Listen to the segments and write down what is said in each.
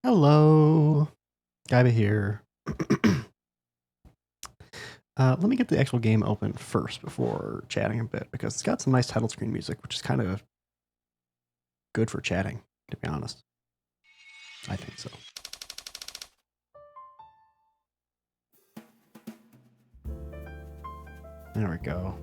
Hello, Gaiba here. Let me get the actual game open first before chatting a bit because it's got some nice title screen music, which is kind of good for chatting, to be honest. I think so. There we go.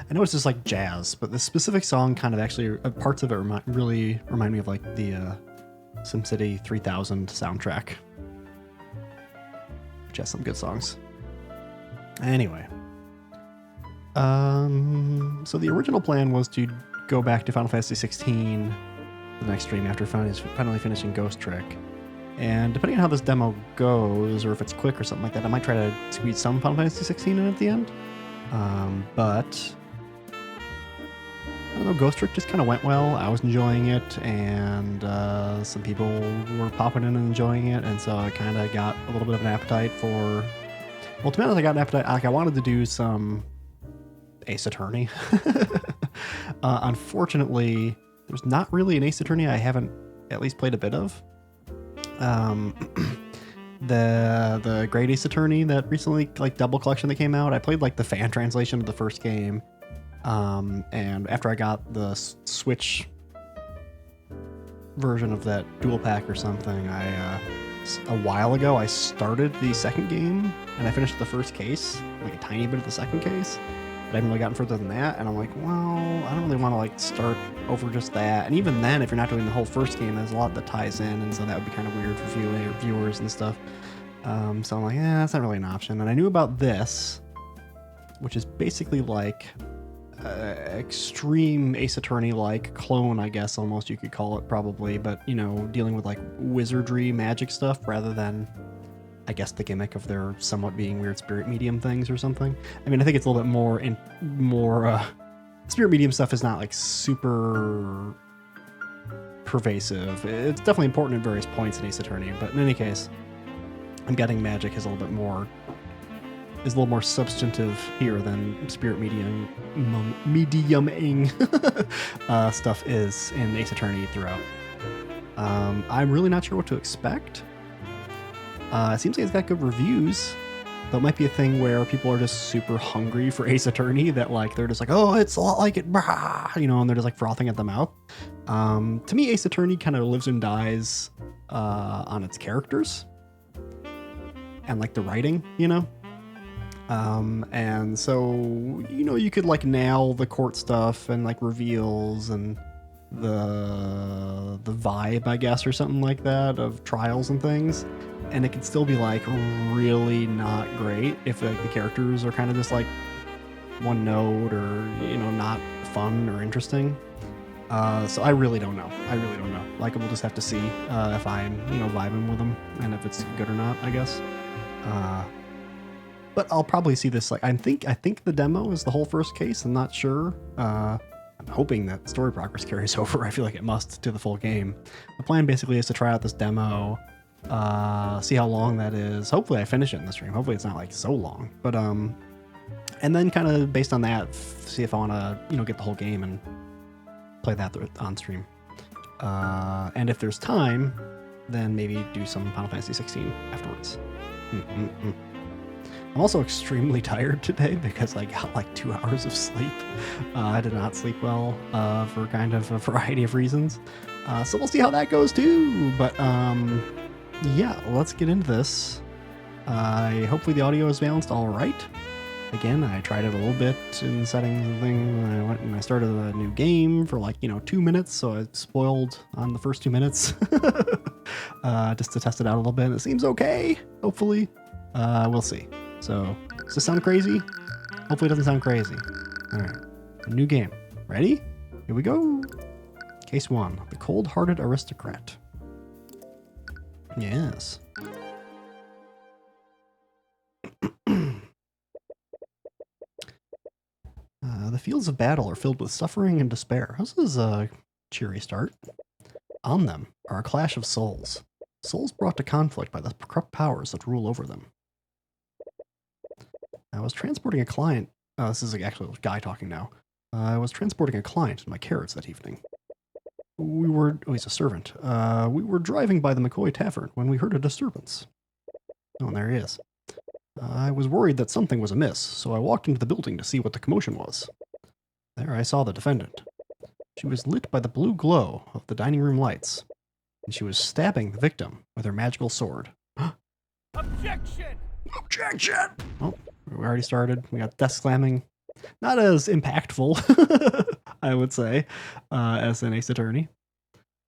I know it's just like jazz, but the specific song kind of actually, parts of it really remind me of like the SimCity 3000 soundtrack, which has some good songs. Anyway. So the original plan was to go back to Final Fantasy 16 the next stream after finally finishing Ghost Trick. And depending on how this demo goes, or if it's quick or something like that, I might try to squeeze some Final Fantasy 16 in at the end. But I don't know, Ghost Trick just kind of went well. I was enjoying it, and some people were popping in and enjoying it, and so I kind of got a little bit of an appetite for... Well, to be honest, I got an appetite. Like, I wanted to do some Ace Attorney. Unfortunately, there's not really an Ace Attorney I haven't at least played a bit of. The Great Ace Attorney that recently, like, double collection that came out, I played like the fan translation of the first game. And after I got the Switch version of that dual pack or something, a while ago, I started the second game and I finished the first case, like a tiny bit of the second case, but I haven't really gotten further than that. And I'm like, well, I don't really want to like start over just that. And even then, if you're not doing the whole first game, there's a lot that ties in, and so that would be kind of weird for viewers and stuff. So I'm like, yeah, that's not really an option. And I knew about this, which is basically like extreme Ace Attorney like clone, I guess, almost you could call it, probably, but you know, dealing with like wizardry magic stuff rather than, I guess, the gimmick of their somewhat being weird spirit medium things or something. I mean, I think it's a little bit more spirit medium stuff is not like super pervasive. It's definitely important at various points in Ace Attorney, but in any case, I'm getting magic is a little more substantive here than spirit mediuming stuff is in Ace Attorney throughout. I'm really not sure what to expect. It seems like it's got good reviews. That might be a thing where people are just super hungry for Ace Attorney, that like they're just like, oh, it's a lot like it, you know, and they're just like frothing at the mouth. To me, Ace Attorney kind of lives and dies on its characters and like the writing, you know. And so, you know, you could like nail the court stuff and like reveals and the vibe, I guess, or something like that of trials and things, and it could still be like really not great if like the characters are kind of just like one note, or you know, not fun or interesting. So I really don't know. Like, we'll just have to see if I'm, you know, vibing with them and if it's good or not, I guess. But I'll probably see this, like, I think the demo is the whole first case. I'm not sure. I'm hoping that story progress carries over. I feel like it must to the full game. The plan basically is to try out this demo, see how long that is. Hopefully I finish it in the stream. Hopefully it's not like so long. But and then kind of based on that, see if I want to, you know, get the whole game and play that on stream. And if there's time, then maybe do some Final Fantasy 16 afterwards. I'm also extremely tired today because I got like 2 hours of sleep. I did not sleep well for kind of a variety of reasons. So we'll see how that goes too. But yeah, let's get into this. Hopefully the audio is balanced all right. Again, I tried it a little bit in settings and things. I went and I started a new game for like, you know, 2 minutes. So I spoiled on the first 2 minutes just to test it out a little bit. It seems okay, hopefully. We'll see. So, does this sound crazy? Hopefully it doesn't sound crazy. All right, a new game. Ready? Here we go. Case 1, the cold-hearted aristocrat. Yes. The fields of battle are filled with suffering and despair. This is a cheery start. On them are a clash of souls. Souls brought to conflict by the corrupt powers that rule over them. I was transporting a client. This is actually a guy talking now. I was transporting a client in my carriage that evening. Oh, he's a servant. We were driving by the McCoy Tavern when we heard a disturbance. Oh, and there he is. I was worried that something was amiss, so I walked into the building to see what the commotion was. There I saw the defendant. She was lit by the blue glow of the dining room lights, and she was stabbing the victim with her magical sword. Objection! Objection! Oh, we already started. We got desk slamming. Not as impactful, I would say, as an Ace Attorney.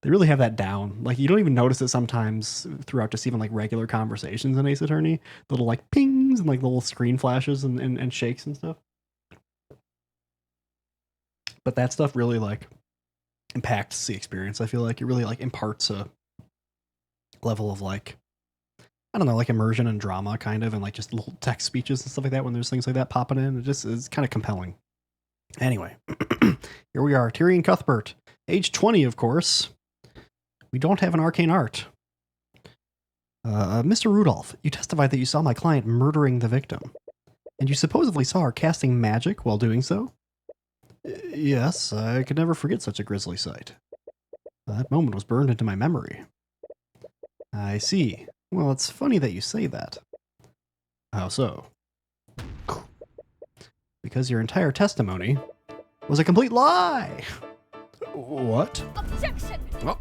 They really have that down. Like, you don't even notice it sometimes throughout just even like regular conversations in Ace Attorney. Little like pings and like little screen flashes and shakes and stuff. But that stuff really like impacts the experience. I feel like it really like imparts a level of like, I don't know, like immersion and drama kind of, and like just little text speeches and stuff like that when there's things like that popping in. It just is kind of compelling. Anyway, here we are, Tyrion Cuthbert, age 20, of course. We don't have an arcane art. Mr. Rudolph, you testified that you saw my client murdering the victim, and you supposedly saw her casting magic while doing so? Yes, I could never forget such a grisly sight. That moment was burned into my memory. I see. Well, it's funny that you say that. How so? Because your entire testimony was a complete lie! What? Objection! Oh.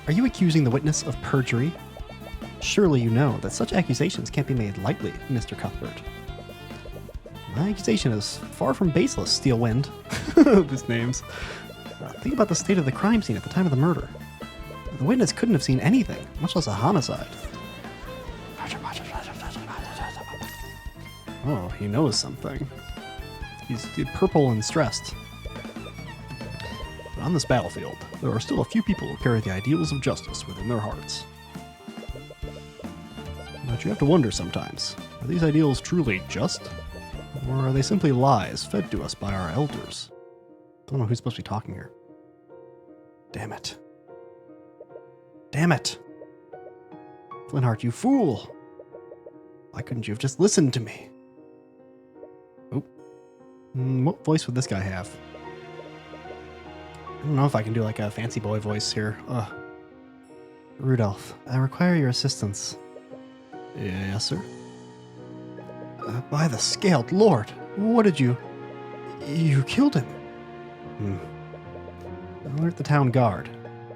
Are you accusing the witness of perjury? Surely you know that such accusations can't be made lightly, Mr. Cuthbert. My accusation is far from baseless, Steelwind. These names. Think about the state of the crime scene at the time of the murder. The witness couldn't have seen anything, much less a homicide. Oh, he knows something. He's purple and stressed. But on this battlefield, there are still a few people who carry the ideals of justice within their hearts. But you have to wonder sometimes, are these ideals truly just? Or are they simply lies fed to us by our elders? I don't know who's supposed to be talking here. Damn it. Damn it! Flintheart, you fool! Why couldn't you have just listened to me? Oh. What voice would this guy have? I don't know if I can do like a fancy boy voice here. Ugh. Rudolph, I require your assistance. Yes, sir? By the scaled lord, what did you... You killed him. Alert the town guard.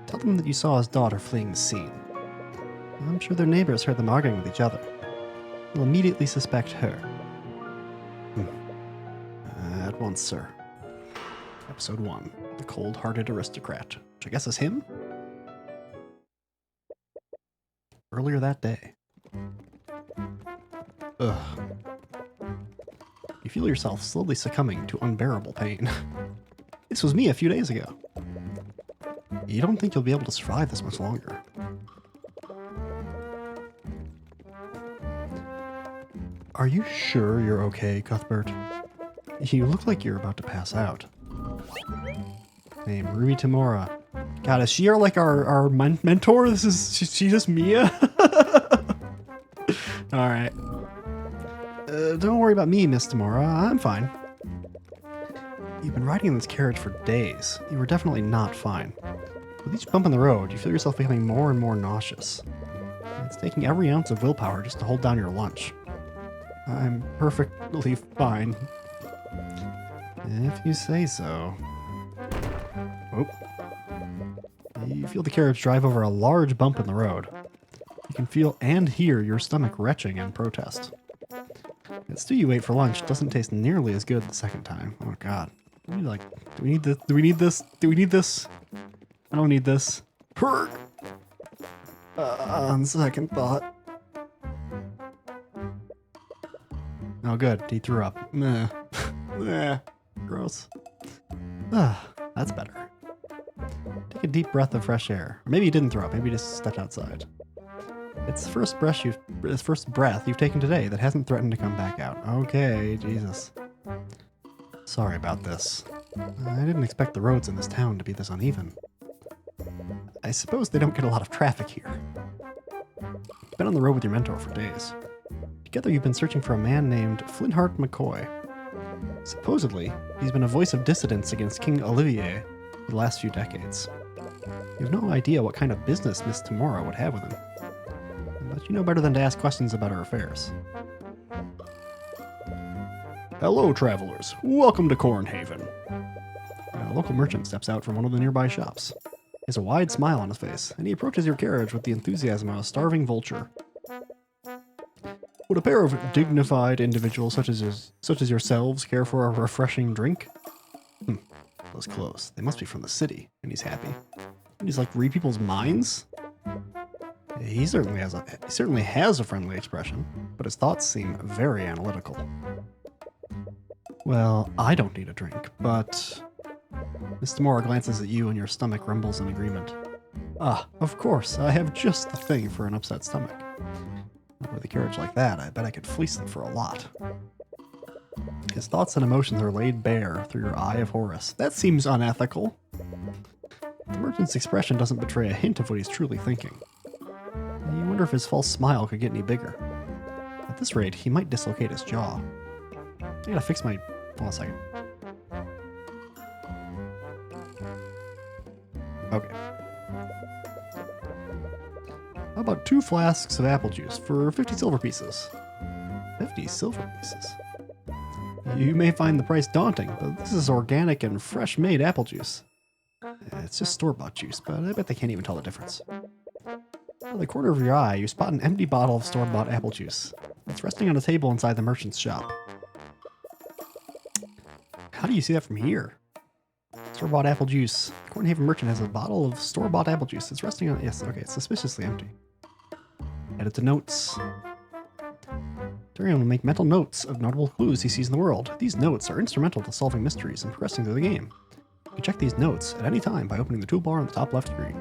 Tell them that you saw his daughter fleeing the scene. I'm sure their neighbors heard them arguing with each other. They'll immediately suspect her. At once, sir. Episode 1. The Cold-Hearted Aristocrat. Which I guess is him? Earlier that day. Ugh. You feel yourself slowly succumbing to unbearable pain. This was me a few days ago. You don't think you'll be able to survive this much longer. Are you sure you're okay, Cuthbert? You look like you're about to pass out. Name, Ruby Tamora. God, is she our mentor? This is she just Mia? Alright. Don't worry about me, Miss Tamora. I'm fine. You've been riding in this carriage for days. You were definitely not fine. With each bump in the road, you feel yourself becoming more and more nauseous. It's taking every ounce of willpower just to hold down your lunch. I'm perfectly fine. If you say so. Oh. You feel the carriage drive over a large bump in the road. You can feel and hear your stomach retching in protest. The stew you ate for lunch doesn't taste nearly as good the second time. Oh god. Do we need this? Do we need this? Do we need this? I don't need this. On second thought. Oh good, he threw up. Meh. Meh. Gross. That's better. Take a deep breath of fresh air. Or maybe you didn't throw up, maybe you just stepped outside. It's the first breath you've taken today that hasn't threatened to come back out. Okay, Jesus. Sorry about this. I didn't expect the roads in this town to be this uneven. I suppose they don't get a lot of traffic here. You've been on the road with your mentor for days. Together you've been searching for a man named Flintheart McCoy. Supposedly, he's been a voice of dissidence against King Olivier for the last few decades. You have no idea what kind of business Miss Tamora would have with him. But you know better than to ask questions about her affairs. Hello, travelers. Welcome to Cornhaven. A local merchant steps out from one of the nearby shops. He has a wide smile on his face, and he approaches your carriage with the enthusiasm of a starving vulture. Would a pair of dignified individuals such as yourselves care for a refreshing drink? Those clothes. They must be from the city, and he's happy. And he's like, read people's minds? He certainly has a friendly expression, but his thoughts seem very analytical. Well, I don't need a drink, but... Mr. Moore glances at you and your stomach rumbles in agreement. Ah, of course, I have just the thing for an upset stomach. With a carriage like that, I bet I could fleece them for a lot. His thoughts and emotions are laid bare through your eye of Horus. That seems unethical. The merchant's expression doesn't betray a hint of what he's truly thinking. You wonder if his false smile could get any bigger. At this rate, he might dislocate his jaw. I gotta fix my... Hold on a second. Okay. How about 2 flasks of apple juice for 50 silver pieces? 50 silver pieces? You may find the price daunting, but this is organic and fresh-made apple juice. It's just store-bought juice, but I bet they can't even tell the difference. Out of the corner of your eye, you spot an empty bottle of store-bought apple juice. It's resting on a table inside the merchant's shop. How do you see that from here? Store-bought apple juice. Cornhaven merchant has a bottle of store-bought apple juice. It's resting on... Yes, okay, it's suspiciously empty. Add it to notes. Tyrion will make mental notes of notable clues he sees in the world. These notes are instrumental to solving mysteries and progressing through the game. You can check these notes at any time by opening the toolbar on the top left screen.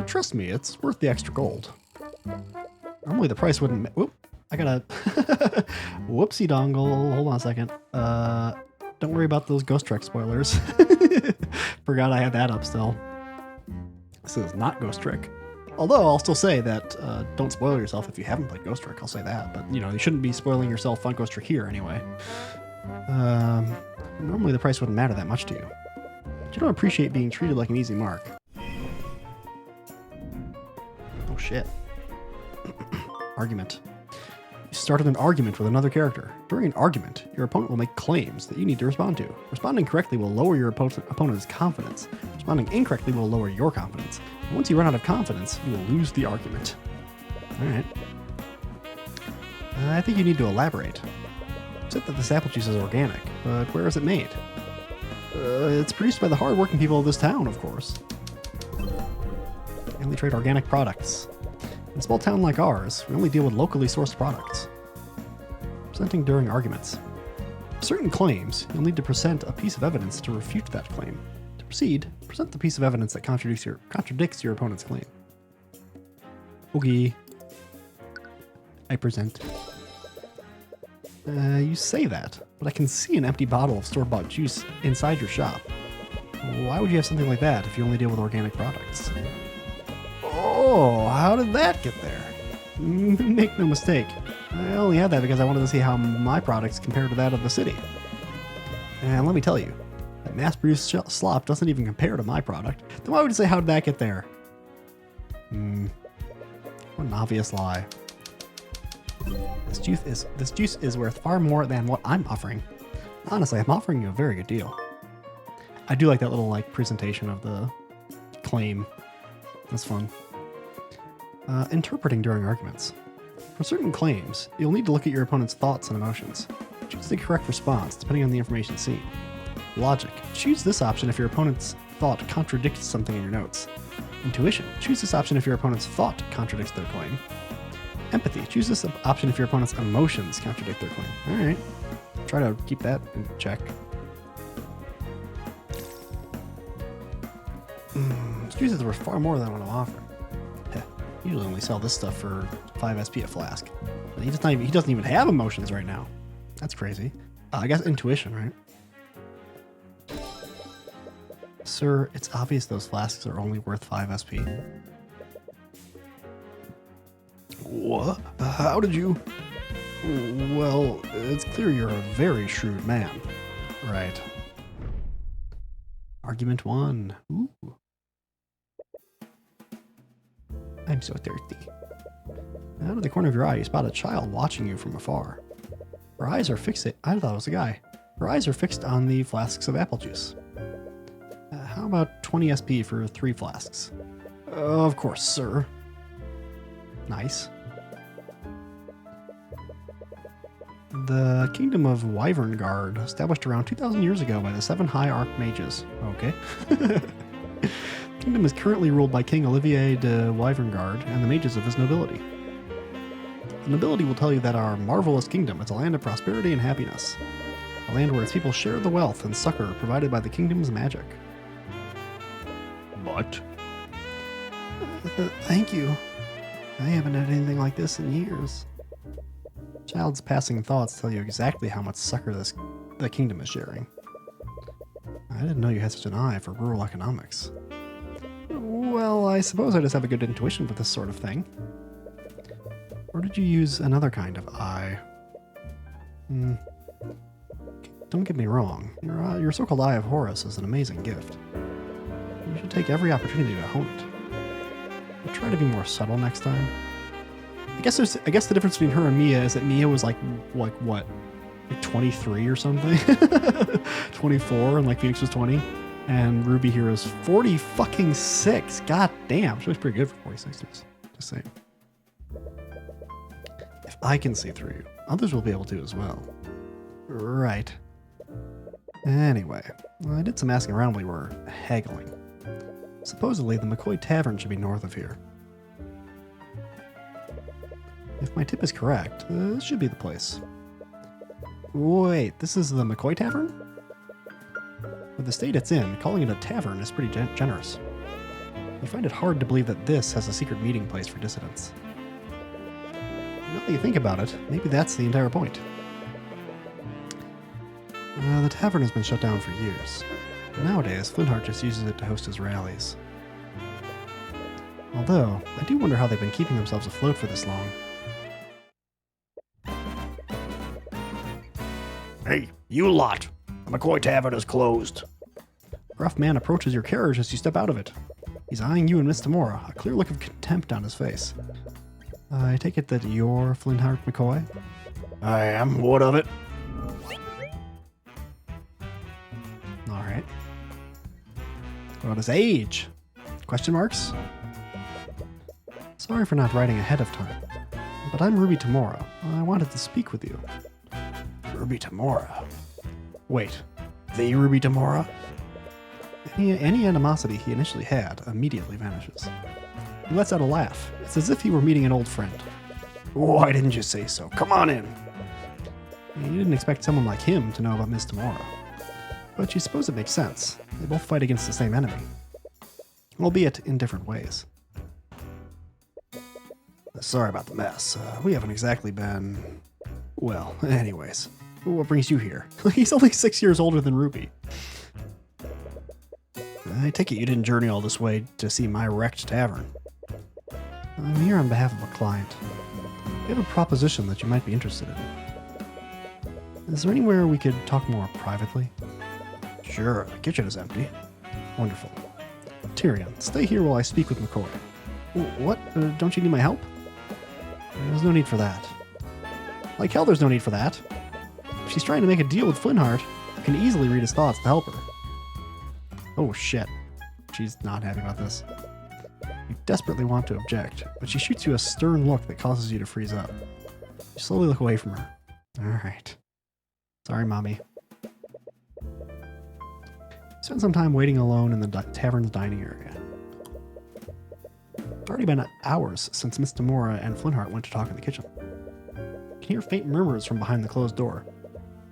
Trust me, it's worth the extra gold. Normally the price wouldn't... Whoop! I got a whoopsie dongle. Hold on a second. Don't worry about those Ghost Trek spoilers. Forgot I had that up still. This is not Ghost Trick. Although I'll still say that don't spoil yourself if you haven't played Ghost Trick. I'll say that, but you know you shouldn't be spoiling yourself on Ghost Trick here anyway. Normally the price wouldn't matter that much to you. But you don't appreciate being treated like an easy mark. Oh shit. Argument. You started an argument with another character. During an argument, your opponent will make claims that you need to respond to. Responding correctly will lower your opponent's confidence. Responding incorrectly will lower your confidence. And once you run out of confidence, you will lose the argument. Alright. I think you need to elaborate. You said that this apple juice is organic, but where is it made? It's produced by the hard-working people of this town, of course. We only trade organic products. In a small town like ours, we only deal with locally sourced products. Presenting during arguments. For certain claims, you'll need to present a piece of evidence to refute that claim. To proceed, present the piece of evidence that contradicts your opponent's claim. Okay. I present. You say that, but I can see an empty bottle of store-bought juice inside your shop. Why would you have something like that if you only deal with organic products? Oh, how did that get there? Make no mistake, I only had that because I wanted to see how my products compare to that of the city. And let me tell you, that mass-produced slop doesn't even compare to my product. Then why would you say, how did that get there? What an obvious lie. This juice is worth far more than what I'm offering. Honestly, I'm offering you a very good deal. I do like that little presentation of the claim. That's fun. Interpreting during arguments. For certain claims, you'll need to look at your opponent's thoughts and emotions. Choose the correct response depending on the information seen. Logic. Choose this option if your opponent's thought contradicts something in your notes. Intuition. Choose this option if your opponent's thought contradicts their claim. Empathy. Choose this option if your opponent's emotions contradict their claim. Alright. Try to keep that in check. These juices were far more than what I'm offering. Usually only sell this stuff for 5 SP a flask. But he doesn't even have emotions right now. That's crazy. I guess intuition, right? Sir, it's obvious those flasks are only worth 5 SP. What? How did you? Well, it's clear you're a very shrewd man. Right. Argument 1. Ooh. I'm so thirsty. Out of the corner of your eye, you spot a child watching you from afar. Her eyes are fixed. I thought it was a guy. Her eyes are fixed on the flasks of apple juice. How about 20 SP for 3 flasks? Of course, sir. Nice. The Kingdom of Wyverngard, established around 2,000 years ago by the 7 High Archmages. Okay. The kingdom is currently ruled by King Olivier de Wyverngard and the mages of his nobility. The nobility will tell you that our marvelous kingdom is a land of prosperity and happiness. A land where its people share the wealth and succor provided by the kingdom's magic. But? Thank you. I haven't had anything like this in years. Child's passing thoughts tell you exactly how much succor the kingdom is sharing. I didn't know you had such an eye for rural economics. Well, I suppose I just have a good intuition for this sort of thing. Or did you use another kind of eye? Don't get me wrong, your so-called Eye of Horus is an amazing gift. You should take every opportunity to hone it. But try to be more subtle next time. I guess the difference between her and Mia is that Mia was like what? Like 23 or something? 24, and like Phoenix was 20. And Ruby here is 40 fucking 6. God damn, she was pretty good for 46 years. Just saying. If I can see through you, others will be able to as well. Right. Anyway, I did some asking around while we were haggling. Supposedly, the McCoy Tavern should be north of here. If my tip is correct, this should be the place. Wait, this is the McCoy Tavern? With the state it's in, calling it a tavern is pretty generous. You find it hard to believe that this has a secret meeting place for dissidents. Now that you think about it, maybe that's the entire point. The tavern has been shut down for years. Nowadays, Flintheart just uses it to host his rallies. Although, I do wonder how they've been keeping themselves afloat for this long. Hey, you lot! The McCoy Tavern is closed. A rough man approaches your carriage as you step out of it. He's eyeing you and Miss Tamora, a clear look of contempt on his face. I take it that you're Flintheart McCoy? I am. What of it? Alright. What about his age? Question marks? Sorry for not writing ahead of time, but I'm Ruby Tamora. I wanted to speak with you. Ruby Tamora? Wait, the Ruby Tamora? Any animosity he initially had immediately vanishes. He lets out a laugh. It's as if he were meeting an old friend. Why didn't you say so? Come on in. You didn't expect someone like him to know about Miss Tamora. But you suppose it makes sense. They both fight against the same enemy. Albeit in different ways. Sorry about the mess. We haven't exactly been... Well, anyways. What brings you here? He's only 6 years older than Ruby. I take it you didn't journey all this way to see my wrecked tavern. I'm here on behalf of a client. We have a proposition that you might be interested in. Is there anywhere we could talk more privately? Sure, the kitchen is empty. Wonderful. Tyrion, stay here while I speak with McCoy. What? Don't you need my help? There's no need for that. Like hell there's no need for that. If she's trying to make a deal with Flintheart, I can easily read his thoughts to help her. Oh shit. She's not happy about this. You desperately want to object, but she shoots you a stern look that causes you to freeze up. You slowly look away from her. Alright. Sorry, Mommy. Spend some time waiting alone in the tavern's dining area. It's already been hours since Miss Tamora and Flintheart went to talk in the kitchen. You can hear faint murmurs from behind the closed door,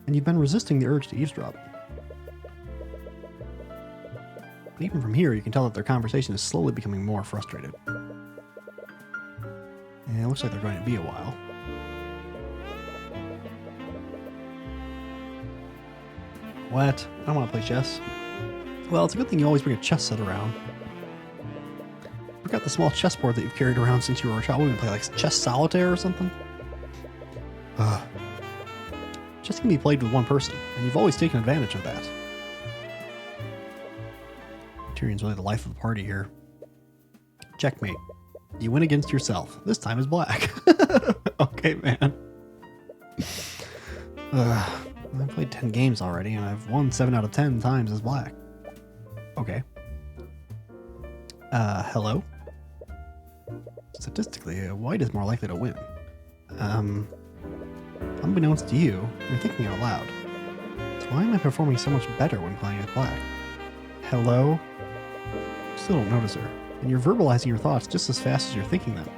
and you've been resisting the urge to eavesdrop. But even from here, you can tell that their conversation is slowly becoming more frustrated. And it looks like they're going to be a while. What? I don't want to play chess. Well, it's a good thing you always bring a chess set around. For out the small chessboard that you've carried around since you were a child. What, we play like chess solitaire or something? Chess can be played with one person, and you've always taken advantage of that. Tyrion's really the life of the party here. Checkmate. You win against yourself. This time is black. Okay, man. I've played 10 games already, and I've won 7 out of 10 times as black. Okay. Hello? Statistically, white is more likely to win. Unbeknownst to you, you're thinking out loud. So why am I performing so much better when playing as black? Hello? Still don't notice her, and you're verbalizing your thoughts just as fast as you're thinking them.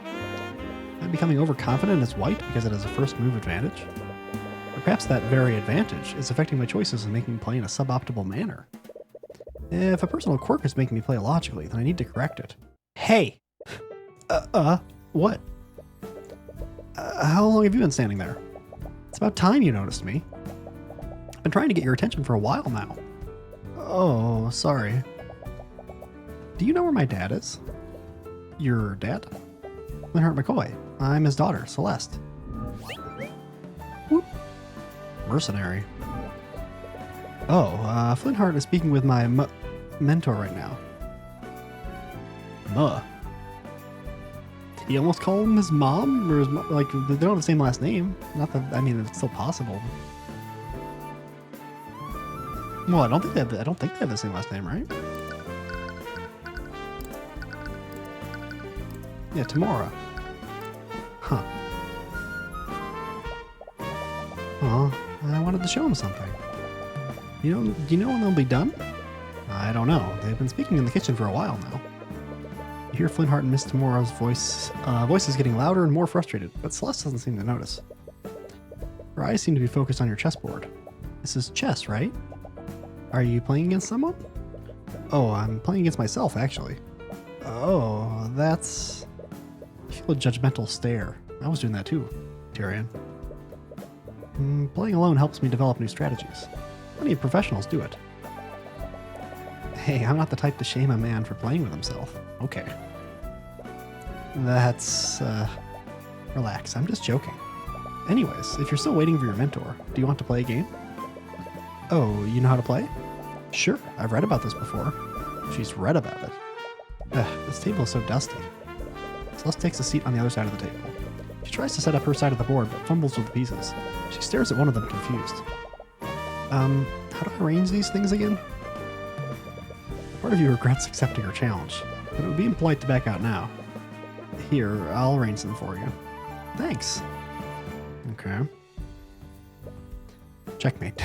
Am I becoming overconfident as white because it has a first move advantage? Or perhaps that very advantage is affecting my choices and making me play in a suboptimal manner. If a personal quirk is making me play illogically, then I need to correct it. Hey! What? How long have you been standing there? It's about time you noticed me. I've been trying to get your attention for a while now. Oh, sorry. Do you know where my dad is? Your dad? Flintheart McCoy. I'm his daughter, Celeste. Whoop. Mercenary. Oh, Flintheart is speaking with my mentor right now. Did he almost call him his mom? Or his like, they don't have the same last name. Not that, I mean, it's still possible. Well, I don't think they have the same last name, right? Yeah, Tamora. Huh. Oh, I wanted to show him something. Do you know when they'll be done? I don't know. They've been speaking in the kitchen for a while now. You hear Flintheart and Miss Tamora's voice is getting louder and more frustrated, but Celeste doesn't seem to notice. Her eyes seem to be focused on your chessboard. This is chess, right? Are you playing against someone? Oh, I'm playing against myself, actually. Oh, that's... I feel a judgmental stare. I was doing that too, Tyrion. Playing alone helps me develop new strategies. Plenty of professionals do it. Hey, I'm not the type to shame a man for playing with himself. Okay. That's, relax, I'm just joking. Anyways, if you're still waiting for your mentor, do you want to play a game? Oh, you know how to play? Sure, I've read about this before. She's read about it. This table is so dusty. Celeste takes a seat on the other side of the table. She tries to set up her side of the board, but fumbles with the pieces. She stares at one of them, confused. How do I arrange these things again? Part of you regrets accepting her challenge, but it would be impolite to back out now. Here, I'll arrange them for you. Thanks. Okay. Checkmate.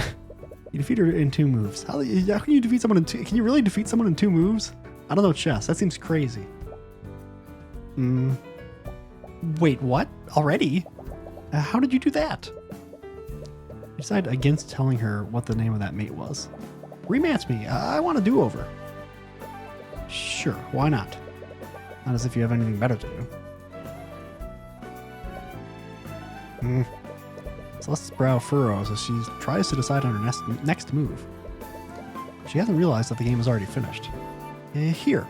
You defeat her in 2 moves. How can you defeat someone in 2? Can you really defeat someone in 2 moves? I don't know chess. That seems crazy. Wait, what? Already? How did you do that? You decide against telling her what the name of that mate was. Rematch me. I want a do-over. Sure, why not? Not as if you have anything better to do. Celeste's brow furrows as she tries to decide on her next move. She hasn't realized that the game is already finished. Here.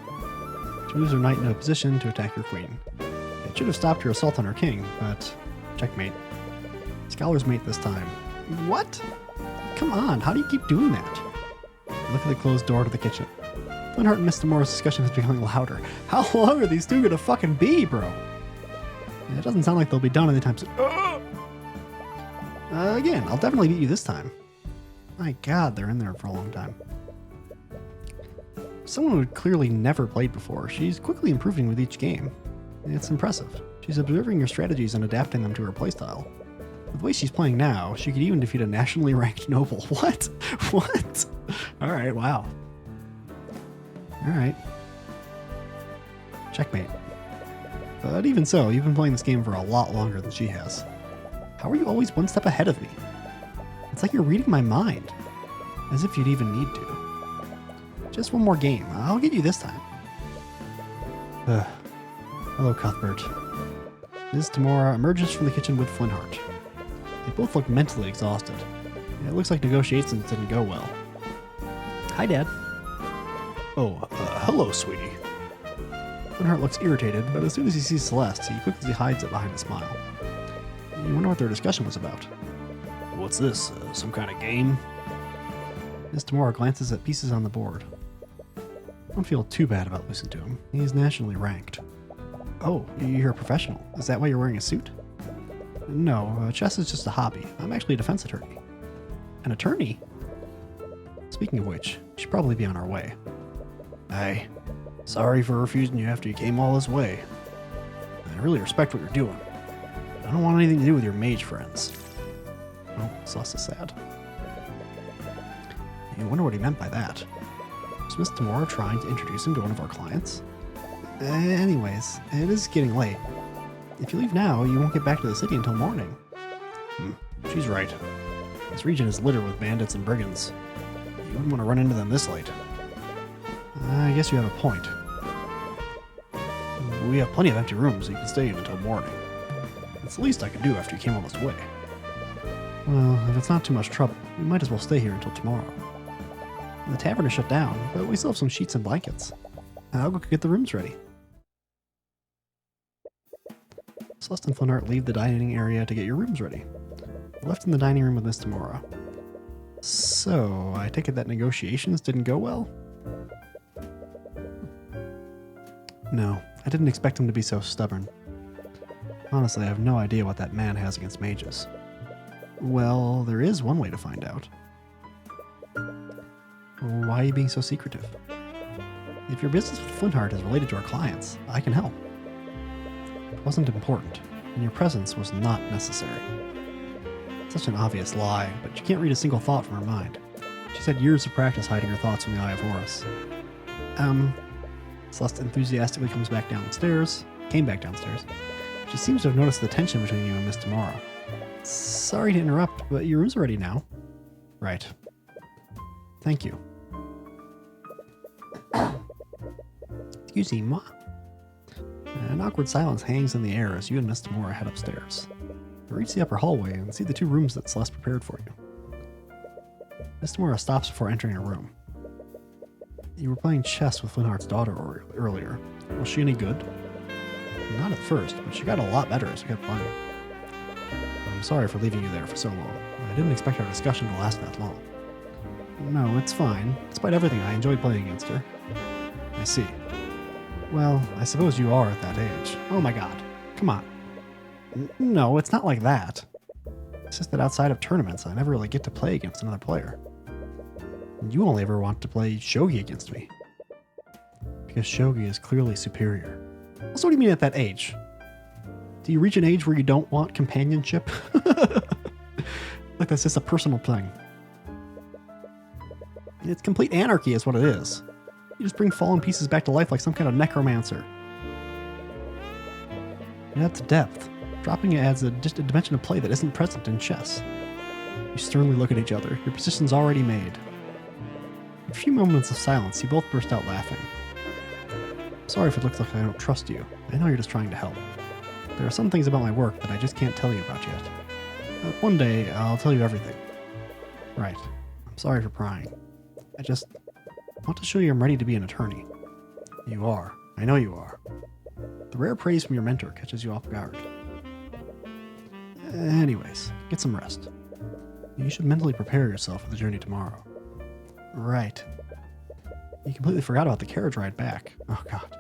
She moves her knight into a position to attack your queen. It should have stopped your assault on her king, but checkmate. Scholar's mate this time. What? Come on, how do you keep doing that? Look at the closed door to the kitchen. Flintheart and Mr. Moore's discussion is becoming louder. How long are these two gonna fucking be, bro? It doesn't sound like they'll be done anytime soon. Again, I'll definitely beat you this time. My god, they're in there for a long time. Someone who clearly never played before, she's quickly improving with each game. It's impressive. She's observing your strategies and adapting them to her playstyle. With the way she's playing now, she could even defeat a nationally ranked noble. What? What? Alright, wow. Alright. Checkmate. But even so, you've been playing this game for a lot longer than she has. How are you always one step ahead of me? It's like you're reading my mind. As if you'd even need to. Just one more game. I'll get you this time. Hello, Cuthbert. Ms. Tamora emerges from the kitchen with Flintheart. They both look mentally exhausted. It looks like negotiations didn't go well. Hi, Dad. Oh, hello, sweetie. Flyntheart looks irritated, but as soon as he sees Celeste, he quickly hides it behind a smile. You wonder what their discussion was about. What's this? Some kind of game? Miss Tamora glances at pieces on the board. Don't feel too bad about losing to him. He's nationally ranked. Oh, you're a professional. Is that why you're wearing a suit? No, chess is just a hobby. I'm actually a defense attorney. An attorney? Speaking of which, we should probably be on our way. Hey, sorry for refusing you after you came all this way. I really respect what you're doing. I don't want anything to do with your mage friends. Oh, Celeste is sad. You wonder what he meant by that. Was Miss Tamora trying to introduce him to one of our clients? Anyways, it is getting late. If you leave now, you won't get back to the city until morning. She's right. This region is littered with bandits and brigands. You wouldn't want to run into them this late. I guess you have a point. We have plenty of empty rooms, so you can stay in until morning. It's the least I can do after you came all this way. Well, if it's not too much trouble, we might as well stay here until tomorrow. The tavern is shut down, but we still have some sheets and blankets. I'll go get the rooms ready. Celeste and Flyntheart leave the dining area to get your rooms ready. You're left in the dining room with Miss Tamora. So, I take it that negotiations didn't go well? No, I didn't expect him to be so stubborn. Honestly, I have no idea what that man has against mages. Well, there is one way to find out. Why are you being so secretive? If your business with Flyntheart is related to our clients, I can help. It wasn't important, and your presence was not necessary. Such an obvious lie, but you can't read a single thought from her mind. She's had years of practice hiding her thoughts from the Eye of Horus. Celeste enthusiastically came back downstairs. She seems to have noticed the tension between you and Miss Tamora. Sorry to interrupt, but your room's ready now. Right. Thank you. Excuse-moi. An awkward silence hangs in the air as you and Miss Tamora head upstairs. You reach the upper hallway and see the two rooms that Celeste prepared for you. Miss Tamora stops before entering a room. You were playing chess with Flyntheart's daughter earlier. Was she any good? Not at first, but she got a lot better as we kept playing. I'm sorry for leaving you there for so long. I didn't expect our discussion to last that long. No, it's fine. Despite everything, I enjoyed playing against her. I see. Well, I suppose you are at that age. Oh my god. Come on. No, it's not like that. It's just that outside of tournaments, I never really get to play against another player. You only ever want to play shogi against me. Because shogi is clearly superior. Also, what do you mean at that age? Do you reach an age where you don't want companionship? Like that's just a personal thing. It's complete anarchy is what it is. You just bring fallen pieces back to life like some kind of necromancer. It adds depth. Dropping it adds a dimension of play that isn't present in chess. You sternly look at each other, your position's already made. After a few moments of silence, you both burst out laughing. Sorry if it looks like I don't trust you. I know you're just trying to help. There are some things about my work that I just can't tell you about yet. But one day, I'll tell you everything. Right. I'm sorry for prying. I just want to show you I'm ready to be an attorney. You are. I know you are. The rare praise from your mentor catches you off guard. Anyways, get some rest. You should mentally prepare yourself for the journey tomorrow. Right. You completely forgot about the carriage ride back. Oh god.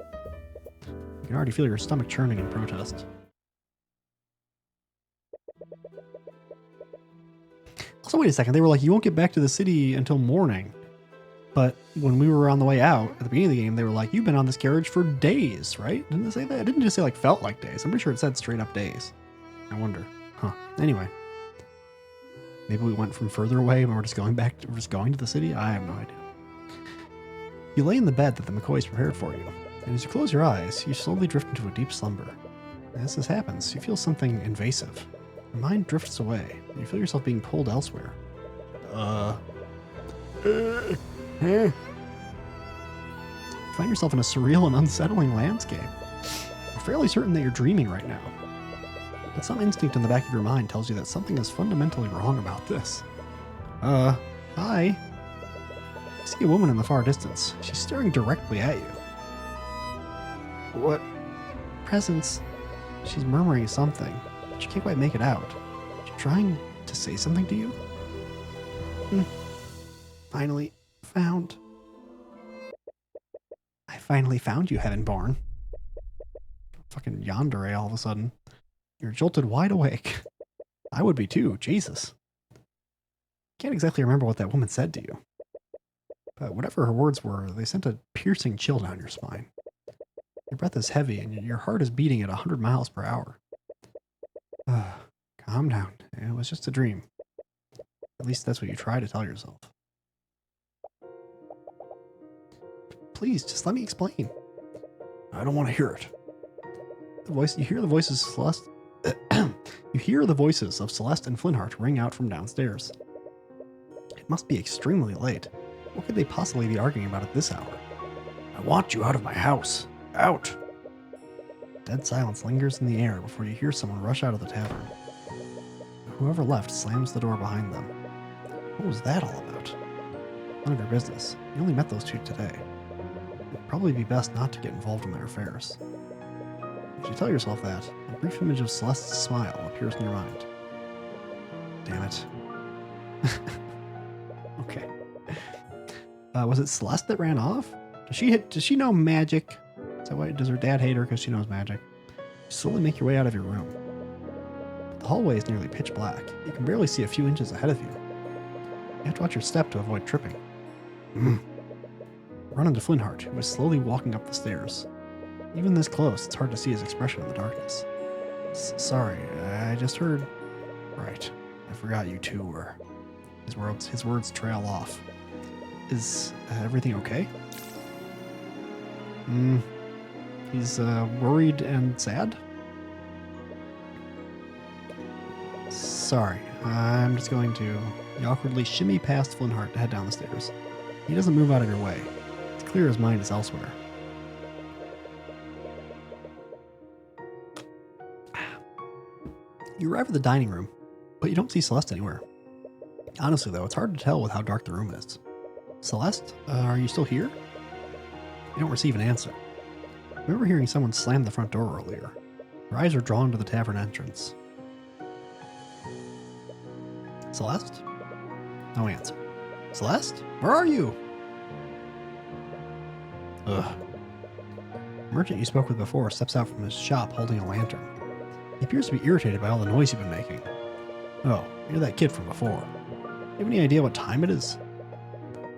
You can already feel your stomach churning in protest. Also, wait a second. They were like, you won't get back to the city until morning. But when we were on the way out, at the beginning of the game, they were like, you've been on this carriage for days, right? Didn't it say that? It didn't just say, like, felt like days. I'm pretty sure it said straight up days. I wonder. Huh. Anyway. Maybe we went from further away and we're just going to the city? I have no idea. You lay in the bed that the McCoys prepared for you, and as you close your eyes, you slowly drift into a deep slumber. As this happens, you feel something invasive. Your mind drifts away, and you feel yourself being pulled elsewhere. You find yourself in a surreal and unsettling landscape. You're fairly certain that you're dreaming right now. But some instinct in the back of your mind tells you that something is fundamentally wrong about this. Hi. You see a woman in the far distance. She's staring directly at you. What? Presence? She's murmuring something, but you can't quite make it out. She's trying to say something to you? Finally found. I finally found you, Heavenborn. Fucking yandere all of a sudden. You're jolted wide awake. I would be too, Jesus. Can't exactly remember what that woman said to you. But whatever her words were, they sent a piercing chill down your spine. Your breath is heavy and your heart is beating at 100 miles per hour. Calm down. It was just a dream. At least that's what you try to tell yourself. Please, just let me explain. I don't want to hear it. You hear the voices of Celeste. You hear the voices of Celeste and Flintheart ring out from downstairs. It must be extremely late. What could they possibly be arguing about at this hour? I want you out of my house. Out! Dead silence lingers in the air before you hear someone rush out of the tavern. Whoever left slams the door behind them. What was that all about? None of your business. You only met those two today. It'd probably be best not to get involved in their affairs. As you tell yourself that, a brief image of Celeste's smile appears in your mind. Damn it. Okay. Was it Celeste that ran off? Does she know magic? Is that why, does her dad hate her because she knows magic? You slowly make your way out of your room. The hallway is nearly pitch black. You can barely see a few inches ahead of you. You have to watch your step to avoid tripping. Run into Flintheart, who is slowly walking up the stairs. Even this close, it's hard to see his expression in the darkness. Sorry, I just heard... Right, I forgot you two were... His words trail off. Is everything okay? He's worried and sad? Sorry, I'm just going to... You awkwardly shimmy past Flintheart to head down the stairs. He doesn't move out of your way. It's clear his mind is elsewhere. You arrive at the dining room, but you don't see Celeste anywhere. Honestly, though, it's hard to tell with how dark the room is. Celeste, are you still here? You don't receive an answer. I remember hearing someone slam the front door earlier. Your eyes are drawn to the tavern entrance. Celeste? No answer. Celeste? Where are you? Ugh. The merchant you spoke with before steps out from his shop holding a lantern. He appears to be irritated by all the noise you've been making. Oh, you're that kid from before. Do you have any idea what time it is?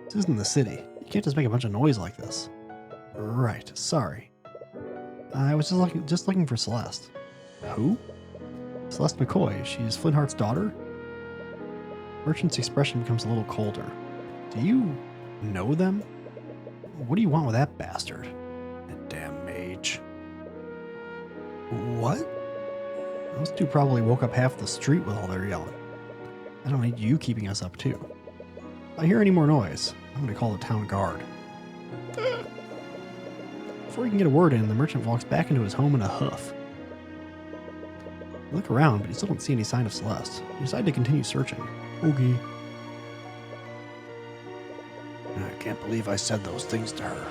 This isn't the city. You can't just make a bunch of noise like this. Right, sorry. I was just looking for Celeste. Who? Celeste McCoy. She's Flintheart's daughter? Merchant's expression becomes a little colder. Do you know them? What do you want with that bastard? That damn mage. What? Those two probably woke up half the street with all their yelling. I don't need you keeping us up too. If I hear any more noise, I'm going to call the town guard. Before you can get a word in, the merchant walks back into his home in a huff. You look around, but you still don't see any sign of Celeste. You decide to continue searching. Okay. I can't believe I said those things to her.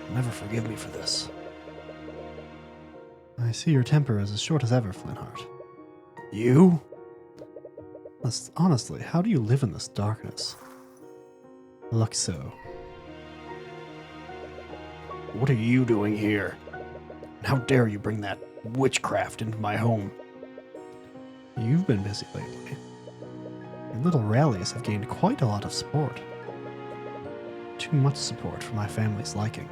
She'll never forgive me for this. I see your temper is as short as ever, Flintheart. You? Honestly, how do you live in this darkness? Look so. What are you doing here? And how dare you bring that witchcraft into my home? You've been busy lately. Your little rallies have gained quite a lot of support. Too much support for my family's liking.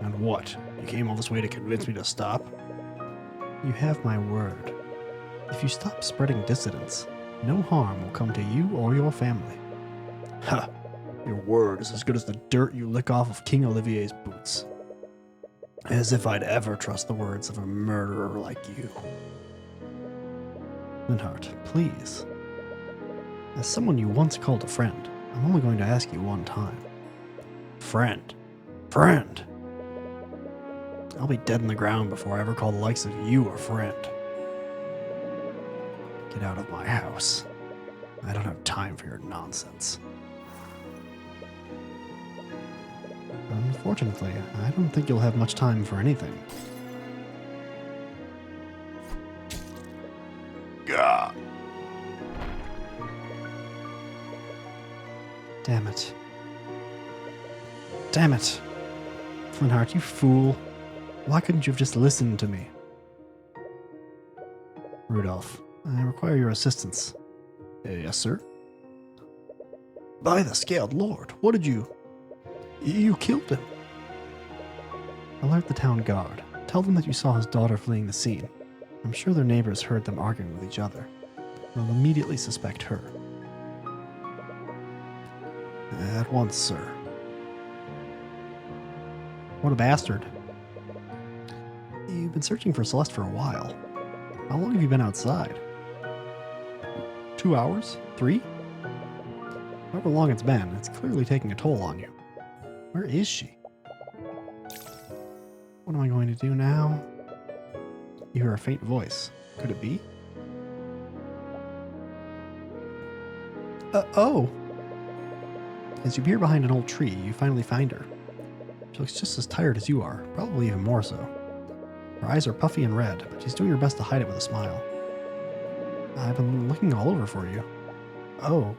And what? You came all this way to convince me to stop? You have my word. If you stop spreading dissidence, no harm will come to you or your family. Ha! Your word is as good as the dirt you lick off of King Olivier's boots. As if I'd ever trust the words of a murderer like you. Flintheart, please. As someone you once called a friend, I'm only going to ask you one time. Friend. Friend! I'll be dead in the ground before I ever call the likes of you a friend. Get out of my house. I don't have time for your nonsense. Unfortunately, I don't think you'll have much time for anything. Gah! Damn it. Damn it! Flintheart, you fool. Why couldn't you have just listened to me? Rudolph, I require your assistance. Yes, sir? By the Scaled Lord, what did you... You killed him. Alert the town guard. Tell them that you saw his daughter fleeing the scene. I'm sure their neighbors heard them arguing with each other. They'll immediately suspect her. At once, sir. What a bastard. You've been searching for Celeste for a while. How long have you been outside? 2 hours? 3? However long it's been, it's clearly taking a toll on you. Where is she? What am I going to do now? You hear a faint voice. Could it be? Oh! As you peer behind an old tree, you finally find her. She looks just as tired as you are, probably even more so. Her eyes are puffy and red, but she's doing her best to hide it with a smile. I've been looking all over for you. Oh,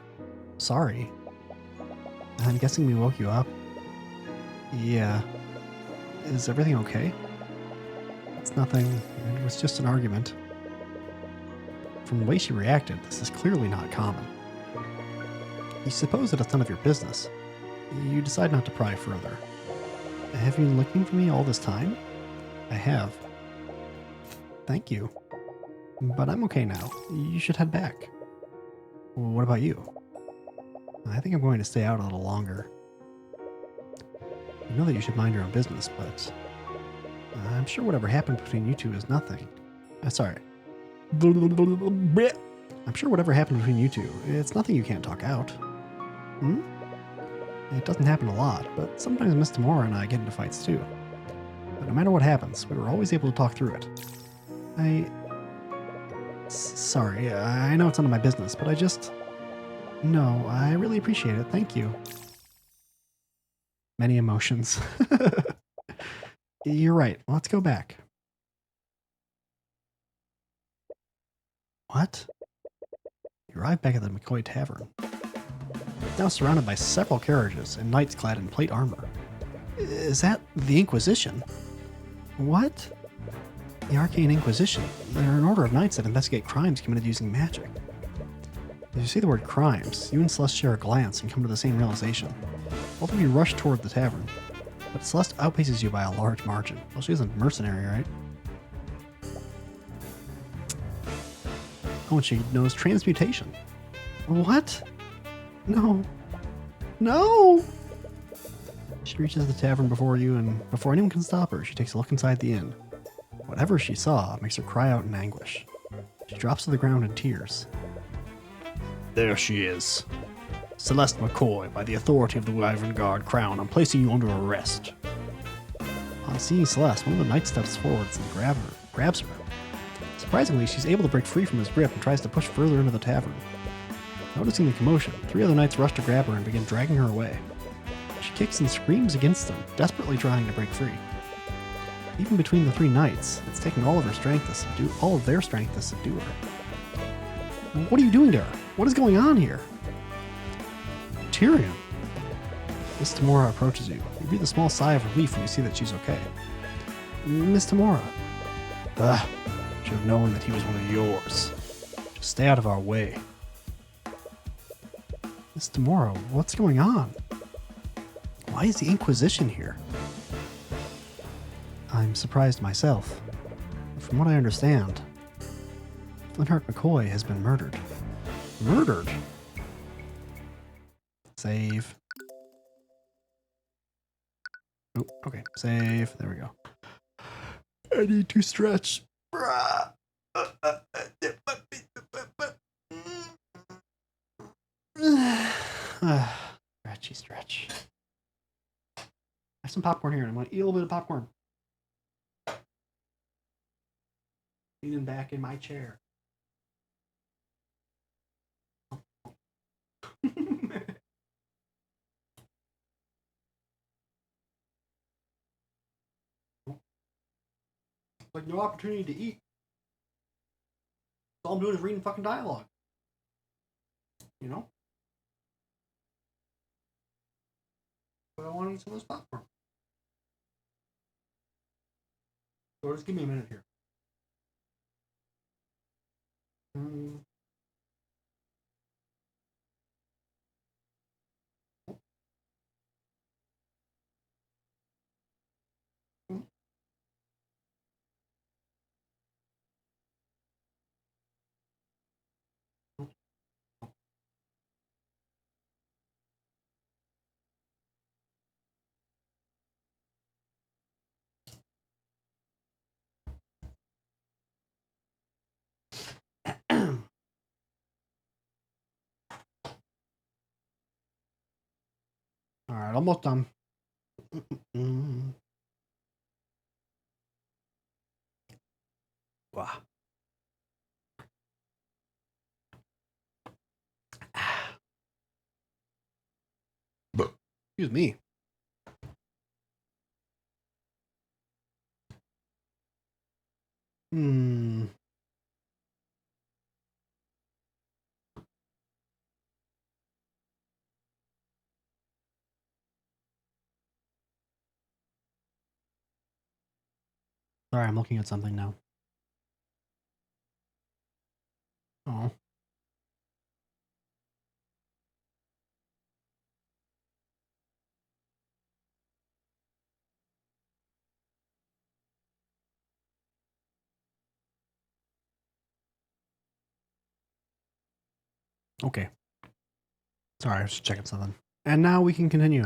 sorry. I'm guessing we woke you up. Yeah. Is everything okay? It's nothing. It was just an argument. From the way she reacted, this is clearly not common. You suppose that it's none of your business. You decide not to pry further. Have you been looking for me all this time? I have. Thank you. But I'm okay now. You should head back. What about you? I think I'm going to stay out a little longer. I know that you should mind your own business, but I'm sure whatever happened between you two is nothing. Sorry. I'm sure whatever happened between you two, it's nothing you can't talk out. Hmm? It doesn't happen a lot, but sometimes Miss Tamora and I get into fights too. But no matter what happens, we were always able to talk through it. Sorry, I know it's none of my business, but No, I really appreciate it, thank you. Many emotions. You're right, let's go back. What? You arrive back at the McCoy Tavern. It's now surrounded by several carriages and knights clad in plate armor. Is that the Inquisition? What? The Arcane Inquisition. They're an order of knights that investigate crimes committed using magic. As you see the word crimes, you and Celeste share a glance and come to the same realization. Both of you rush toward the tavern, but Celeste outpaces you by a large margin. Well, she isn't mercenary, right? Oh, and she knows transmutation. What? No. No! She reaches the tavern before you, and before anyone can stop her, she takes a look inside the inn. Whatever she saw makes her cry out in anguish. She drops to the ground in tears. There she is. Celeste McCoy, by the authority of the Wyvern Guard Crown, I'm placing you under arrest. On seeing Celeste, one of the knights steps forwards and grabs her. Surprisingly, she's able to break free from his grip and tries to push further into the tavern. Noticing the commotion, 3 other knights rush to grab her and begin dragging her away. She kicks and screams against them, desperately trying to break free. Even between the 3 knights, it's taking all of their strength to subdue her. What are you doing to her? What is going on here? Tyrion. Miss Tamora approaches you. You breathe a small sigh of relief when you see that she's okay. Miss Tamora. Should have known that he was one of yours. Just stay out of our way. Miss Tamora, what's going on? Why is the Inquisition here? I'm surprised myself. From what I understand, Flintheart McCoy has been murdered. Murdered? Save. Oh, okay. Save. There we go. I need to stretch. Stretch. I have some popcorn here, and I'm going to eat a little bit of popcorn. Leaning back in my chair. Like, no opportunity to eat. All I'm doing is reading fucking dialogue. You know? But I want to eat some of this popcorn. So just give me a minute here. All right, almost done. Wow. Excuse me. Sorry, I'm looking at something now. Oh. Okay. Sorry, I was just checking something. And now we can continue.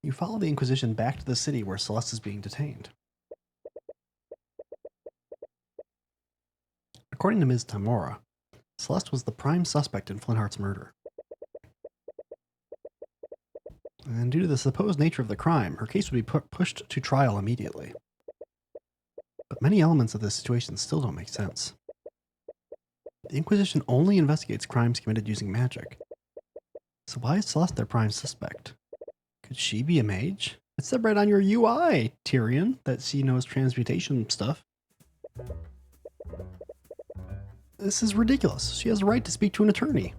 You follow the Inquisition back to the city where Celeste is being detained. According to Ms. Tamora, Celeste was the prime suspect in Flintheart's murder. And due to the supposed nature of the crime, her case would be pushed to trial immediately. But many elements of this situation still don't make sense. The Inquisition only investigates crimes committed using magic. So why is Celeste their prime suspect? Could she be a mage? It said right on your UI, Tyrion, that she knows transmutation stuff. This is ridiculous. She has a right to speak to an attorney.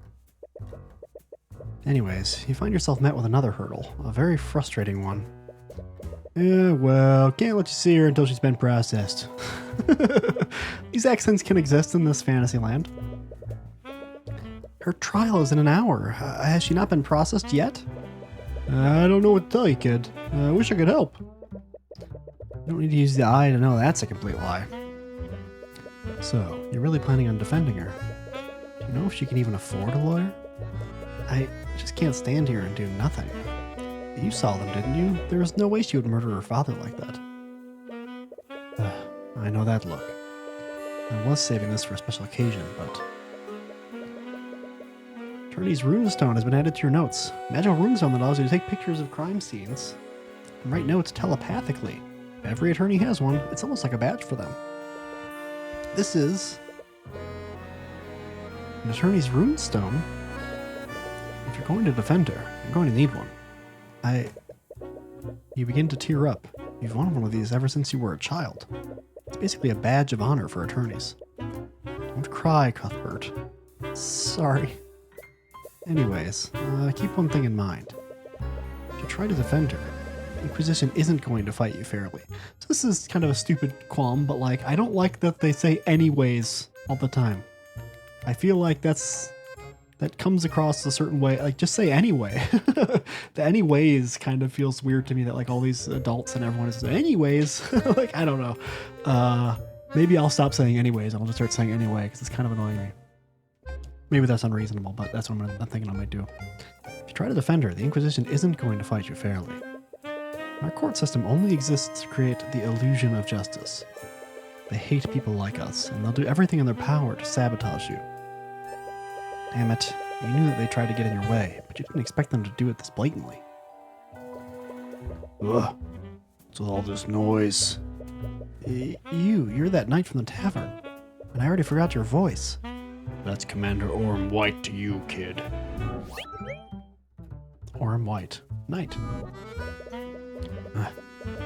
Anyways, you find yourself met with another hurdle, a very frustrating one. Yeah, well, can't let you see her until she's been processed. These accents can exist in this fantasy land. Her trial is in an hour. Has she not been processed yet? I don't know what to tell you, kid. I wish I could help. You don't need to use the eye to know that's a complete lie. So, you're really planning on defending her? Do you know if she can even afford a lawyer? I just can't stand here and do nothing. You saw them, didn't you? There was no way she would murder her father like that. I know that look. I was saving this for a special occasion, but... Attorney's runestone has been added to your notes. Magical runestone that allows you to take pictures of crime scenes and write notes telepathically. Every attorney has one. It's almost like a badge for them. This is an attorney's runestone. If you're going to defend her, you're going to need one. You begin to tear up. You've wanted one of these ever since you were a child. It's basically a badge of honor for attorneys. Don't cry, Cuthbert. Sorry. Anyways, keep one thing in mind. If you try to defend her, the Inquisition isn't going to fight you fairly. So this is kind of a stupid qualm, but like, I don't like that they say anyways all the time. I feel like that comes across a certain way. Like, just say anyway. The anyways kind of feels weird to me, that like all these adults and everyone is anyways. Like, I don't know. Maybe I'll stop saying anyways and I'll just start saying anyway, because it's kind of annoying me. Maybe that's unreasonable, but that's what I'm thinking I might do. If you try to defend her, the Inquisition isn't going to fight you fairly. Our court system only exists to create the illusion of justice. They hate people like us, and they'll do everything in their power to sabotage you. Damn it, you knew that they tried to get in your way, but you didn't expect them to do it this blatantly. Ugh, what's all this noise? You're that knight from the tavern, and I already forgot your voice. That's Commander Orm White to you, kid. Orm White. Knight. I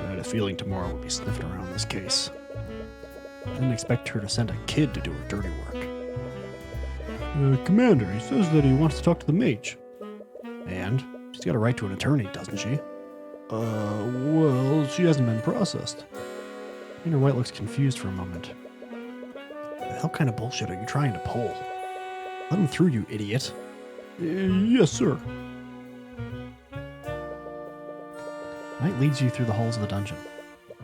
had a feeling tomorrow would be sniffing around this case. I didn't expect her to send a kid to do her dirty work. Commander, he says that he wants to talk to the mage. And? She's got a right to an attorney, doesn't she? Well, she hasn't been processed. Commander White looks confused for a moment. The hell kind of bullshit are you trying to pull? Let him through, you idiot. Yes, sir. Knight leads you through the halls of the dungeon.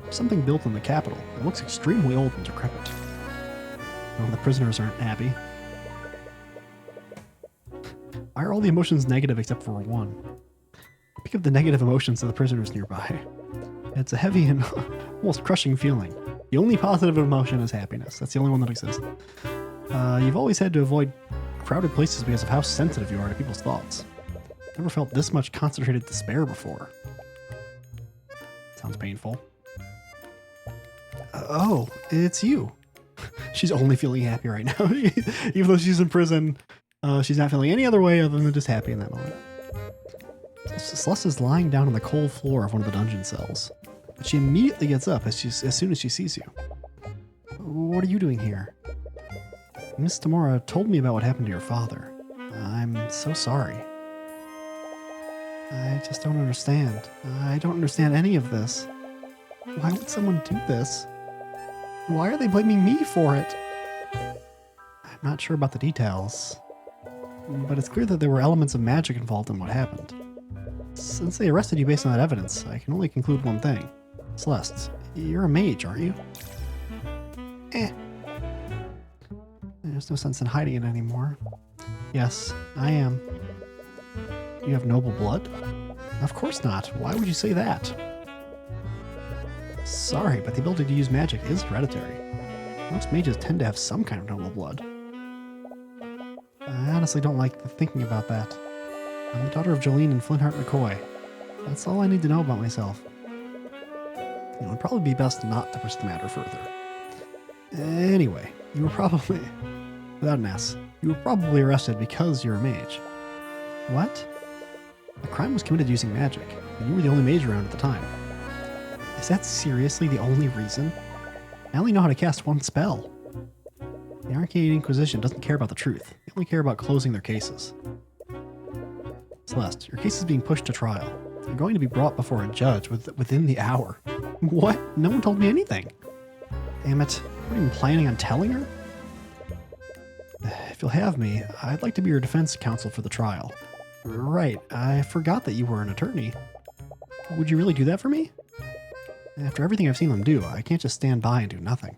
Something built in the capital. It looks extremely old and decrepit. The prisoners aren't happy. Why are all the emotions negative except for one? Pick up the negative emotions of the prisoners nearby. It's a heavy and almost crushing feeling. The only positive emotion is happiness. That's the only one that exists. You've always had to avoid crowded places because of how sensitive you are to people's thoughts. Never felt this much concentrated despair before. Sounds painful. Oh, it's you. She's only feeling happy right now. Even though she's in prison, she's not feeling any other way other than just happy in that moment. Celeste is lying down on the cold floor of one of the dungeon cells. But she immediately gets up as soon as she sees you. What are you doing here? Miss Tamora told me about what happened to your father. I'm so sorry. I just don't understand. I don't understand any of this. Why would someone do this? Why are they blaming me for it? I'm not sure about the details, but it's clear that there were elements of magic involved in what happened. Since they arrested you based on that evidence, I can only conclude one thing. Celeste, you're a mage, aren't you? There's no sense in hiding it anymore. Yes, I am. You have noble blood? Of course not. Why would you say that? Sorry, but the ability to use magic is hereditary. Most mages tend to have some kind of noble blood. I honestly don't like thinking about that. I'm the daughter of Jolene and Flintheart McCoy. That's all I need to know about myself. It would probably be best not to push the matter further. Anyway, you were probably, without an S, you were probably arrested because you're a mage. What? The crime was committed using magic, and you were the only mage around at the time. Is that seriously the only reason? I only know how to cast one spell. The Arcane Inquisition doesn't care about the truth. They only care about closing their cases. Celeste, your case is being pushed to trial. You're going to be brought before a judge within the hour. What? No one told me anything. Damn it. What are you planning on telling her? If you'll have me, I'd like to be your defense counsel for the trial. Right, I forgot that you were an attorney. Would you really do that for me? After everything I've seen them do, I can't just stand by and do nothing.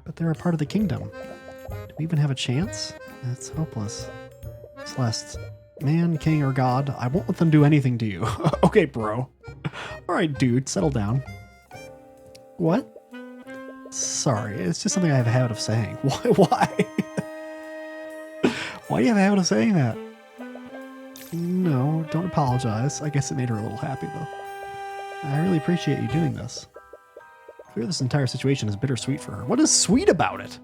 But they're a part of the kingdom. Do we even have a chance? It's hopeless. Celeste, man, king, or god, I won't let them do anything to you. Okay, bro. Alright, dude, settle down. What? Sorry, it's just something I have a habit of saying. Why? Why do you have a habit of saying that? No, don't apologize. I guess it made her a little happy, though. I really appreciate you doing this. Clear this entire situation is bittersweet for her. What is sweet about it?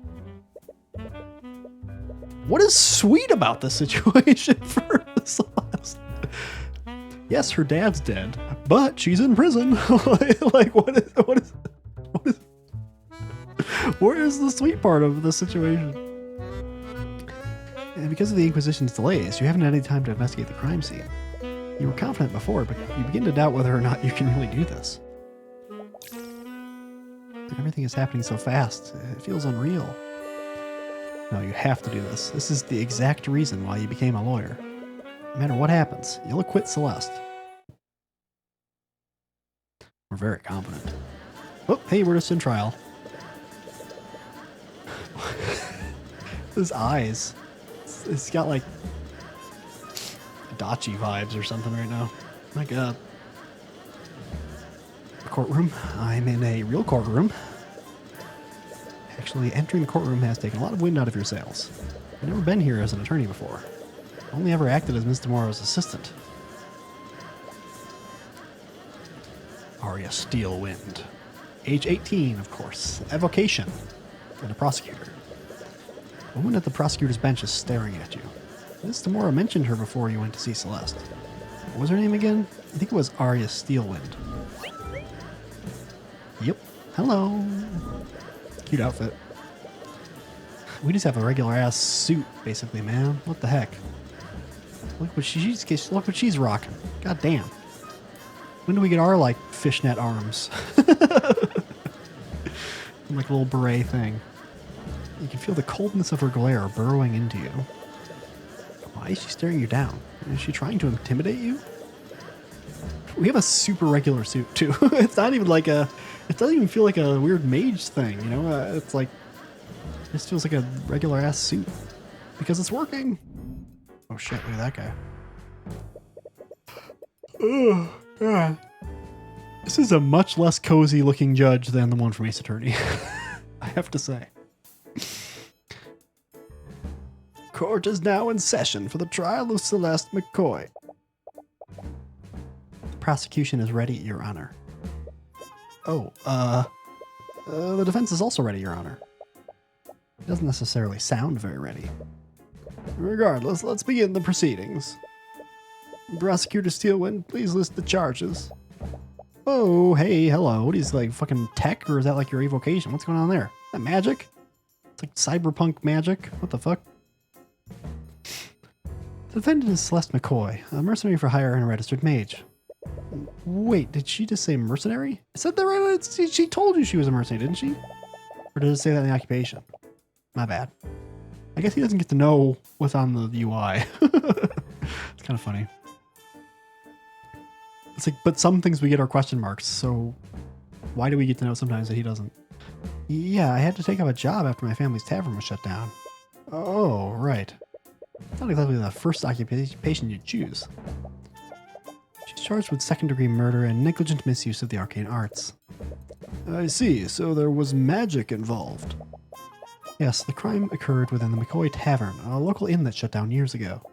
What is sweet about this situation for Celeste? Yes, her dad's dead, but she's in prison. Like, what is where is the sweet part of this situation? And because of the Inquisition's delays, you haven't had any time to investigate the crime scene. You were confident before, but you begin to doubt whether or not you can really do this. Everything is happening so fast, it feels unreal. No, you have to do this. This is the exact reason why you became a lawyer. No matter what happens, you'll acquit Celeste. We're very confident. Oh, hey, we're just in trial. His eyes. It's got like Dachi vibes or something right now. My god. Courtroom. I'm in a real courtroom. Actually, entering the courtroom has taken a lot of wind out of your sails. I've never been here as an attorney before. I've only ever acted as Ms. Tamora's assistant. Arya Steelwind. Age 18, of course. Evocation. And a prosecutor. A woman at the prosecutor's bench is staring at you. Miss Tamora mentioned her before you went to see Celeste. What was her name again? I think it was Arya Steelwind. Yep. Hello. Cute outfit. We just have a regular ass suit, basically, man. What the heck? Look what she's rocking. God damn. When do we get our like fishnet arms? Like a little beret thing. You can feel the coldness of her glare burrowing into you. Why is she staring you down? Is she trying to intimidate you? We have a super regular suit too. It's not even like a. It doesn't even feel like a weird mage thing, you know? It's like. It just feels like a regular ass suit. Because it's working. Oh shit, look at that guy. Oh, God. This is a much less cozy looking judge than the one from Ace Attorney. I have to say. Court is now in session for the trial of Celeste McCoy. The prosecution is ready, Your Honor. Oh, the defense is also ready, Your Honor. It doesn't necessarily sound very ready. Regardless, let's begin the proceedings. Prosecutor Steelwind, please list the charges. Oh, hey, hello. What is like fucking tech, or is that like your evocation? What's going on there? Is that magic? It's like cyberpunk magic. What the fuck? The defendant is Celeste McCoy, a mercenary for hire and a registered mage. Wait, did she just say mercenary? I said that right? She told you she was a mercenary, didn't she? Or did it say that in the occupation? My bad. I guess he doesn't get to know what's on the UI. It's kind of funny. It's like, but some things we get are question marks, so why do we get to know sometimes that he doesn't? Yeah, I had to take up a job after my family's tavern was shut down. Oh, right. It's not exactly the first occupation you choose. She's charged with second-degree murder and negligent misuse of the arcane arts. I see, so there was magic involved. Yes, the crime occurred within the McCoy Tavern, a local inn that shut down years ago.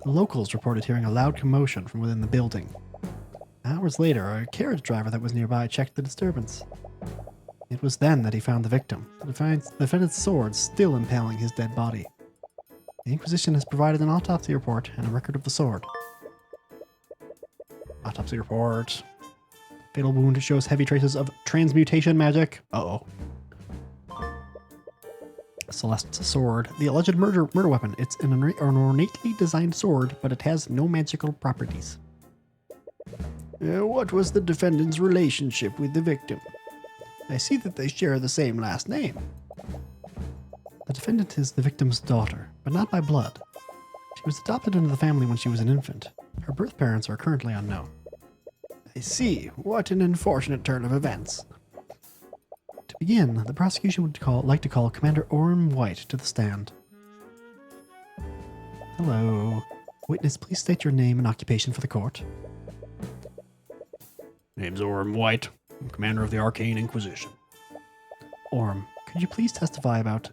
The locals reported hearing a loud commotion from within the building. Hours later, a carriage driver that was nearby checked the disturbance. It was then that he found the victim, the defendant's sword still impaling his dead body. The Inquisition has provided an autopsy report and a record of the sword. Autopsy report. Fatal wound shows heavy traces of transmutation magic. Uh-oh. Celeste's sword. The alleged murder weapon. It's an ornately designed sword, but it has no magical properties. What was the defendant's relationship with the victim? I see that they share the same last name. The defendant is the victim's daughter, but not by blood. She was adopted into the family when she was an infant. Her birth parents are currently unknown. I see. What an unfortunate turn of events. To begin, the prosecution would like to call Commander Orm White to the stand. Hello. Witness, please state your name and occupation for the court. Name's Orm White. I'm commander of the Arcane Inquisition. Orm, could you please testify about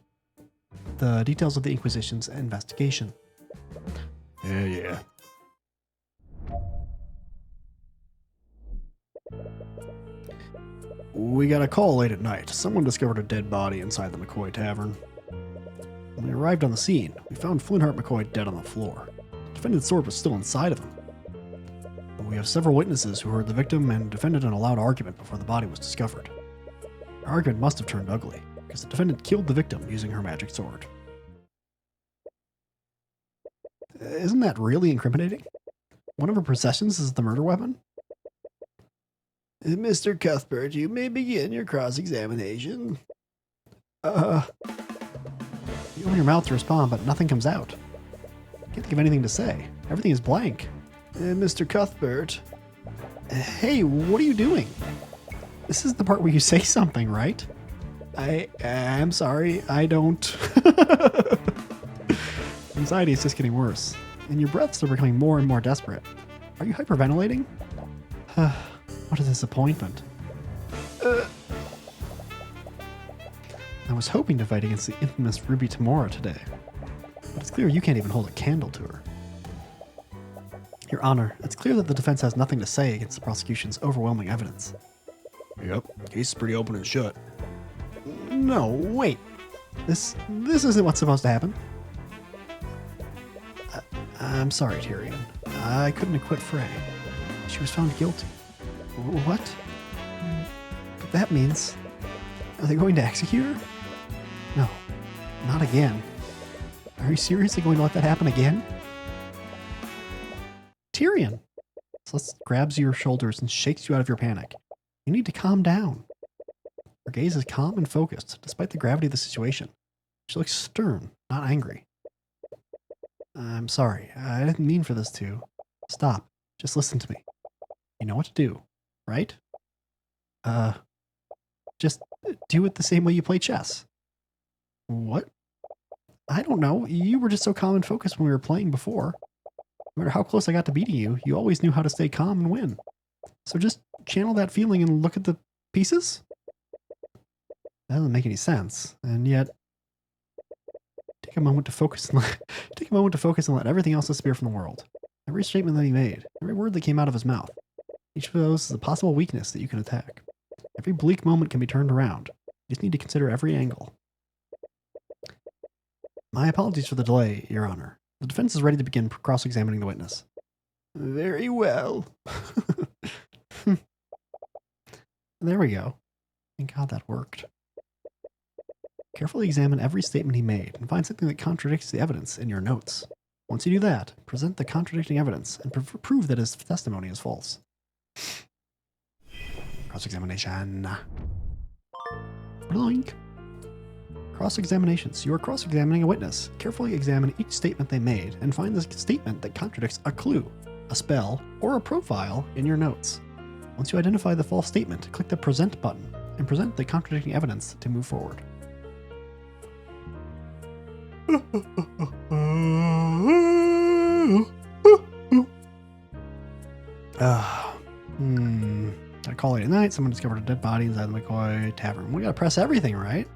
the details of the Inquisition's investigation? Yeah. We got a call late at night. Someone discovered a dead body inside the McCoy Tavern. When we arrived on the scene, we found Flintheart McCoy dead on the floor. The defendant's sword was still inside of him. We have several witnesses who heard the victim and defendant in a loud argument before the body was discovered. The argument must have turned ugly, because the defendant killed the victim using her magic sword. Isn't that really incriminating? One of her possessions is the murder weapon? Mr. Cuthbert, you may begin your cross-examination. You open your mouth to respond, but nothing comes out. You can't think of anything to say. Everything is blank. Mr. Cuthbert. Hey, what are you doing? This is the part where you say something, right? I'm sorry, I don't. Anxiety is just getting worse, and your breaths are becoming more and more desperate. Are you hyperventilating? What a disappointment. I was hoping to fight against the infamous Ruby Tamora today, but it's clear you can't even hold a candle to her. Your Honor, it's clear that the defense has nothing to say against the prosecution's overwhelming evidence. Yep, case is pretty open and shut. No, wait. This isn't what's supposed to happen. I'm sorry, Tyrion. I couldn't acquit Frey. She was found guilty. What? That means... Are they going to execute her? No, not again. Are you seriously going to let that happen again? Tyrion! Celeste grabs your shoulders and shakes you out of your panic. You need to calm down. Her gaze is calm and focused, despite the gravity of the situation. She looks stern, not angry. I'm sorry. I didn't mean for this to... Stop. Just listen to me. You know what to do, right? Just do it the same way you play chess. What? I don't know. You were just so calm and focused when we were playing before. No matter how close I got to beating you, you always knew how to stay calm and win. So just channel that feeling and look at the pieces? That doesn't make any sense. And yet, take a moment to focus and let everything else disappear from the world. Every statement that he made, every word that came out of his mouth, each of those is a possible weakness that you can attack. Every bleak moment can be turned around. You just need to consider every angle. My apologies for the delay, Your Honor. The defense is ready to begin cross-examining the witness. Very well. There we go. Thank God that worked. Carefully examine every statement he made and find something that contradicts the evidence in your notes. Once you do that, present the contradicting evidence and prove that his testimony is false. Cross-examination. Blink. Cross-examinations. You are cross-examining a witness. Carefully examine each statement they made and find the statement that contradicts a clue, a spell, or a profile in your notes. Once you identify the false statement, click the Present button and present the contradicting evidence to move forward. I call it at night. Someone discovered a dead body inside the McCoy Tavern. We gotta press everything, right?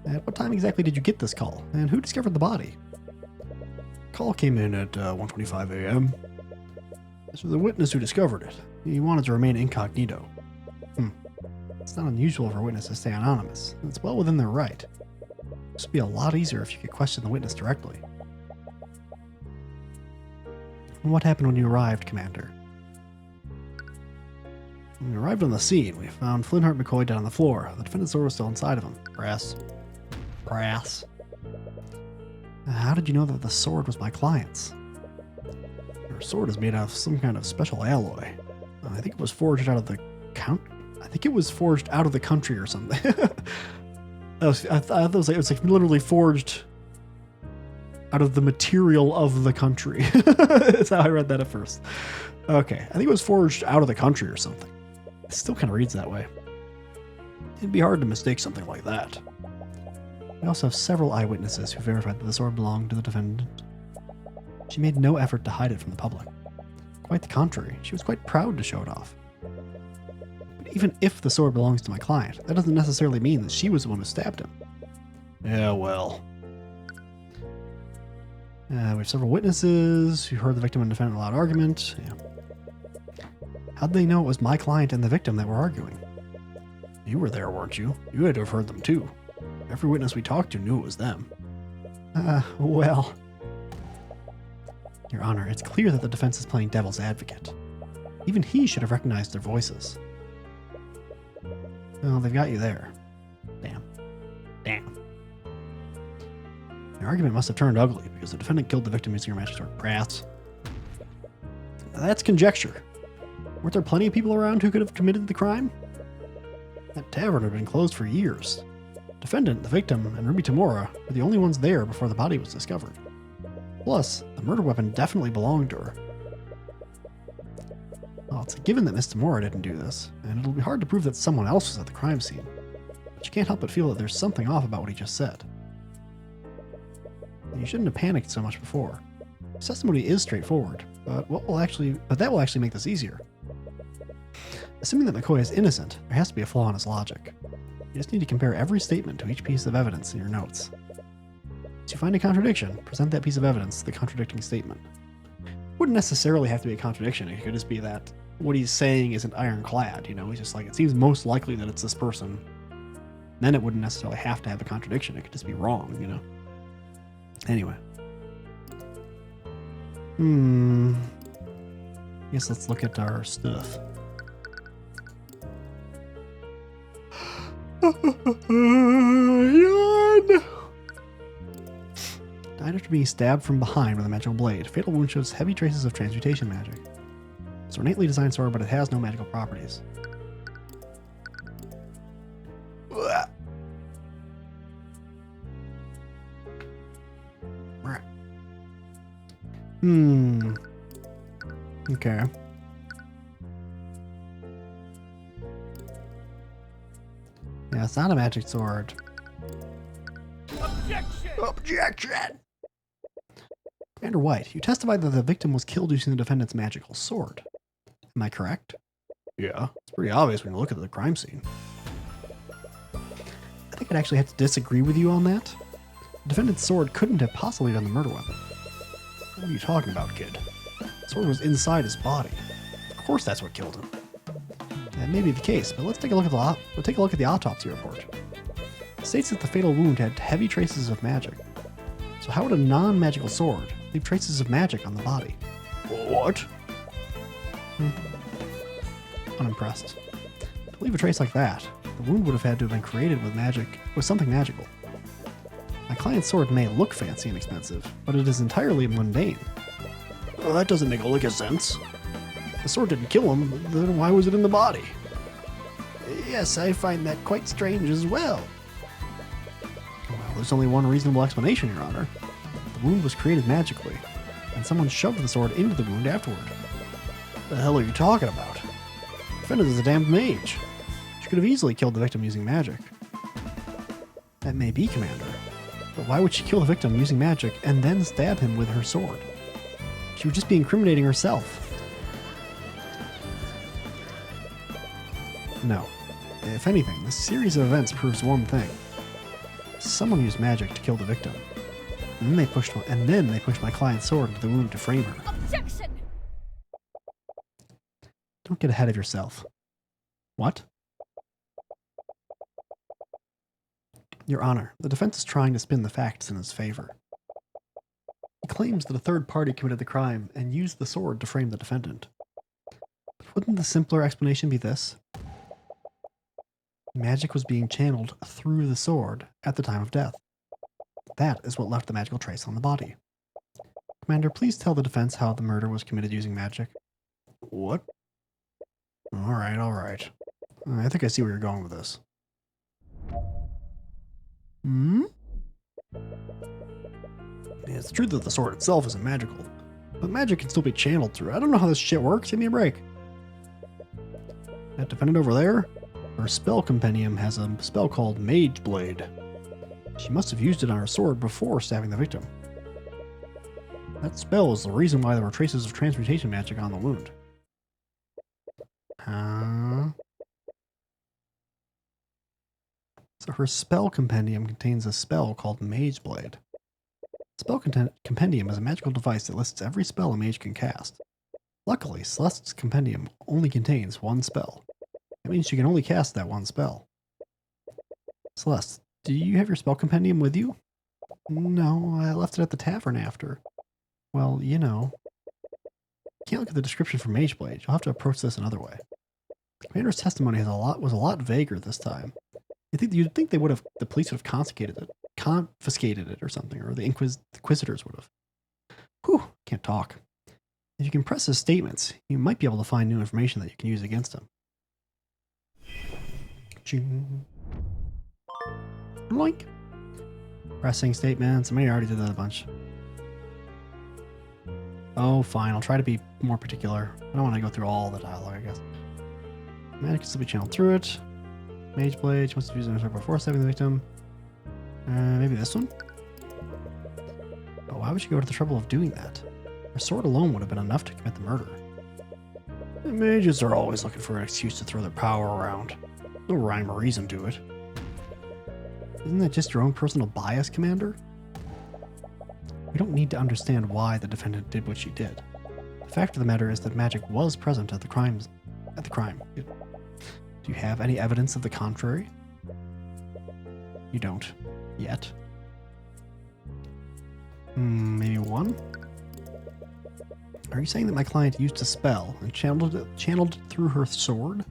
At what time exactly did you get this call? And who discovered the body? Call came in at 1:25 a.m. This was the witness who discovered it. He wanted to remain incognito. It's not unusual for a witness to stay anonymous. It's well within their right. This would be a lot easier if you could question the witness directly. And what happened when you arrived, Commander? When we arrived on the scene, we found Flintheart McCoy down on the floor. The defendant's sword was still inside of him. Brass. How did you know that the sword was my client's? Her sword is made out of some kind of special alloy. I think it was forged out of the country or something. I thought it was like literally forged out of the material of the country. That's how I read that at first. Okay, I think it was forged out of the country or something. It still kind of reads that way. It'd be hard to mistake something like that. We also have several eyewitnesses who verified that the sword belonged to the defendant. She made no effort to hide it from the public. Quite the contrary, she was quite proud to show it off. But even if the sword belongs to my client, that doesn't necessarily mean that she was the one who stabbed him. Yeah, well. We have several witnesses who heard the victim and defendant in a loud argument. Yeah. How'd they know it was my client and the victim that were arguing? You were there, weren't you? You had to have heard them too. Every witness we talked to knew it was them. Well... Your Honor, it's clear that the defense is playing devil's advocate. Even he should have recognized their voices. Well, they've got you there. Damn. The argument must have turned ugly because the defendant killed the victim using her magic sword. Brats. That's conjecture. Weren't there plenty of people around who could have committed the crime? That tavern had been closed for years. Defendant, the victim, and Ruby Tamora were the only ones there before the body was discovered. Plus, the murder weapon definitely belonged to her. Well, it's a given that Miss Tamora didn't do this, and it'll be hard to prove that someone else was at the crime scene. But you can't help but feel that there's something off about what he just said. You shouldn't have panicked so much before. His testimony is straightforward, but that will actually make this easier. Assuming that McCoy is innocent, there has to be a flaw in his logic. You just need to compare every statement to each piece of evidence in your notes. Once you find a contradiction, present that piece of evidence to the contradicting statement. Wouldn't necessarily have to be a contradiction. It could just be that what he's saying isn't ironclad, you know? He's just like, it seems most likely that it's this person. Then it wouldn't necessarily have to have a contradiction. It could just be wrong, you know? Anyway. Guess let's look at our stuff. Yawn! Died after being stabbed from behind with a magical blade. Fatal wound shows heavy traces of transmutation magic. It's an ornately designed sword, but it has no magical properties. Okay. Yeah, it's not a magic sword. Objection! Objection! Commander White, you testified that the victim was killed using the defendant's magical sword. Am I correct? Yeah, it's pretty obvious when you look at the crime scene. I think I'd actually have to disagree with you on that. The defendant's sword couldn't have possibly been the murder weapon. What are you talking about, kid? The sword was inside his body. Of course that's what killed him. That may be the case, but let's take a look at the autopsy report. It states that the fatal wound had heavy traces of magic. So how would a non-magical sword leave traces of magic on the body? What? Unimpressed. To leave a trace like that, the wound would have had to have been created with something magical. My client's sword may look fancy and expensive, but it is entirely mundane. Well, that doesn't make a lick of sense. The sword didn't kill him, then why was it in the body? Yes, I find that quite strange as well. Well, there's only one reasonable explanation, Your Honor. The wound was created magically, and someone shoved the sword into the wound afterward. What the hell are you talking about? The defendant is a damned mage. She could have easily killed the victim using magic. That may be, Commander. But why would she kill the victim using magic and then stab him with her sword? She would just be incriminating herself. No. If anything, this series of events proves one thing. Someone used magic to kill the victim. And then they pushed my client's sword into the wound to frame her. Objection! Don't get ahead of yourself. What? Your Honor, the defense is trying to spin the facts in his favor. He claims that a third party committed the crime and used the sword to frame the defendant. But wouldn't the simpler explanation be this? Magic was being channeled through the sword at the time of death. That is what left the magical trace on the body. Commander, please tell the defense how the murder was committed using magic. What? Alright. I think I see where you're going with this. It's true that the sword itself isn't magical, but magic can still be channeled through. I don't know how this shit works. Give me a break. That defendant over there, her spell compendium has a spell called Mage Blade. She must have used it on her sword before stabbing the victim. That spell is the reason why there were traces of transmutation magic on the wound. So her spell compendium contains a spell called Mage Blade. Spell compendium is a magical device that lists every spell a mage can cast. Luckily, Celeste's compendium only contains one spell. That means she can only cast that one spell. Celeste, do you have your spell compendium with you? No, I left it at the tavern after. Well, you know. You can't look at the description for Mage Blade. You'll have to approach this another way. The commander's testimony was a lot vaguer this time. You'd think the police would have confiscated it or something, or the inquisitors would have. Whew, can't talk. If you can press his statements, you might be able to find new information that you can use against him. Ching. Loink. Pressing statements. I may already did that a bunch. Oh, fine. I'll try to be more particular. I don't want to go through all the dialogue, I guess. Magic can still be channeled through it. Mage Blade. She wants to use it before stabbing the victim. Maybe this one? But why would she go to the trouble of doing that? Her sword alone would have been enough to commit the murder. The mages are always looking for an excuse to throw their power around. No rhyme or reason to it. Isn't that just your own personal bias, Commander? We don't need to understand why the defendant did what she did. The fact of the matter is that magic was present at the crime. Do you have any evidence of the contrary? You don't. Yet. Maybe 1? Are you saying that my client used a spell and channeled it through her sword?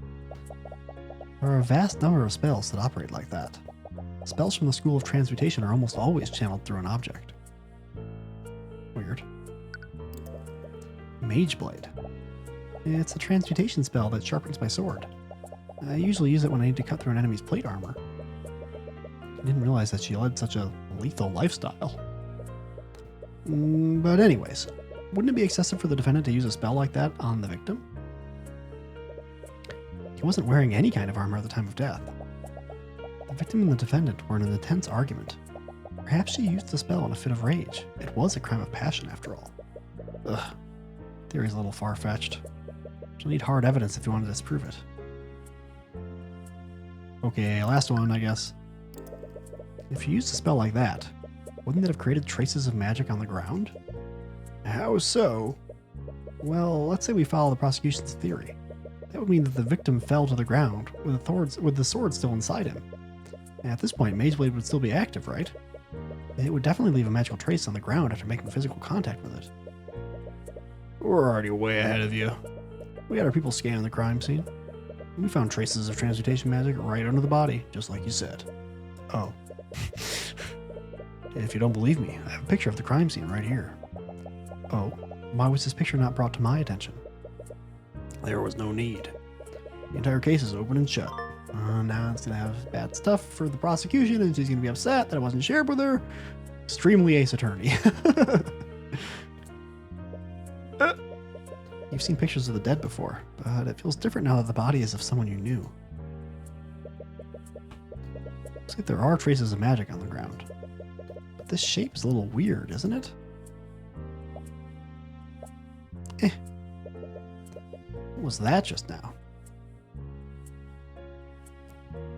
There are a vast number of spells that operate like that. Spells from the School of Transmutation are almost always channeled through an object. Weird. Mage Blade. It's a transmutation spell that sharpens my sword. I usually use it when I need to cut through an enemy's plate armor. I didn't realize that she led such a lethal lifestyle. But anyways, wouldn't it be excessive for the defendant to use a spell like that on the victim? He wasn't wearing any kind of armor at the time of death. The victim and the defendant were in an intense argument. Perhaps she used the spell in a fit of rage. It was a crime of passion, after all. Ugh. Theory's a little far-fetched. You'll need hard evidence if you want to disprove it. Okay, last one, I guess. If you used a spell like that, wouldn't it have created traces of magic on the ground? How so? Well, let's say we follow the prosecution's theory. That would mean that the victim fell to the ground with the sword still inside him. And at this point, Mage Blade would still be active, right? It would definitely leave a magical trace on the ground after making physical contact with it. We're already way ahead of you. We had our people scanning the crime scene. We found traces of transmutation magic right under the body, just like you said. Oh. If you don't believe me, I have a picture of the crime scene right here. Oh, why was this picture not brought to my attention? There was no need. The entire case is open and shut. Now it's going to have bad stuff for the prosecution, and she's going to be upset that it wasn't shared with her. Extremely Ace Attorney. You've seen pictures of the dead before, but it feels different now that the body is of someone you knew. Looks like there are traces of magic on the ground. But this shape is a little weird, isn't it? What was that just now?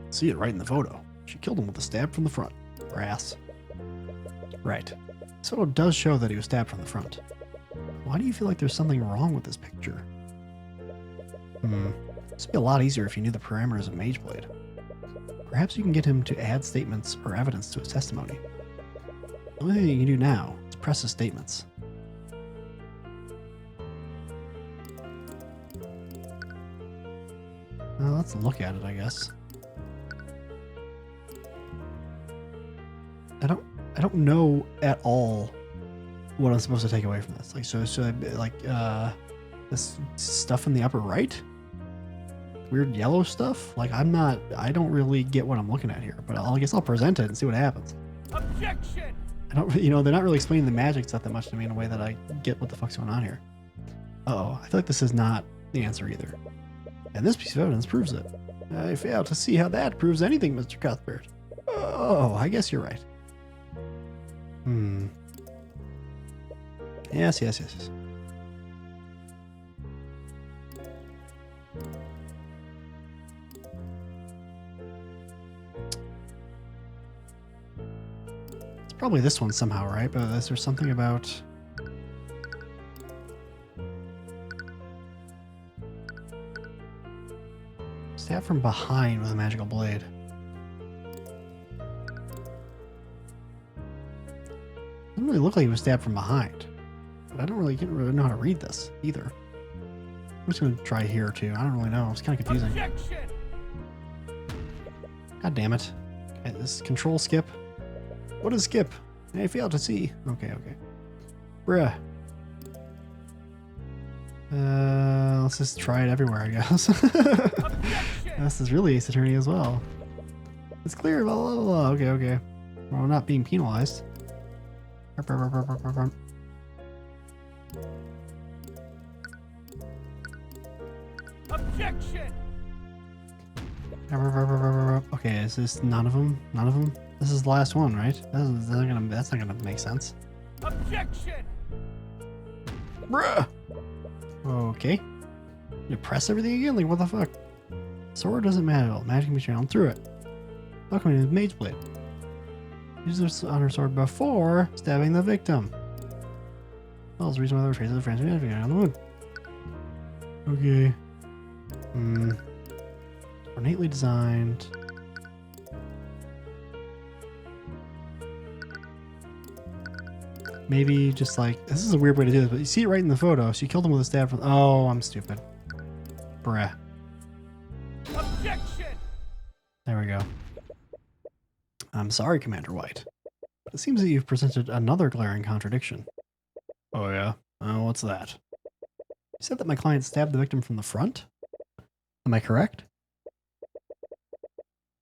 See it right in the photo. She killed him with a stab from the front. Brass. Right. This photo does show that he was stabbed from the front. Why do you feel like there's something wrong with this picture? This would be a lot easier if you knew the parameters of Mage Blade. Perhaps you can get him to add statements or evidence to his testimony. The only thing you can do now is press his statements. Well, let's look at it, I guess. I don't know at all what I'm supposed to take away from this. Like, so should I be, like, this stuff in the upper right? Weird yellow stuff? Like, I don't really get what I'm looking at here, but I guess I'll present it and see what happens. Objection! They're not really explaining the magic stuff that much to me in a way that I get what the fuck's going on here. Uh-oh, I feel like this is not the answer either. And this piece of evidence proves it. I fail to see how that proves anything, Mr. Cuthbert. Oh, I guess you're right. Yes. It's probably this one somehow, right? But is there something about... Stab from behind with a magical blade. Doesn't really look like he was stabbed from behind. But I don't really know how to read this either. I'm just going to try here too. I don't really know. It's kind of confusing. Objection! God damn it. Okay, this is control skip. What is skip? I failed to see. Okay. Bruh. Let's just try it everywhere, I guess. This is really Ace Attorney as well. It's clear, blah, blah, blah. Okay. Well, we're not being penalized. Objection! Okay, is this none of them? None of them? This is the last one, right? That's not gonna make sense. Objection! Bruh! Okay. You press everything again? Like, what the fuck? Sword doesn't matter at all. Magic can be channeled through it. Welcome to Mage Blade. Use this on her sword before stabbing the victim. Well, that's the reason why there were traces of French magic on the wound. Okay. Ornately designed. Maybe just like, this is a weird way to do this, but you see it right in the photo. She killed him with a stab from, oh, I'm stupid. Bruh. Objection! There we go. I'm sorry, Commander White. But it seems that you've presented another glaring contradiction. Oh yeah? What's that? You said that my client stabbed the victim from the front? Am I correct?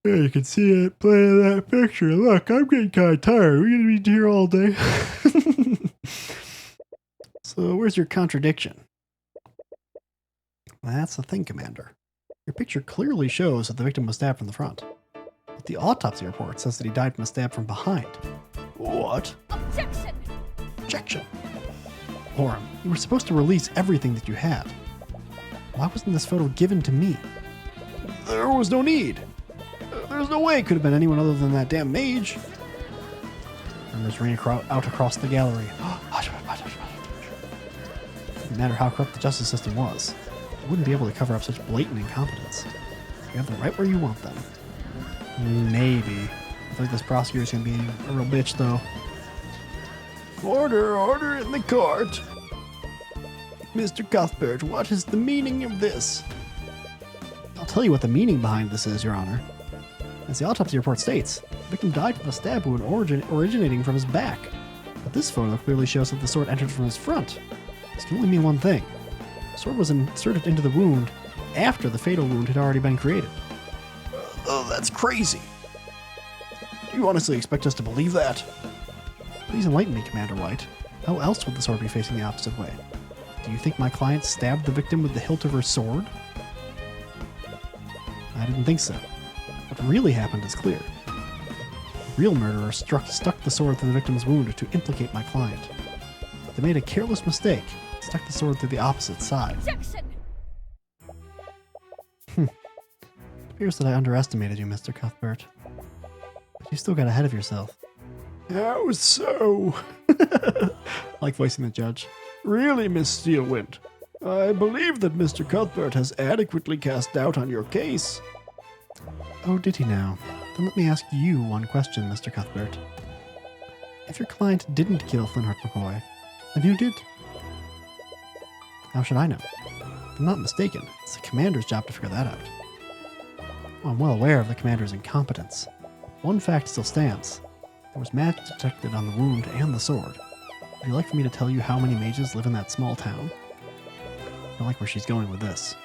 Yeah, you can see it playing that picture. Look, I'm getting kind of tired. We're going to be here all day. So where's your contradiction? That's the thing, Commander. Your picture clearly shows that the victim was stabbed from the front. But the autopsy report says that he died from a stab from behind. What? Objection! Objection! Orem, you were supposed to release everything that you had. Why wasn't this photo given to me? There was no need. There's no way it could have been anyone other than that damn mage. Rumors ring out across the gallery. No matter how corrupt the justice system was, you wouldn't be able to cover up such blatant incompetence. You have them right where you want them. Maybe. I think this prosecutor's gonna be a real bitch, though. Order in the court. Mr. Cuthbert, what is the meaning of this? I'll tell you what the meaning behind this is, Your Honor. As the autopsy report states, the victim died from a stab wound originating from his back. But this photo clearly shows that the sword entered from his front. This can only mean one thing. The sword was inserted into the wound after the fatal wound had already been created. Oh, that's crazy. Do you honestly expect us to believe that? Please enlighten me, Commander White. How else would the sword be facing the opposite way? Do you think my client stabbed the victim with the hilt of her sword? I didn't think so. What really happened is clear. The real murderer stuck the sword through the victim's wound to implicate my client. They made a careless mistake, stuck the sword through the opposite side. Objection! It appears that I underestimated you, Mr. Cuthbert. But you still got ahead of yourself. How so? Like voicing the judge. Really, Miss Steelwind? I believe that Mr. Cuthbert has adequately cast doubt on your case. Oh, did he now? Then let me ask you one question, Mr. Cuthbert. If your client didn't kill Flintheart McCoy, then who did? How should I know? If I'm not mistaken, it's the commander's job to figure that out. Well, I'm well aware of the commander's incompetence. One fact still stands. There was magic detected on the wound and the sword. Would you like for me to tell you how many mages live in that small town? I like where she's going with this.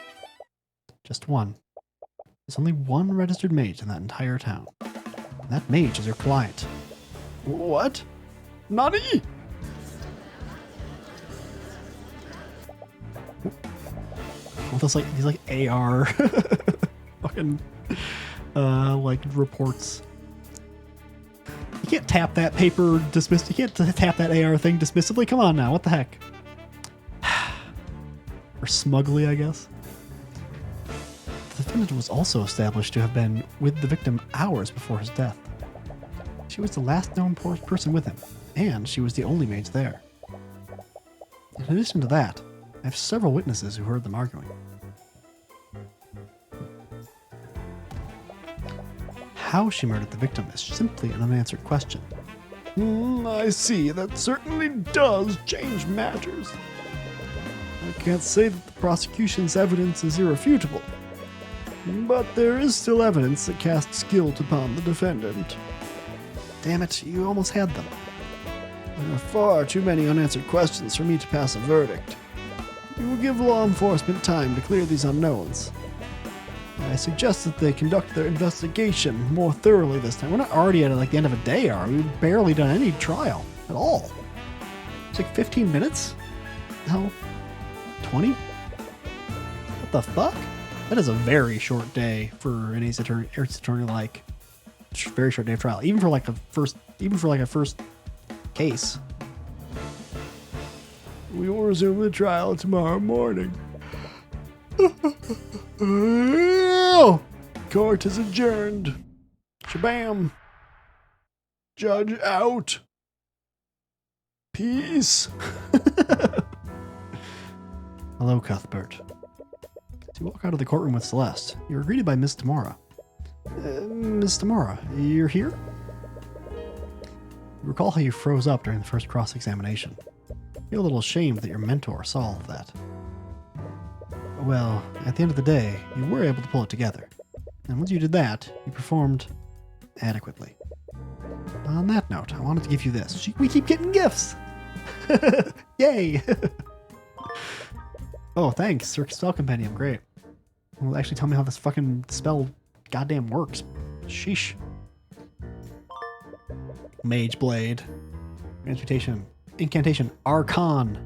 Just one. There's only one registered mage in that entire town. And that mage is your client. What? Nani? Well, those these AR fucking like reports. You can't tap that paper dismissed. You can't tap that AR thing dismissively. Come on now, what the heck? Or smugly, I guess. The defendant was also established to have been with the victim hours before his death. She was the last known person with him, and she was the only mage there. In addition to that, I have several witnesses who heard them arguing. How she murdered the victim is simply an unanswered question. I see. That certainly does change matters. I can't say that the prosecution's evidence is irrefutable, but there is still evidence that casts guilt upon the defendant. Damn it, you almost had them. There are far too many unanswered questions for me to pass a verdict. We will give law enforcement time to clear these unknowns. I suggest that they conduct their investigation more thoroughly this time. We're not already at the end of a day, are we? We've barely done any trial at all. It's like 15 minutes? No. 20? What the fuck? That is a very short day for an ace attorney like very short day of trial. Even for like a first case. We will resume the trial tomorrow morning. Court is adjourned. Shabam. Judge out. Peace. Hello, Cuthbert. As you walk out of the courtroom with Celeste, you're greeted by Miss Tamara. Miss Tamara, you're here? You recall how you froze up during the first cross-examination. You feel a little ashamed that your mentor saw all of that. Well, at the end of the day, you were able to pull it together. And once you did that, you performed adequately. On that note, I wanted to give you this. We keep getting gifts! Yay! Oh, thanks, Circus Spell Compendium. Great. Well, actually tell me how this fucking spell goddamn works. Sheesh. Mage Blade. Incantation. Archon.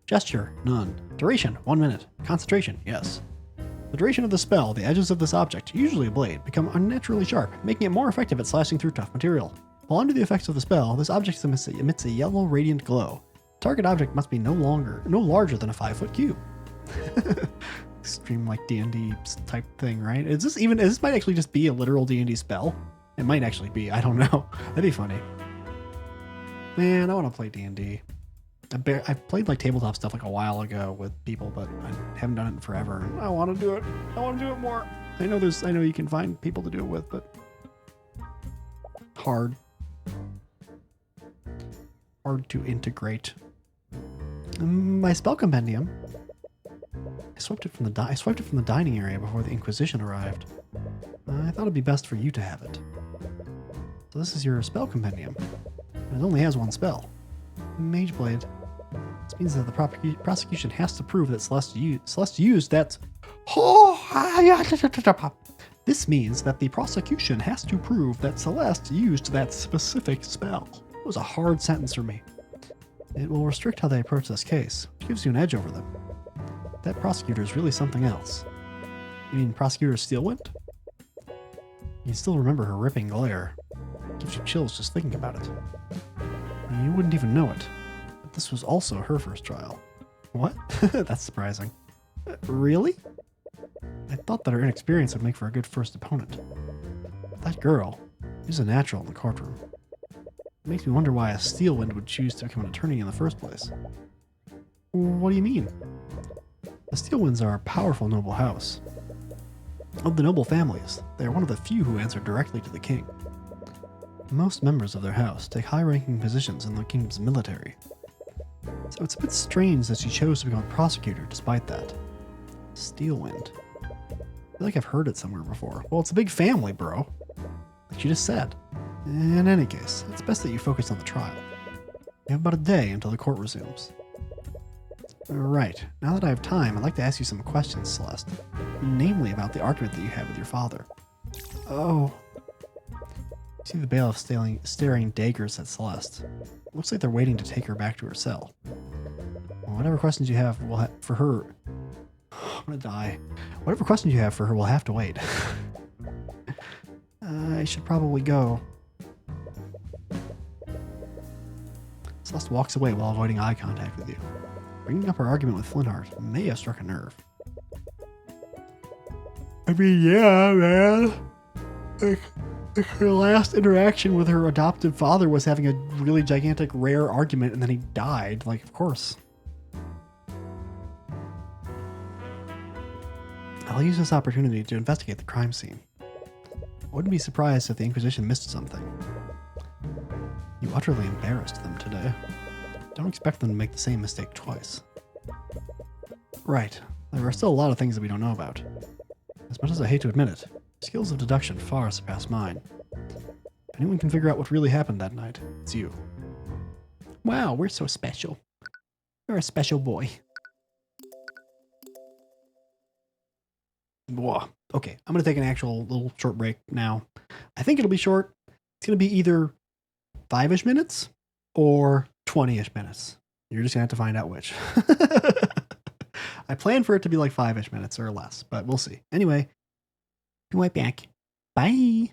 Gesture. None. Duration. 1 minute. Concentration. Yes. The duration of the spell, the edges of this object, usually a blade, become unnaturally sharp, making it more effective at slashing through tough material. While under the effects of the spell, this object emits a yellow radiant glow. The target object must be no larger than a 5-foot cube. Extreme like D&D type thing, right? This might actually just be a literal D&D spell? It might actually be, I don't know. That'd be funny. Man, I want to play D&D. I played like tabletop stuff like a while ago with people, but I haven't done it in forever. I want to do it. I want to do it more. I know you can find people to do it with, but hard to integrate. My spell compendium. I swiped it from the dining area before the Inquisition arrived. I thought it'd be best for you to have it. So this is your spell compendium. And it only has one spell. Mage Blade. This means that the prosecution has to prove that Celeste used that. This means that the prosecution has to prove that Celeste used that specific spell. It was a hard sentence for me. It will restrict how they approach this case, which gives you an edge over them. That prosecutor is really something else. You mean Prosecutor Steelwind? You can still remember her ripping glare. It gives you chills just thinking about it. And you wouldn't even know it. But this was also her first trial. What? That's surprising. Really? I thought that her inexperience would make for a good first opponent. That girl is a natural in the courtroom. It makes me wonder why a Steelwind would choose to become an attorney in the first place. What do you mean? The Steelwinds are a powerful noble house. Of the noble families, they are one of the few who answer directly to the king. Most members of their house take high-ranking positions in the kingdom's military. So it's a bit strange that she chose to become a prosecutor despite that. Steelwind. I feel like I've heard it somewhere before. Well, it's a big family, bro. Like you just said. In any case, it's best that you focus on the trial. You have about a day until the court resumes. Right. Now that I have time, I'd like to ask you some questions, Celeste. Namely about the argument that you had with your father. Oh. You see the bailiff staring daggers at Celeste. Looks like they're waiting to take her back to her cell. Well, whatever questions you have for her... I'm gonna die. Whatever questions you have for her will have to wait. I should probably go. Celeste walks away while avoiding eye contact with you. Bringing up her argument with Flintheart may have struck a nerve. I mean, yeah, man. Like her last interaction with her adoptive father was having a really gigantic, rare argument, and then he died. Like, of course. I'll use this opportunity to investigate the crime scene. I wouldn't be surprised if the Inquisition missed something. You utterly embarrassed them today. Don't expect them to make the same mistake twice. Right. There are still a lot of things that we don't know about. As much as I hate to admit it, skills of deduction far surpass mine. If anyone can figure out what really happened that night, it's you. Wow, we're so special. You're a special boy. Whoa. Okay, I'm going to take an actual little short break now. I think it'll be short. It's going to be either 5-ish minutes or 20-ish minutes. You're just going to have to find out which. I plan for it to be like 5-ish minutes or less, but we'll see. Anyway, be right back. Bye.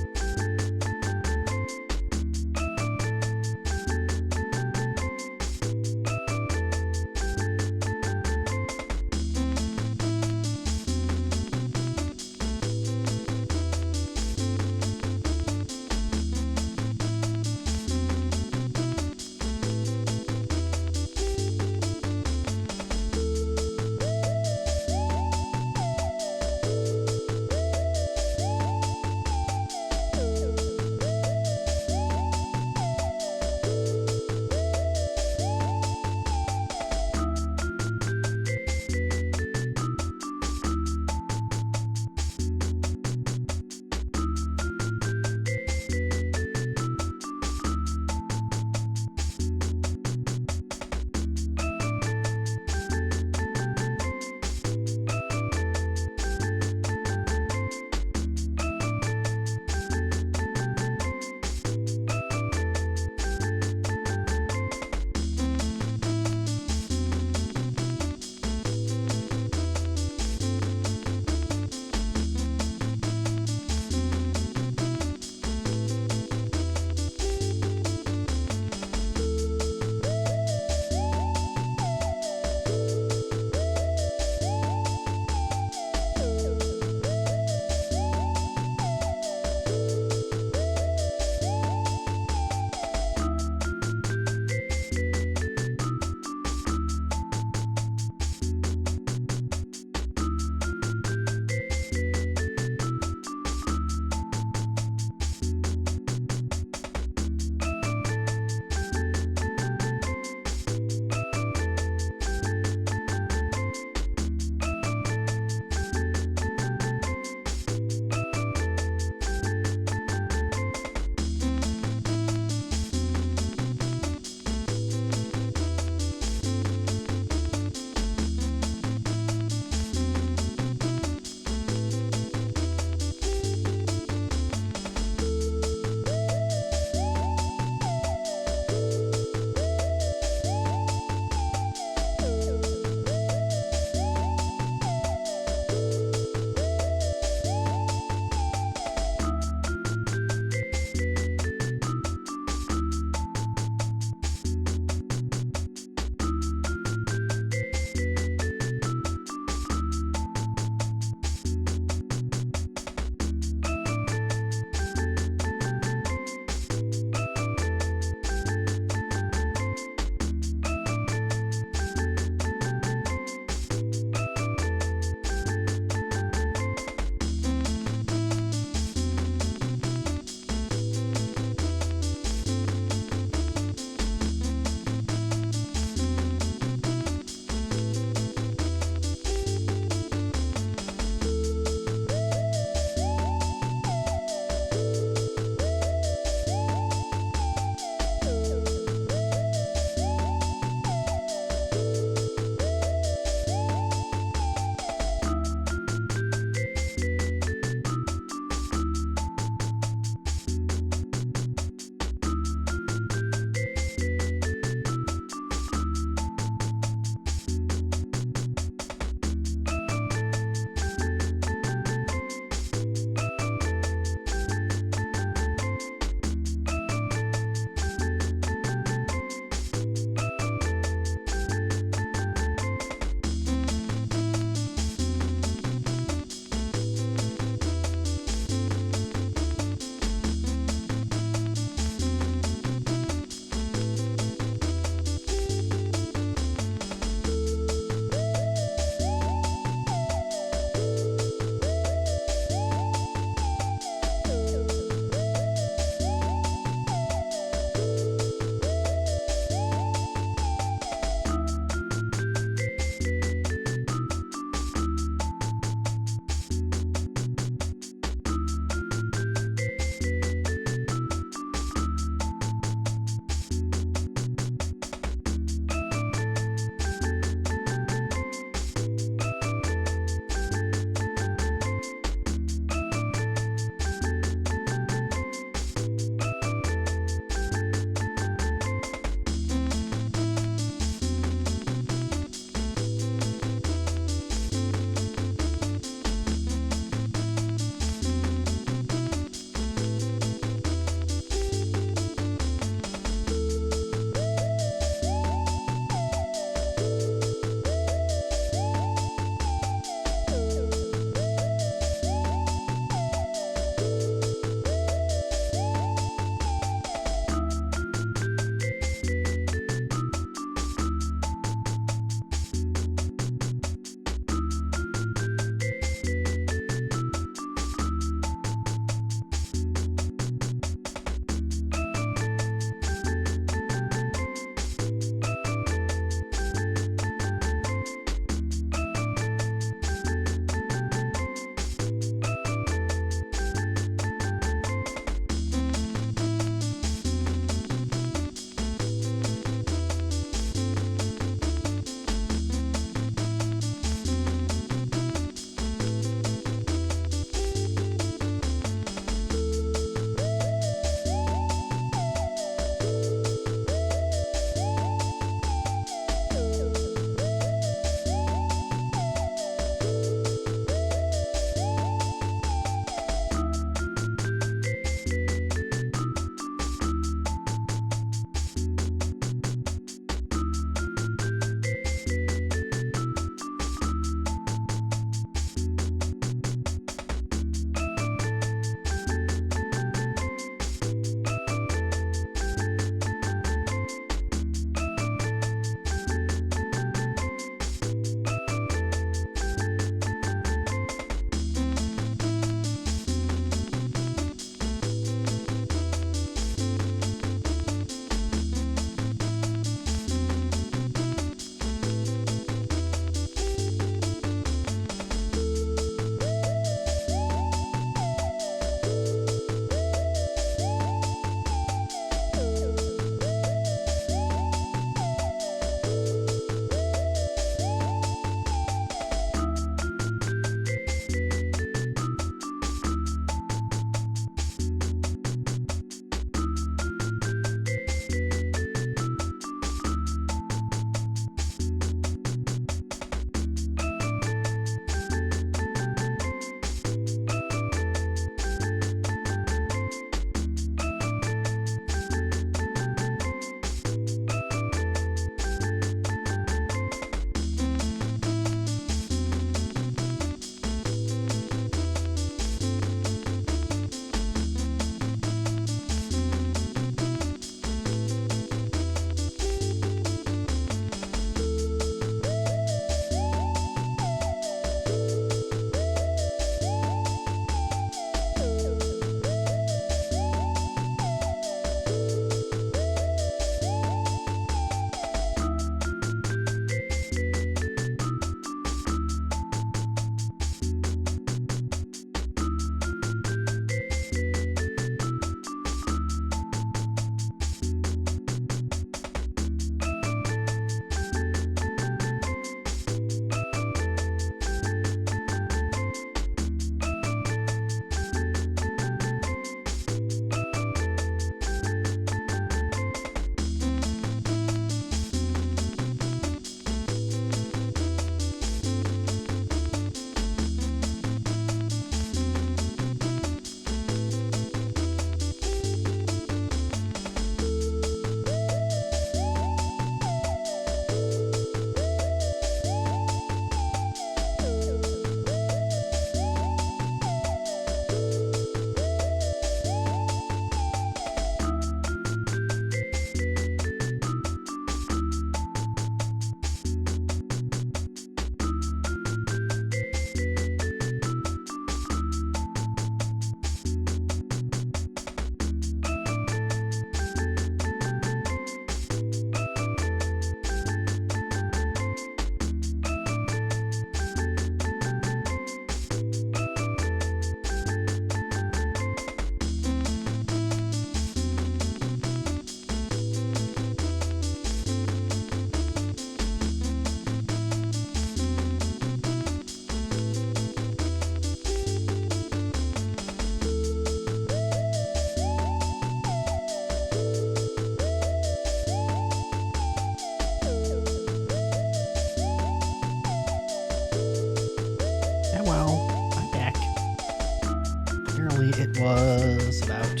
was about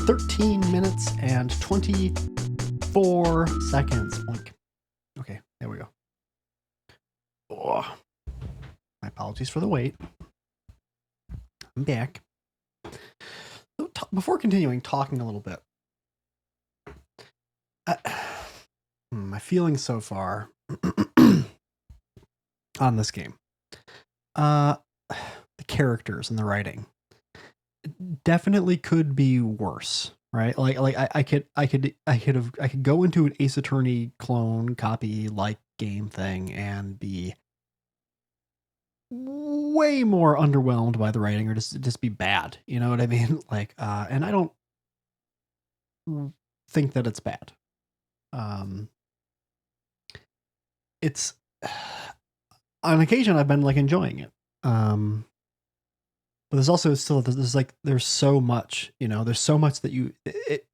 13 minutes and 24 seconds. Boink. Okay, there we go. Oh, my apologies for the wait. I'm back. So before continuing talking a little bit, my feelings so far on this game. The characters and the writing definitely could be worse, right? I could go into an Ace Attorney clone copy like game thing and be way more underwhelmed by the writing, or just be bad. You know what I mean? And I don't think that it's bad. It's on occasion I've been enjoying it. But there's also still there's so much, there's so much that it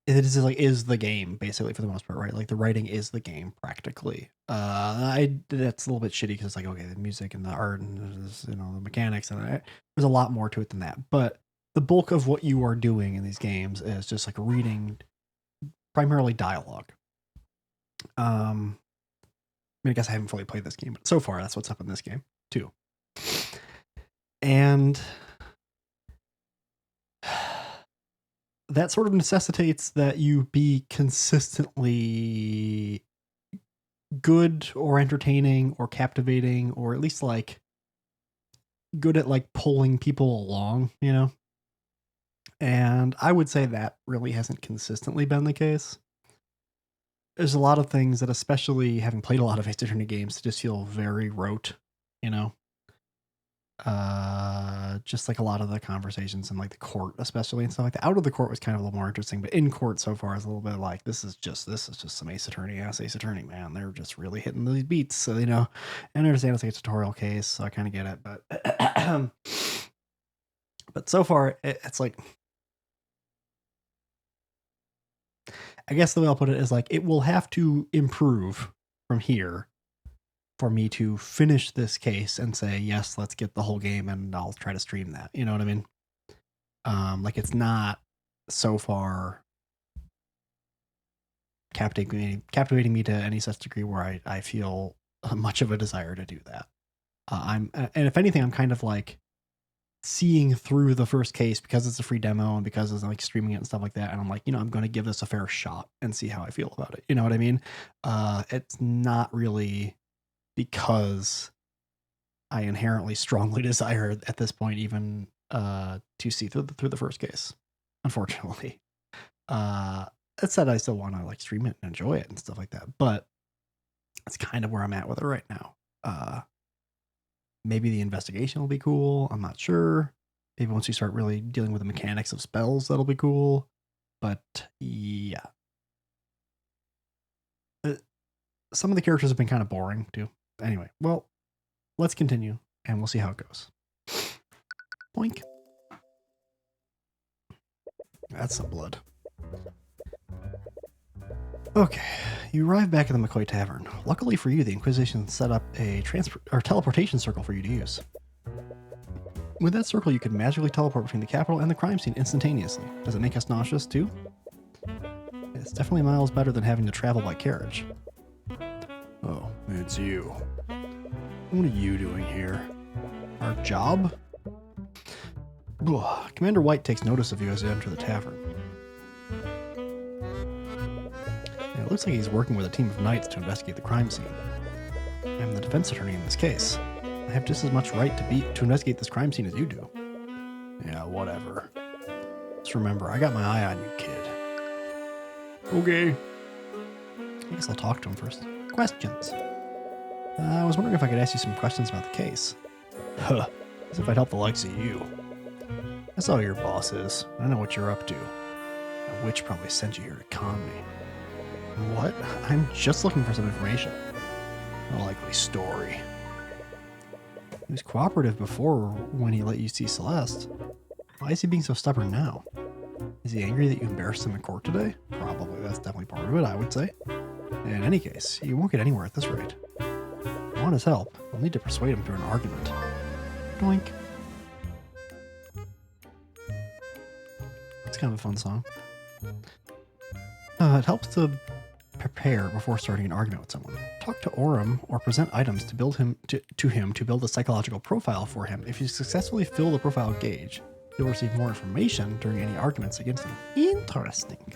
is the game basically for the most part, right? The writing is the game practically. That's a little bit shitty because it's okay, the music and the art and the mechanics and there's a lot more to it than that. But the bulk of what you are doing in these games is just reading primarily dialogue. I guess I haven't fully played this game, but so far that's what's up in this game too. And that sort of necessitates that you be consistently good or entertaining or captivating, or at least good at pulling people along, And I would say that really hasn't consistently been the case. There's a lot of things that, especially having played a lot of Ace Attorney games, just feel very rote, just a lot of the conversations in the court, especially, and stuff like that. Out of the court was kind of a little more interesting, but in court so far is a little bit this is just some Ace Attorney, man. They're just really hitting these beats. So, and I understand it's a tutorial case, so I kind of get it, but so far it's I guess the way I'll put it is it will have to improve from here for me to finish this case and say, yes, let's get the whole game and I'll try to stream that. You know what I mean? It's not so far captivating me to any such degree where I feel much of a desire to do that. And if anything, I'm kind of seeing through the first case because it's a free demo and because it's streaming it and stuff like that. And I'm I'm going to give this a fair shot and see how I feel about it. You know what I mean? It's not really because I inherently strongly desire at this point even to see through the first case, unfortunately. That said, I still want to stream it and enjoy it and stuff like that, but that's kind of where I'm at with it right now. Maybe the investigation will be cool. I'm not sure. Maybe once you start really dealing with the mechanics of spells, that'll be cool. But yeah. Some of the characters have been kind of boring too. Anyway, well, let's continue and we'll see how it goes. Boink. That's some blood. Okay, you arrive back at the McCoy Tavern. Luckily for you, the Inquisition set up a teleportation circle for you to use. With that circle, you can magically teleport between the capital and the crime scene instantaneously. Does it make us nauseous too? It's definitely miles better than having to travel by carriage. Oh, it's you. What are you doing here? Our job? Ugh. Commander White takes notice of you as you enter the tavern. It looks like he's working with a team of knights to investigate the crime scene. I'm the defense attorney in this case. I have just as much right to investigate this crime scene as you do. Yeah, whatever. Just remember, I got my eye on you, kid. Okay. I guess I'll talk to him first. Questions. I was wondering if I could ask you some questions about the case. Huh. As if I'd help the likes of you. I saw who your boss is. I know what you're up to. A witch probably sent you here to con me. What? I'm just looking for some information. A likely story. He was cooperative before when he let you see Celeste. Why is he being so stubborn now? Is he angry that you embarrassed him in court today? Probably. That's definitely part of it, I would say. In any case, you won't get anywhere at this rate. If you want his help, you'll need to persuade him through an argument. Doink. kind of a fun song. It helps to prepare before starting an argument with someone. Talk to Orem or present items to build him to him to build a psychological profile for him. If you successfully fill the profile gauge, you'll receive more information during any arguments against him. Interesting.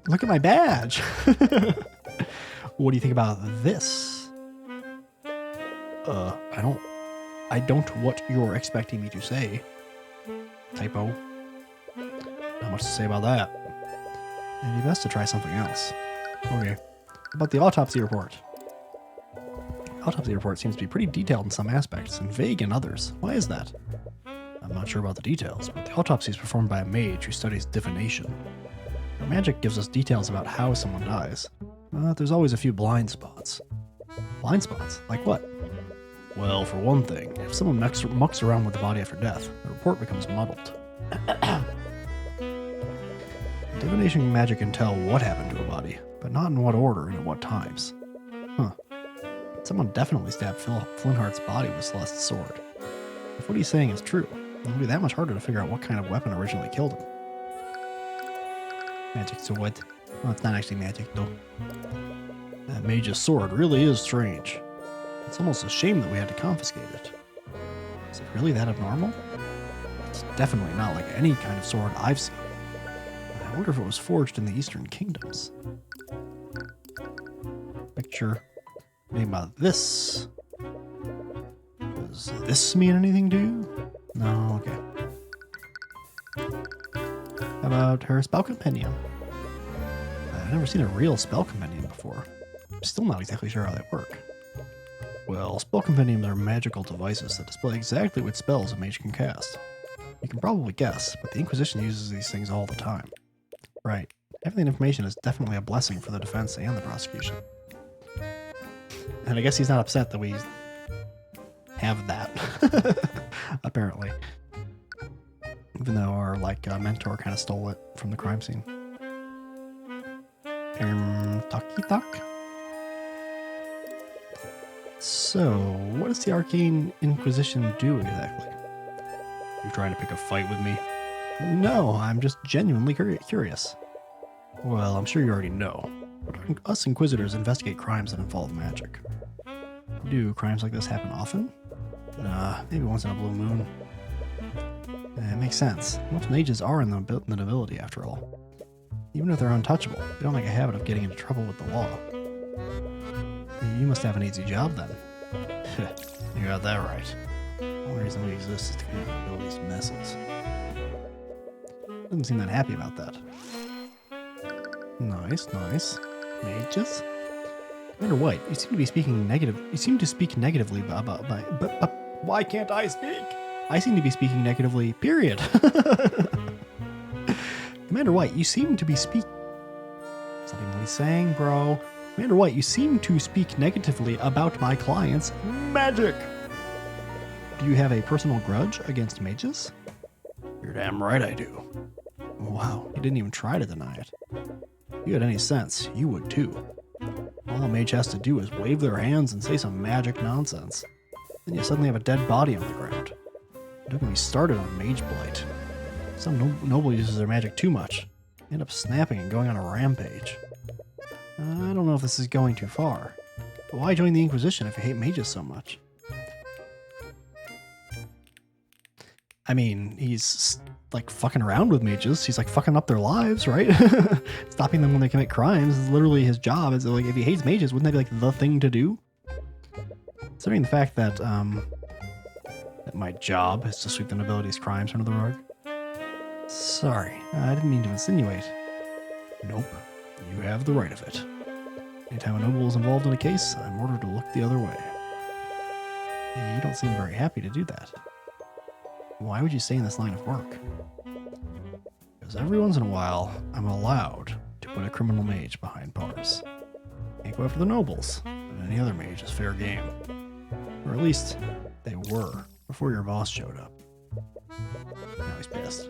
Look at my badge. What do you think about this? I don't what you're expecting me to say. Typo. Not much to say about that. It'd be best to try something else. Okay. About the autopsy report. The autopsy report seems to be pretty detailed in some aspects and vague in others. Why is that? I'm not sure about the details, but the autopsy is performed by a mage who studies divination. Her magic gives us details about how someone dies. But there's always a few blind spots. Blind spots? Like what? Well, for one thing, if someone mucks around with the body after death, the report becomes muddled. Divination magic can tell what happened to a body, but not in what order and at what times. Huh. Someone definitely stabbed Flintheart's body with Celeste's sword. If what he's saying is true, it'll be that much harder to figure out what kind of weapon originally killed him. Magic sword. Well, it's not actually magic, though. That mage's sword really is strange. It's almost a shame that we had to confiscate it. Is it really that abnormal? It's definitely not like any kind of sword I've seen. I wonder if it was forged in the Eastern Kingdoms. Picture made by this. Does this mean anything to you? No, okay. How about her spell compendium? I've never seen a real spell compendium before. I'm still not exactly sure how they work. Well, spell compendiums are magical devices that display exactly what spells a mage can cast. You can probably guess, but the Inquisition uses these things all the time. Right. Having that information is definitely a blessing for the defense and the prosecution. And I guess he's not upset that we have that. Apparently. Even though our, mentor kind of stole it from the crime scene. Talk. So, what does the Arcane Inquisition do exactly? You trying to pick a fight with me? No, I'm just genuinely curious. Well, I'm sure you already know, but us Inquisitors investigate crimes that involve magic. Do crimes like this happen often? Maybe once in a blue moon. It makes sense. Most mages are in the nobility, after all. Even if they're untouchable, they don't make a habit of getting into trouble with the law. You must have an easy job, then. You got that right. The only reason we exist is to clean up the nobility's messes. Doesn't seem that happy about that. Nice. Mages? Commander White, you seem to speak negatively about why can't I speak? I seem to be speaking negatively, period. Commander White, you seem to be That's not even what he's saying, bro. Commander White, you seem to speak negatively about my client's magic. Do you have a personal grudge against mages? You're damn right I do. Wow, you didn't even try to deny it. If you had any sense, you would too. All a mage has to do is wave their hands and say some magic nonsense. Then you suddenly have a dead body on the ground. Don't get me started on mage blight. Some noble uses their magic too much. They end up snapping and going on a rampage. I don't know if this is going too far. But why join the Inquisition if you hate mages so much? I mean, he's fucking around with mages. He's fucking up their lives, right? Stopping them when they commit crimes is literally his job. It's if he hates mages, wouldn't that be the thing to do? Considering the fact that that my job is to sweep the nobility's crimes under the rug. Sorry, I didn't mean to insinuate. Nope, you have the right of it. Anytime a noble is involved in a case, I'm ordered to look the other way. You don't seem very happy to do that. Why would you stay in this line of work? Because every once in a while, I'm allowed to put a criminal mage behind bars. Can't go after the nobles, but any other mage is fair game. Or at least, they were, before your boss showed up. Now he's pissed.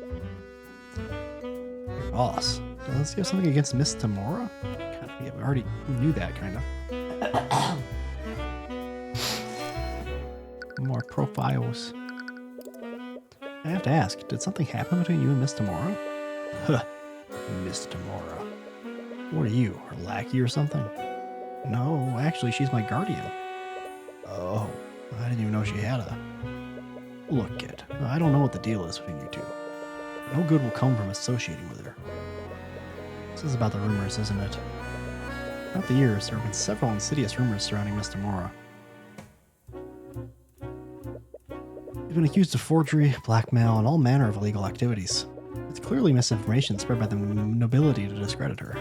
Your boss? Does he have something against Miss Tamora? Yeah, we already knew that, kind of. More profiles. I have to ask, did something happen between you and Miss Tamora? Huh, Miss Tamora. What are you, her lackey or something? No, actually, she's my guardian. Oh, I didn't even know she had a... Look, kid, I don't know what the deal is between you two. No good will come from associating with her. This is about the rumors, isn't it? Throughout the years, there have been several insidious rumors surrounding Miss Tamora. He's been accused of forgery, blackmail, and all manner of illegal activities. It's clearly misinformation spread by the nobility to discredit her.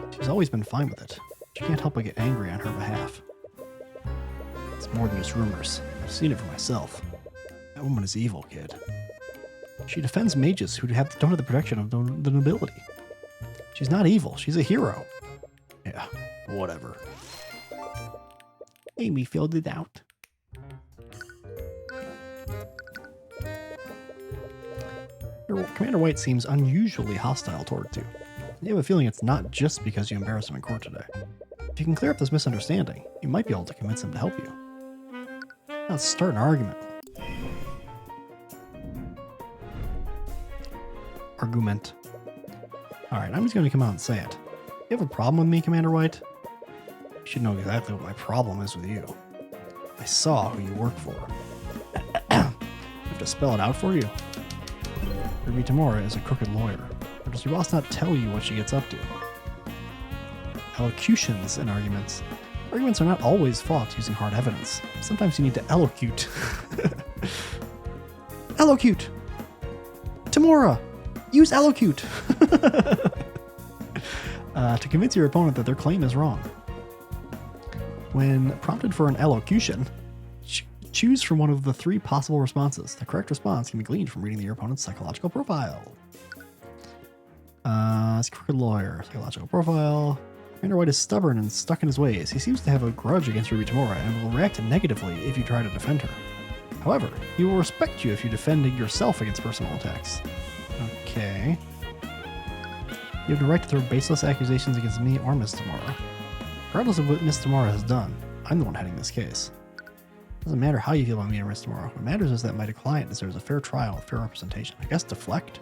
She's always been fine with it. She can't help but get angry on her behalf. It's more than just rumors. I've seen it for myself. That woman is evil, kid. She defends mages who don't have the protection of the nobility. She's not evil. She's a hero. Yeah, whatever. Amy filled it out. Commander White seems unusually hostile towards you. You have a feeling it's not just because you embarrassed him in court today. If you can clear up this misunderstanding, you might be able to convince him to help you. Now let's start an argument. Argument. Alright, I'm just going to come out and say it. You have a problem with me, Commander White? You should know exactly what my problem is with you. I saw who you work for. I have to spell it out for you. Ruby Tamora is a crooked lawyer. Or does your boss not tell you what she gets up to? Elocutions in arguments. Arguments are not always fought using hard evidence. Sometimes you need to elocute. Elocute! Tamora! Use elocute! To convince your opponent that their claim is wrong. When prompted for an elocution, choose from one of the three possible responses. The correct response can be gleaned from reading your opponent's psychological profile. It's crooked lawyer, psychological profile. Commander White is stubborn and stuck in his ways. He seems to have a grudge against Ruby Tamora and will react negatively if you try to defend her. However, he will respect you if you defend yourself against personal attacks. Okay. You have the right to throw baseless accusations against me or Miss Tamora. Regardless of what Miss Tamora has done, I'm the one heading this case. It doesn't matter how you feel about me or Miss Tamora. What matters is that my client deserves a fair trial with fair representation. I guess deflect?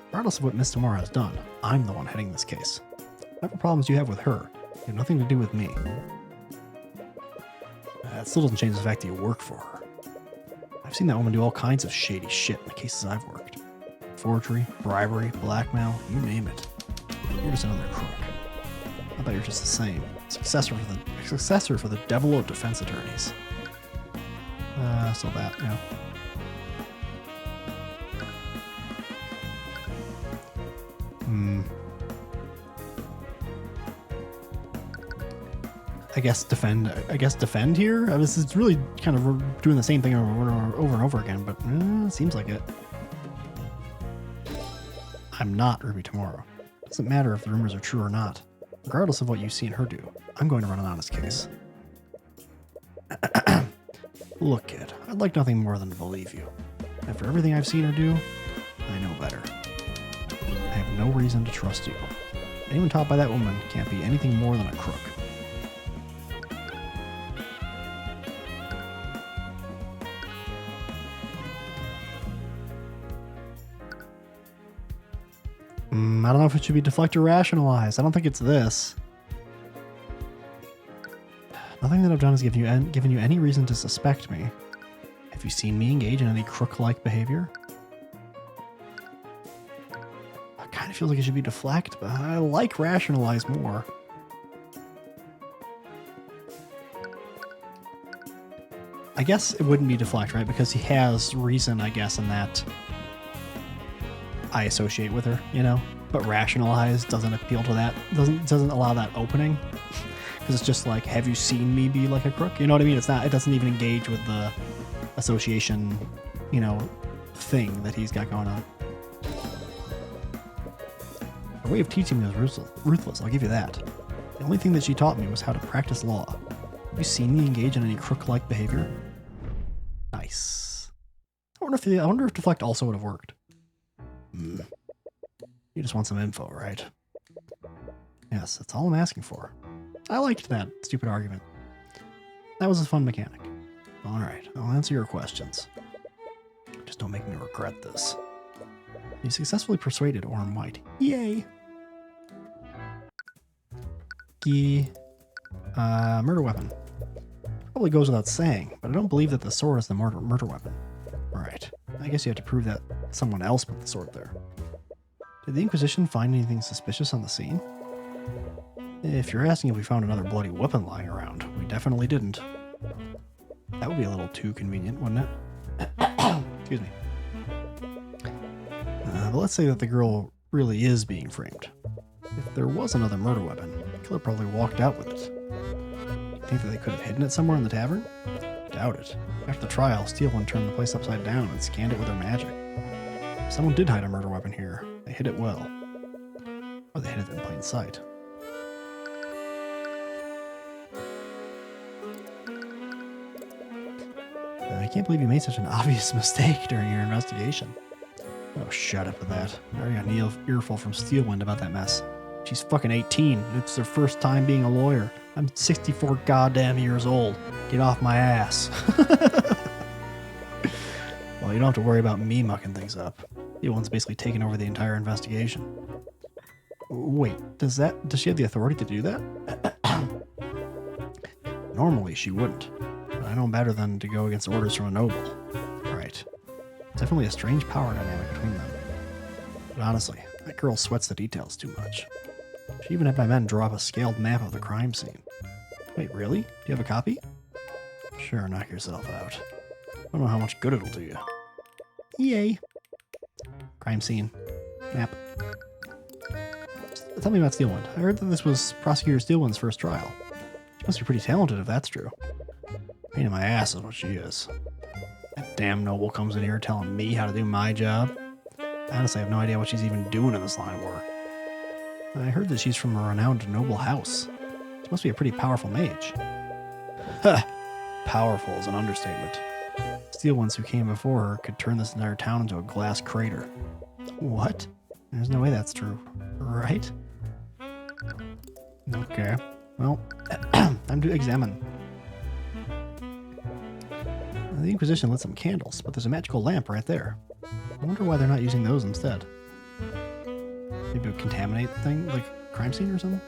Regardless of what Miss Tamora has done, I'm the one heading this case. Whatever problems you have with her, they have nothing to do with me. That still doesn't change the fact that you work for her. I've seen that woman do all kinds of shady shit in the cases I've worked. Forgery, bribery, blackmail, you name it. You're just another crook. I thought you're just the same. Successor for the devil of defense attorneys. So that, yeah. I guess defend here? This is really kind of doing the same thing over and over again, but seems like it. I'm not Ruby Tamora. It doesn't matter if the rumors are true or not. Regardless of what you've seen her do, I'm going to run an honest case. Look, kid, I'd like nothing more than to believe you. After everything I've seen her do, I know better. I have no reason to trust you. Anyone taught by that woman can't be anything more than a crook. I don't know if it should be deflect or rationalize. I don't think it's this. Nothing that I've done has given you any reason to suspect me. Have you seen me engage in any crook-like behavior? It kind of feels like it should be deflect, but I like rationalize more. I guess it wouldn't be deflect, right? Because he has reason, I guess, in that I associate with her, you know? But rationalize doesn't appeal to that, doesn't allow that opening. Because it's just like, have you seen me be like a crook? You know what I mean? It doesn't even engage with the association, you know, thing that he's got going on. Her way of teaching me was ruthless, I'll give you that. The only thing that she taught me was how to practice law. Have you seen me engage in any crook-like behavior? Nice. I wonder if deflect also would have worked. You just want some info, right? Yes, that's all I'm asking for. I liked that stupid argument. That was a fun mechanic. Alright, I'll answer your questions. Just don't make me regret this. You successfully persuaded Orm White. Yay! Key. Murder weapon. Probably goes without saying, but I don't believe that the sword is the murder weapon. Right. I guess you have to prove that someone else put the sword there. Did the Inquisition find anything suspicious on the scene? If you're asking if we found another bloody weapon lying around, we definitely didn't. That would be a little too convenient, wouldn't it? Excuse me. But let's say that the girl really is being framed. If there was another murder weapon, the killer probably walked out with it. Think that they could have hidden it somewhere in the tavern? Doubt it. After the trial, Steelwind turned the place upside down and scanned it with their magic. If someone did hide a murder weapon here, they hid it well. Or they hid it in plain sight. I can't believe you made such an obvious mistake during your investigation. Oh, shut up with that. I already got an earful from Steelwind about that mess. She's fucking 18. It's their first time being a lawyer. I'm 64 goddamn years old. Get off my ass. Well, you don't have to worry about me mucking things up. Steelwind's basically taken over the entire investigation. Wait, does she have the authority to do that? Normally she wouldn't. But I know better than to go against orders from a noble. Right. Definitely a strange power dynamic between them. But honestly, that girl sweats the details too much. She even had my men draw up a scaled map of the crime scene. Wait, really? Do you have a copy? Sure, knock yourself out. I don't know how much good it'll do you. Yay! Crime scene. Map. Tell me about Steelwind. I heard that this was Prosecutor Steelwind's first trial. She must be pretty talented if that's true. Pain in my ass is what she is. That damn noble comes in here telling me how to do my job. Honestly, I have no idea what she's even doing in this line of work. I heard that she's from a renowned noble house. She must be a pretty powerful mage. Ha! Powerful is an understatement. Steelwinds who came before her could turn this entire town into a glass crater. What? There's no way that's true. Right? Okay. Well, time to examine. The Inquisition lit some candles, but there's a magical lamp right there. I wonder why they're not using those instead. Maybe contaminate the thing, like crime scene or something?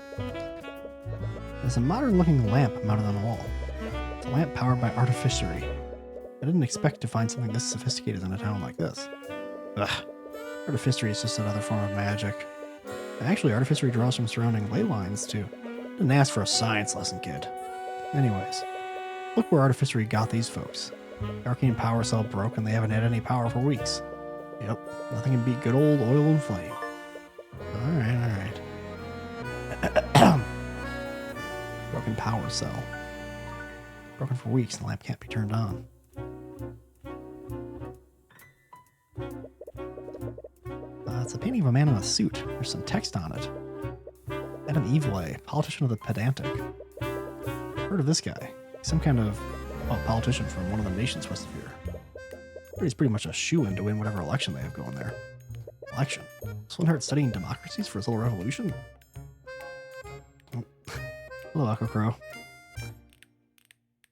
There's a modern-looking lamp mounted on the wall. It's a lamp powered by artificery. I didn't expect to find something this sophisticated in a town like this. Ugh. Artificery is just another form of magic. Actually, artificery draws from surrounding ley lines, too. Didn't ask for a science lesson, kid. Anyways, look where artificery got these folks. The arcane power cell broke and they haven't had any power for weeks. Yep, nothing can beat good old oil and flame. Alright. Broken power cell. Broken for weeks and the lamp can't be turned on. It's a painting of a man in a suit. There's some text on it. Adam Evele, politician of the Pedantic. Heard of this guy. He's some kind of politician from one of the nations west of here. He's pretty much a shoo-in to win whatever election they have going there. Election? Swinehart studying democracies for his little revolution? Oh. Hello, Echo Crow.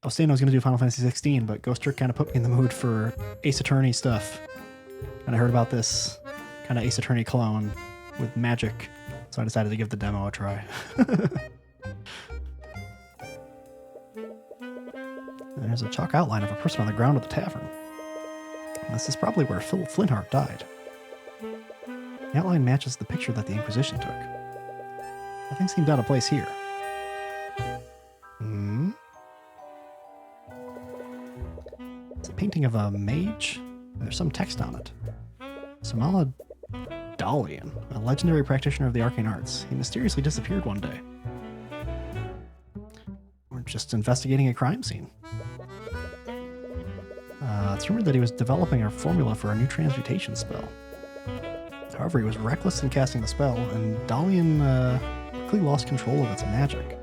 I was saying I was going to do Final Fantasy 16, but Ghost Trick kind of put me in the mood for Ace Attorney stuff. And I heard about this kind of Ace Attorney clone with magic, so I decided to give the demo a try. There's a chalk outline of a person on the ground at the tavern. This is probably where Phil Flintheart died. The outline matches the picture that the Inquisition took. Nothing seemed out of place here. It's a painting of a mage. There's some text on it. Samala Dalian, a legendary practitioner of the arcane arts. He mysteriously disappeared one day. We're just investigating a crime scene. It's rumored that he was developing a formula for a new transmutation spell. However, he was reckless in casting the spell, and Dalian quickly lost control of its magic.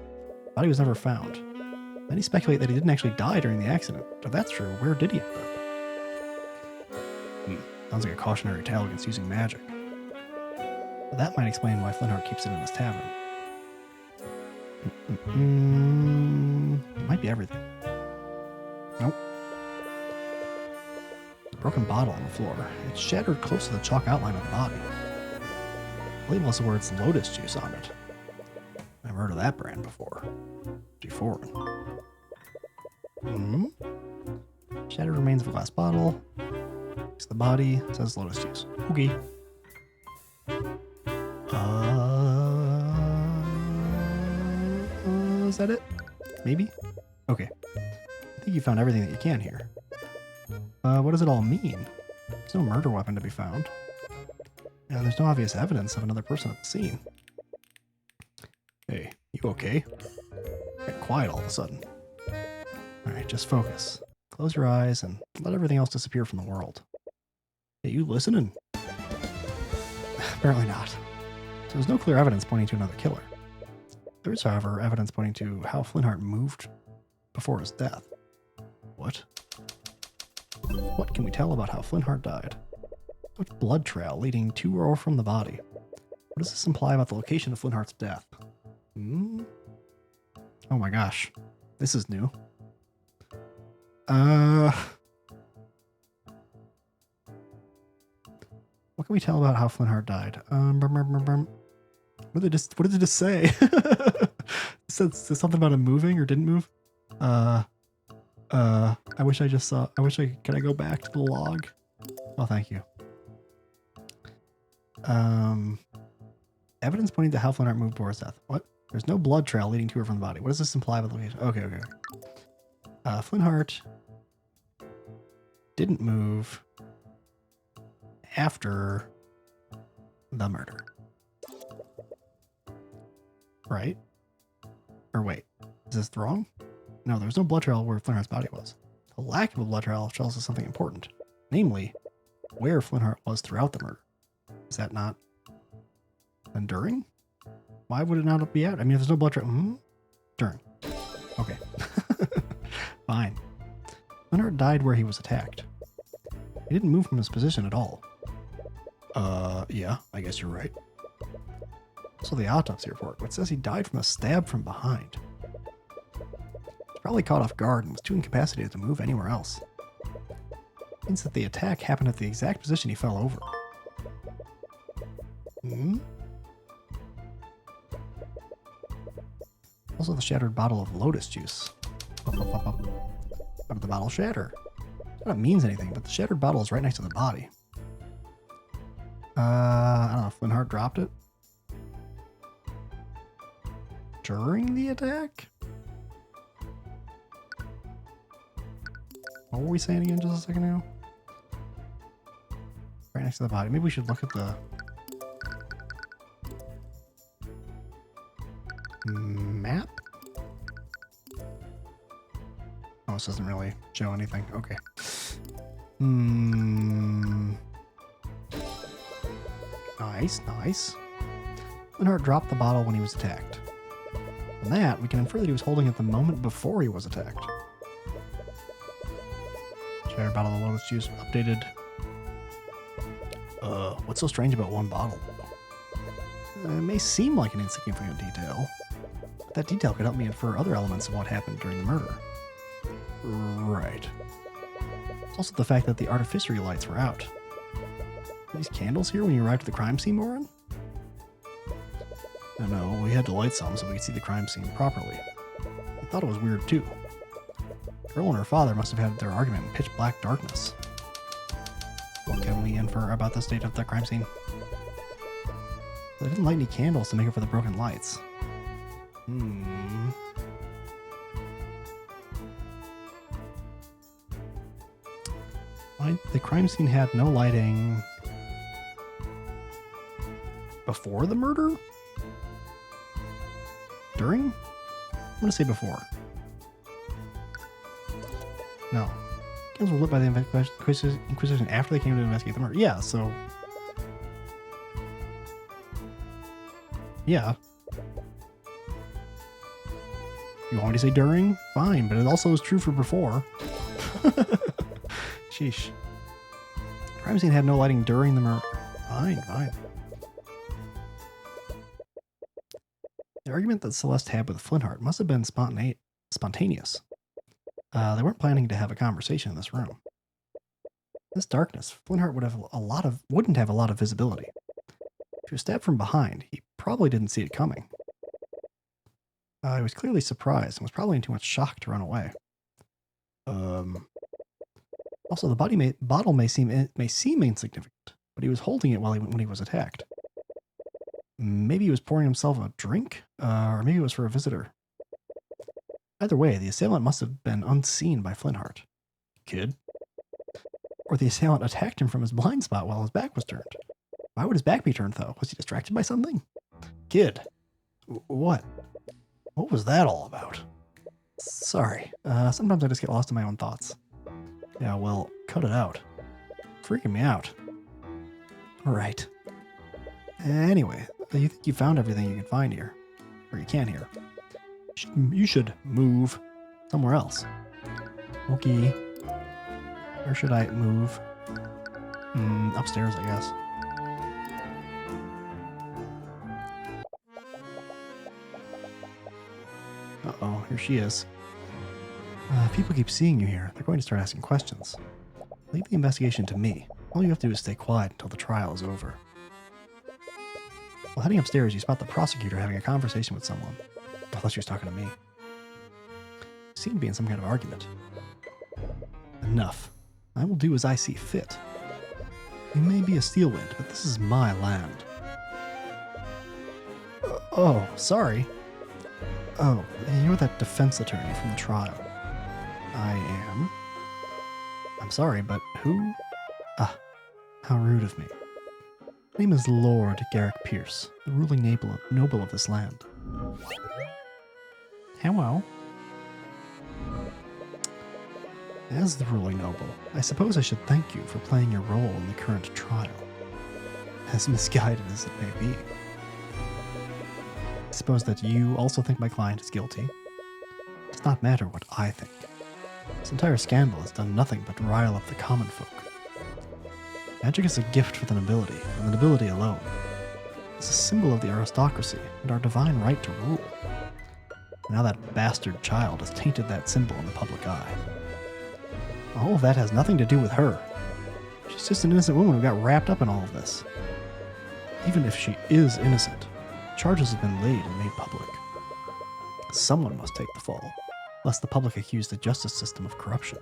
Body was never found. Many speculate that he didn't actually die during the accident. If that's true, where did he end up? Sounds like a cautionary tale against using magic. But that might explain why Flintheart keeps it in his tavern. It might be everything. Nope. broken bottle on the floor. It's shattered close to the chalk outline of the body. The label has the words Lotus Juice on it. I've heard of that brand before. Pretty foreign. Hmm? Shattered remains of a glass bottle. It's the body. It says Lotus Juice. Okay. Is that it? Maybe? Okay. I think you found everything that you can here. What does it all mean? There's no murder weapon to be found. And there's no obvious evidence of another person at the scene. Hey, you okay? Get quiet all of a sudden. Alright, just focus. Close your eyes and let everything else disappear from the world. Hey, you listening? Apparently not. So there's no clear evidence pointing to another killer. There is, however, evidence pointing to how Flintheart moved before his death. What? What can we tell about how Flintheart died? What blood trail leading to or from the body? What does this imply about the location of Flintheart's death? Hmm? Oh my gosh. This is new. What can we tell about how Flintheart died? What did it just say? It said something about him moving or didn't move. I wish I just saw. Can I go back to the log? Oh, thank you. Evidence pointing to how Flintheart moved before his death. What? There's no blood trail leading to or from the body. What does this imply about the location? Okay. Flintheart didn't move after the murder. Right? Or wait, is this wrong? No, there was no blood trail where Flintheart's body was. The lack of a blood trail tells us something important. Namely, where Flintheart was throughout the murder. Is that not during? Why would it not be out? I mean, if there's no blood trail... During. Okay. Fine. Flintheart died where he was attacked. He didn't move from his position at all. Yeah, I guess you're right. So the autopsy report, which says he died from a stab from behind. He's probably caught off guard and was too incapacitated to move anywhere else. Means that the attack happened at the exact position he fell over. Also the shattered bottle of Lotus Juice. How did the bottle shatter? Not that it means anything, but the shattered bottle is right next to the body. I don't know if Flintheart dropped it during the attack? What were we saying again just a second ago? Right next to the body. Maybe we should look at the map? Oh, this doesn't really show anything. Okay. Nice. Flintheart dropped the bottle when he was attacked. From that, we can infer that he was holding it the moment before he was attacked. Shattered bottle of Lotus Juice updated. What's so strange about one bottle? It may seem like an insignificant detail, but that detail could help me infer other elements of what happened during the murder. Right. It's also the fact that the artificery lights were out. Were these candles here when you arrived at the crime scene, Morin? I know, we had to light some so we could see the crime scene properly. I thought it was weird too. The girl and her father must have had their argument in pitch black darkness. What can we infer about the state of the crime scene? They didn't light any candles to make up for the broken lights. The crime scene had no lighting before the murder? During? I'm going to say before. No. Candles were lit by the Inquisition after they came to investigate the murder. Yeah, so... Yeah. You want me to say during? Fine, but it also is true for before. Sheesh. Crime scene had no lighting during the murder. Fine. The argument that Celeste had with Flintheart must have been spontaneous. They weren't planning to have a conversation in this room. This darkness, Flintheart wouldn't have a lot of visibility. If he was stabbed from behind, he probably didn't see it coming. He was clearly surprised and was probably in too much shock to run away. Also, the bottle may seem insignificant, but he was holding it when he was attacked. Maybe he was pouring himself a drink, or maybe it was for a visitor. Either way, the assailant must have been unseen by Flintheart. Kid? Or the assailant attacked him from his blind spot while his back was turned. Why would his back be turned, though? Was he distracted by something? Kid. What? What was that all about? Sorry. Sometimes I just get lost in my own thoughts. Yeah, well, cut it out. Freaking me out. Alright. Anyway, you think you found everything you can find here? Or you can here? You should move somewhere else. Okay. Where should I move? Upstairs, I guess. Uh-oh, here she is. People keep seeing you here. They're going to start asking questions. Leave the investigation to me. All you have to do is stay quiet until the trial is over. While heading upstairs, you spot the prosecutor having a conversation with someone. I thought she was talking to me. Seemed to be in some kind of argument. Enough. I will do as I see fit. You may be a Steelwind, but this is my land. Oh, sorry. Oh, you're that defense attorney from the trial. I am. I'm sorry, but who? Ah, how rude of me. My name is Lord Garrick Pierce, the ruling noble of this land. Hello. As the ruling noble, I suppose I should thank you for playing your role in the current trial. As misguided as it may be. I suppose that you also think my client is guilty. It does not matter what I think. This entire scandal has done nothing but rile up the common folk. Magic is a gift for the nobility, and the nobility alone. It's a symbol of the aristocracy and our divine right to rule. Now that bastard child has tainted that symbol in the public eye. All of that has nothing to do with her. She's just an innocent woman who got wrapped up in all of this. Even if she is innocent, charges have been laid and made public. Someone must take the fall, lest the public accuse the justice system of corruption.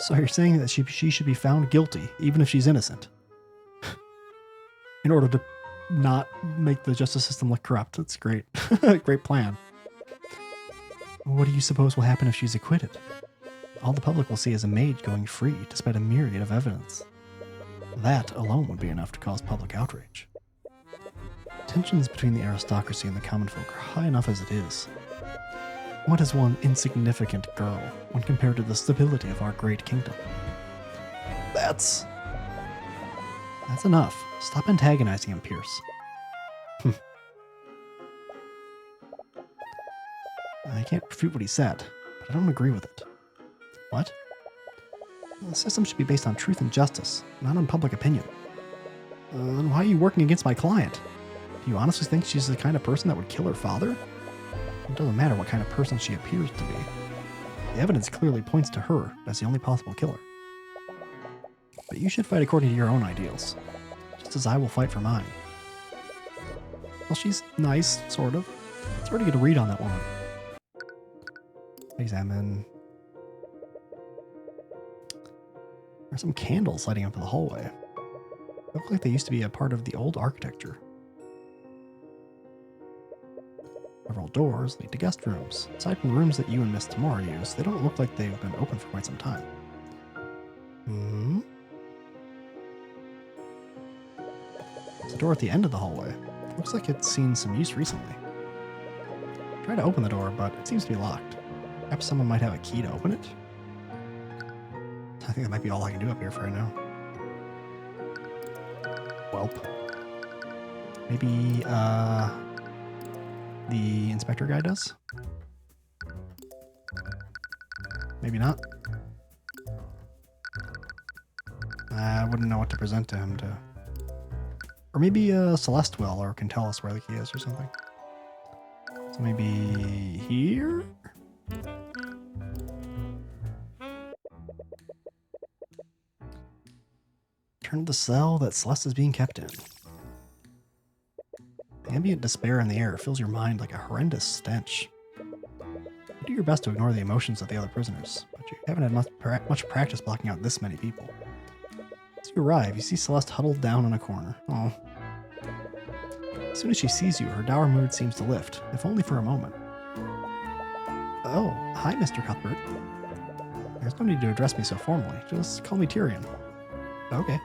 So you're saying that she should be found guilty, even if she's innocent? In order to not make the justice system look corrupt. That's great. Great plan. What do you suppose will happen if she's acquitted? All the public will see is a maid going free, despite a myriad of evidence. That alone would be enough to cause public outrage. Tensions between the aristocracy and the common folk are high enough as it is. What is one insignificant girl when compared to the stability of our great kingdom? That's enough. Stop antagonizing him, Pierce. I can't refute what he said, but I don't agree with it. What? The system should be based on truth and justice, not on public opinion. Then why are you working against my client? Do you honestly think she's the kind of person that would kill her father? It doesn't matter what kind of person she appears to be. The evidence clearly points to her as the only possible killer. But you should fight according to your own ideals, just as I will fight for mine. Well, she's nice, sort of. It's hard to get a read on that woman. Examine. There's some candles lighting up in the hallway. They look like they used to be a part of the old architecture. Several doors lead to guest rooms. Aside from the rooms that you and Miss Tamar use, they don't look like they've been open for quite some time. There's a door at the end of the hallway. Looks like it's seen some use recently. Try to open the door, but it seems to be locked. Perhaps someone might have a key to open it? I think that might be all I can do up here for right now. Welp. Maybe, the inspector guy does? Maybe not. I wouldn't know what to present to him to... Or maybe Celeste will, or can tell us where the key is or something. So maybe here? Return to the cell that Celeste is being kept in. The ambient despair in the air fills your mind like a horrendous stench. You do your best to ignore the emotions of the other prisoners, but you haven't had much practice blocking out this many people. As you arrive, you see Celeste huddled down in a corner. Oh. As soon as she sees you, her dour mood seems to lift, if only for a moment. Oh, hi, Mr. Cuthbert. There's no need to address me so formally. Just call me Tyrion. Okay.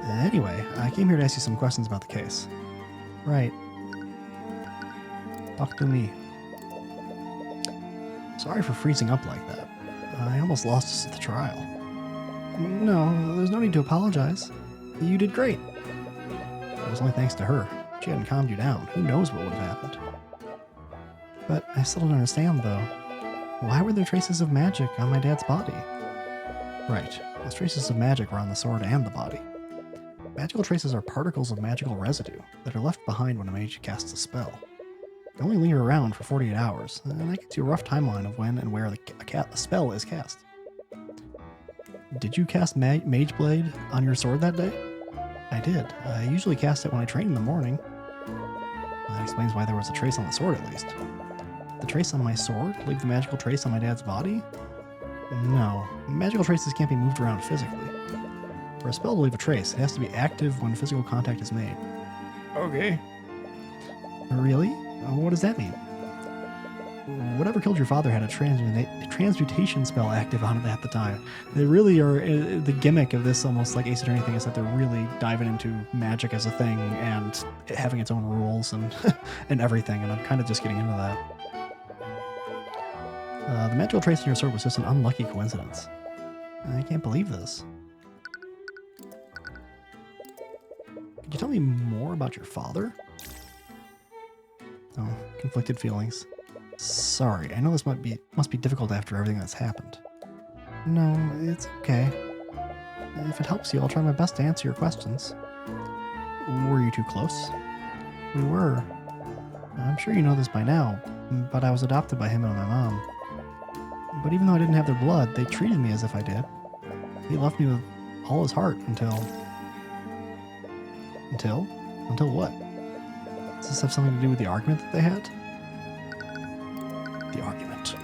Anyway, I came here to ask you some questions about the case. Right. Talk to me. Sorry for freezing up like that. I almost lost us at the trial. No, there's no need to apologize. You did great. It was only thanks to her. If she hadn't calmed you down, who knows what would have happened. But I still don't understand, though. Why were there traces of magic on my dad's body? Right. Those traces of magic were on the sword and the body. Magical traces are particles of magical residue that are left behind when a mage casts a spell. They only linger around for 48 hours, and that gives you a rough timeline of when and where a spell is cast. Did you cast Mage Blade on your sword that day? I did. I usually cast it when I train in the morning. That explains why there was a trace on the sword, at least. The trace on my sword leave the magical trace on my dad's body? No. Magical traces can't be moved around physically. For a spell to leave a trace, it has to be active when physical contact is made. Okay. Really? What does that mean? Whatever killed your father had a transmutation spell active on it at the time. They really are, the gimmick of this, almost like Ace Attorney thing, is that they're really diving into magic as a thing and having its own rules and and everything, and I'm kind of just getting into that. The magical trace in your sword was just an unlucky coincidence. I can't believe this. Could you tell me more about your father? Oh, conflicted feelings. Sorry, I know this must be difficult after everything that's happened. No, it's okay. If it helps you, I'll try my best to answer your questions. Were you too close? We were. I'm sure you know this by now, but I was adopted by him and my mom. But even though I didn't have their blood, they treated me as if I did. He loved me with all his heart until... Until what? Does this have something to do with the argument that they had? The argument.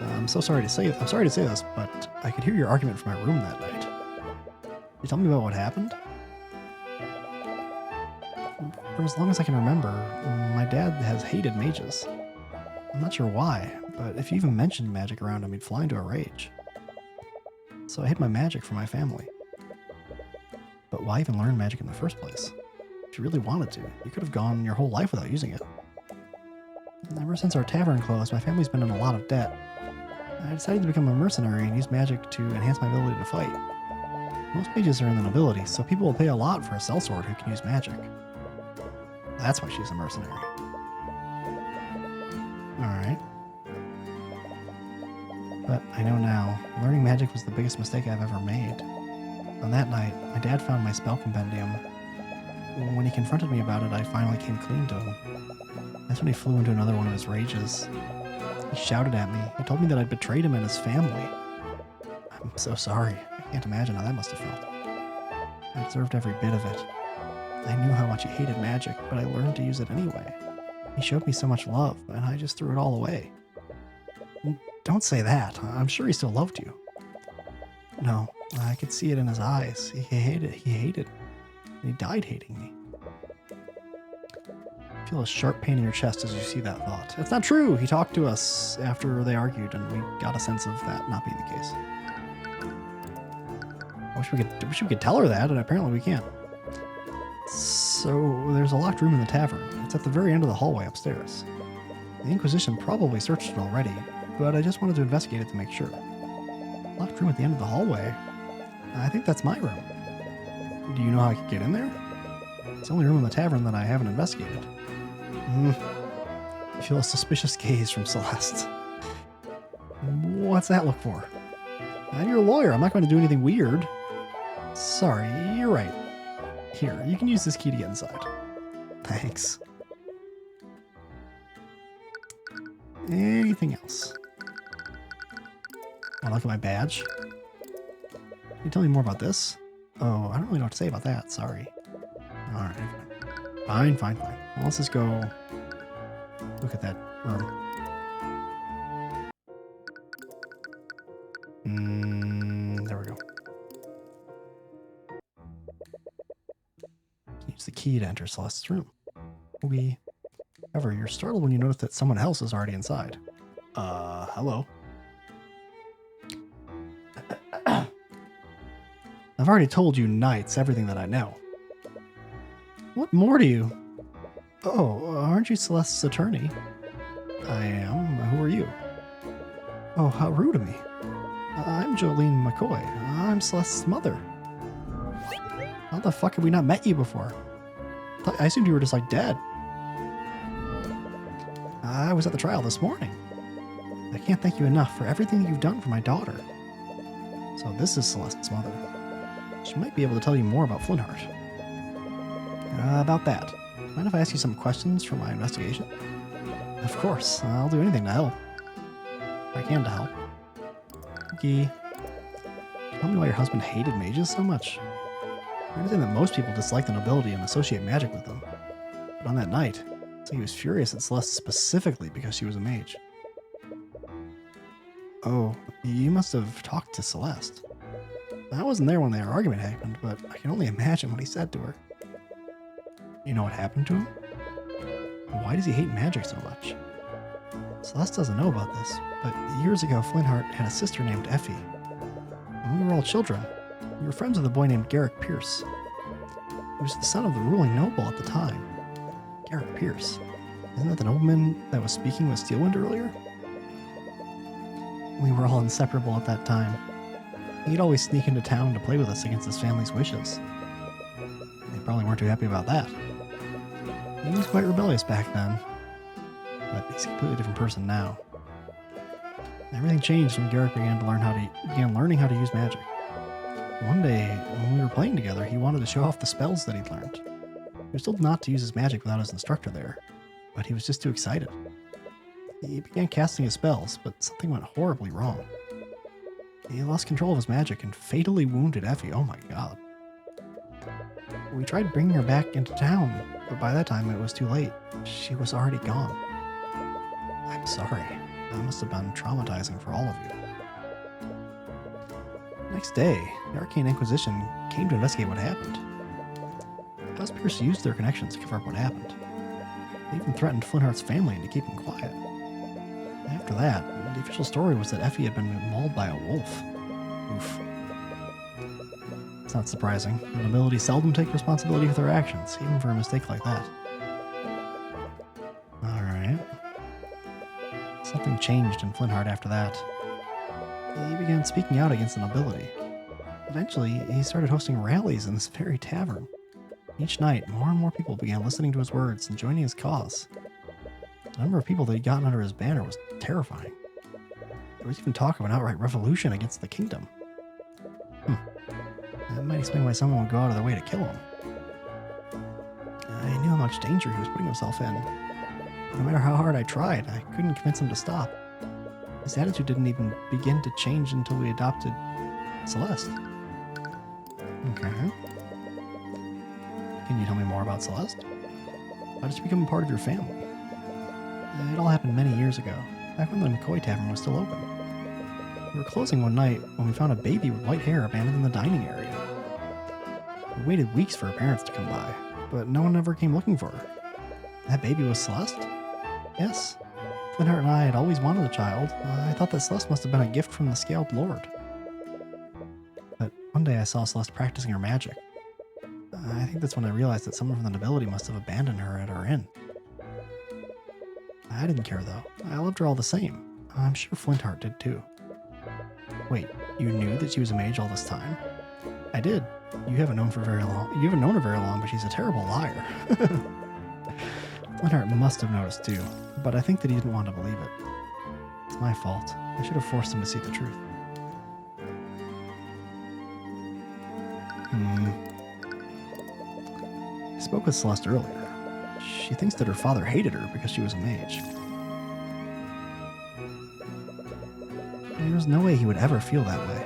I'm sorry to say this, but I could hear your argument from my room that night. Can you tell me about what happened? For as long as I can remember, my dad has hated mages. I'm not sure why, but if you even mentioned magic around him, he'd fly into a rage. So I hid my magic from my family. But why even learn magic in the first place? If you really wanted to, you could have gone your whole life without using it. Ever since our tavern closed, my family's been in a lot of debt. I decided to become a mercenary and use magic to enhance my ability to fight. Most mages are in the nobility, so people will pay a lot for a sellsword who can use magic. That's why she's a mercenary. Alright. But I know now, learning magic was the biggest mistake I've ever made. On that night, my dad found my spell compendium. When he confronted me about it, I finally came clean to him. That's when he flew into another one of his rages. He shouted at me. He told me that I'd betrayed him and his family. I'm so sorry. I can't imagine how that must have felt. I deserved every bit of it. I knew how much he hated magic, but I learned to use it anyway. He showed me so much love, and I just threw it all away. Don't say that. I'm sure he still loved you. No, I could see it in his eyes. He hated. And he died hating me. Feel a sharp pain in your chest as you see that thought. It's not true! He talked to us after they argued, and we got a sense of that not being the case. I wish we could tell her that, and apparently we can't. So, there's a locked room in the tavern. It's at the very end of the hallway upstairs. The Inquisition probably searched it already, but I just wanted to investigate it to make sure. Locked room at the end of the hallway? I think that's my room. Do you know how I could get in there? It's the only room in the tavern that I haven't investigated. I feel a suspicious gaze from Celeste. What's that look for? You're a lawyer. I'm not going to do anything weird. Sorry, you're right. Here, you can use this key to get inside. Thanks. Anything else? Want to look at my badge? you tell me more about this? Oh, I don't really know what to say about that. Sorry. All right. Fine. Well, let's just go look at that room. There we go. Use the key to enter Celeste's room. However, you're startled when you notice that someone else is already inside. Hello. I've already told you knights everything that I know. What more do you? Oh, aren't you Celeste's attorney? I am. Who are you? Oh, how rude of me. I'm Jolene McCoy. I'm Celeste's mother. How the fuck have we not met you before? I assumed you were just like dead. I was at the trial this morning. I can't thank you enough for everything that you've done for my daughter. So this is Celeste's mother. She might be able to tell you more about Flintheart. About that. Mind if I ask you some questions for my investigation? Of course. I'll do anything to help. If I can to help. Okay. Tell me why your husband hated mages so much. I understand that most people dislike the nobility and associate magic with them. But on that night, it's like he was furious at Celeste specifically because she was a mage. Oh, you must have talked to Celeste. I wasn't there when their argument happened, but I can only imagine what he said to her. You know what happened to him? Why does he hate magic so much? Celeste doesn't know about this, but years ago Flintheart had a sister named Effie. When we were all children, we were friends with a boy named Garrick Pierce. He was the son of the ruling noble at the time. Garrick Pierce. Isn't that the nobleman that was speaking with Steelwind earlier? We were all inseparable at that time. He'd always sneak into town to play with us against his family's wishes. They probably weren't too happy about that. He was quite rebellious back then, but he's a completely different person now. Everything changed when Garrick began learning how to use magic. One day, when we were playing together, he wanted to show off the spells that he'd learned. He was told not to use his magic without his instructor there, but he was just too excited. He began casting his spells, but something went horribly wrong. He lost control of his magic and fatally wounded Effie. Oh my god. We tried bringing her back into town, but by that time it was too late. She was already gone. I'm sorry. That must have been traumatizing for all of you. Next day, the Arcane Inquisition came to investigate what happened. House Pierce used their connections to cover up what happened. They even threatened Flintheart's family into keeping quiet. After that, the official story was that Effie had been mauled by a wolf. Oof. It's not surprising. The nobility seldom take responsibility for their actions, even for a mistake like that. Alright. Something changed in Flintheart after that. He began speaking out against the nobility. Eventually, he started hosting rallies in this very tavern. Each night, more and more people began listening to his words and joining his cause. The number of people that had gotten under his banner was terrifying. There was even talk of an outright revolution against the kingdom. That might explain why someone would go out of their way to kill him. I knew how much danger he was putting himself in. No matter how hard I tried, I couldn't convince him to stop. His attitude didn't even begin to change until we adopted Celeste. Okay. Can you tell me more about Celeste? How did she become a part of your family? It all happened many years ago, back when the McCoy Tavern was still open. We were closing one night when we found a baby with white hair abandoned in the dining area. We waited weeks for her parents to come by, but no one ever came looking for her. That baby was Celeste? Yes. Flintheart and I had always wanted a child. I thought that Celeste must have been a gift from the Scaled Lord. But one day I saw Celeste practicing her magic. I think that's when I realized that someone from the nobility must have abandoned her at our inn. I didn't care though. I loved her all the same. I'm sure Flintheart did too. Wait, you knew that she was a mage all this time? I did. You haven't known her very long, but she's a terrible liar. Flintheart must have noticed too, but I think that he didn't want to believe it. It's my fault. I should have forced him to see the truth. I spoke with Celeste earlier. She thinks that her father hated her because she was a mage. There's no way he would ever feel that way.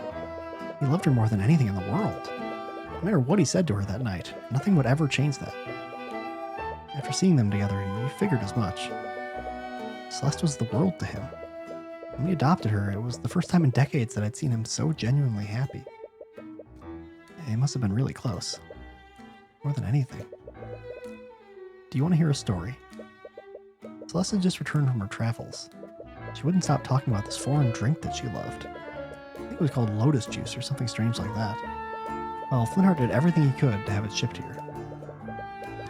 He loved her more than anything in the world. No matter what he said to her that night, nothing would ever change that. After seeing them together, he figured as much. Celeste was the world to him. When we adopted her, it was the first time in decades that I'd seen him so genuinely happy. It must have been really close. More than anything. Do you want to hear a story? Celeste had just returned from her travels. She wouldn't stop talking about this foreign drink that she loved. I think it was called lotus juice or something strange like that. Well, Flintheart did everything he could to have it shipped here.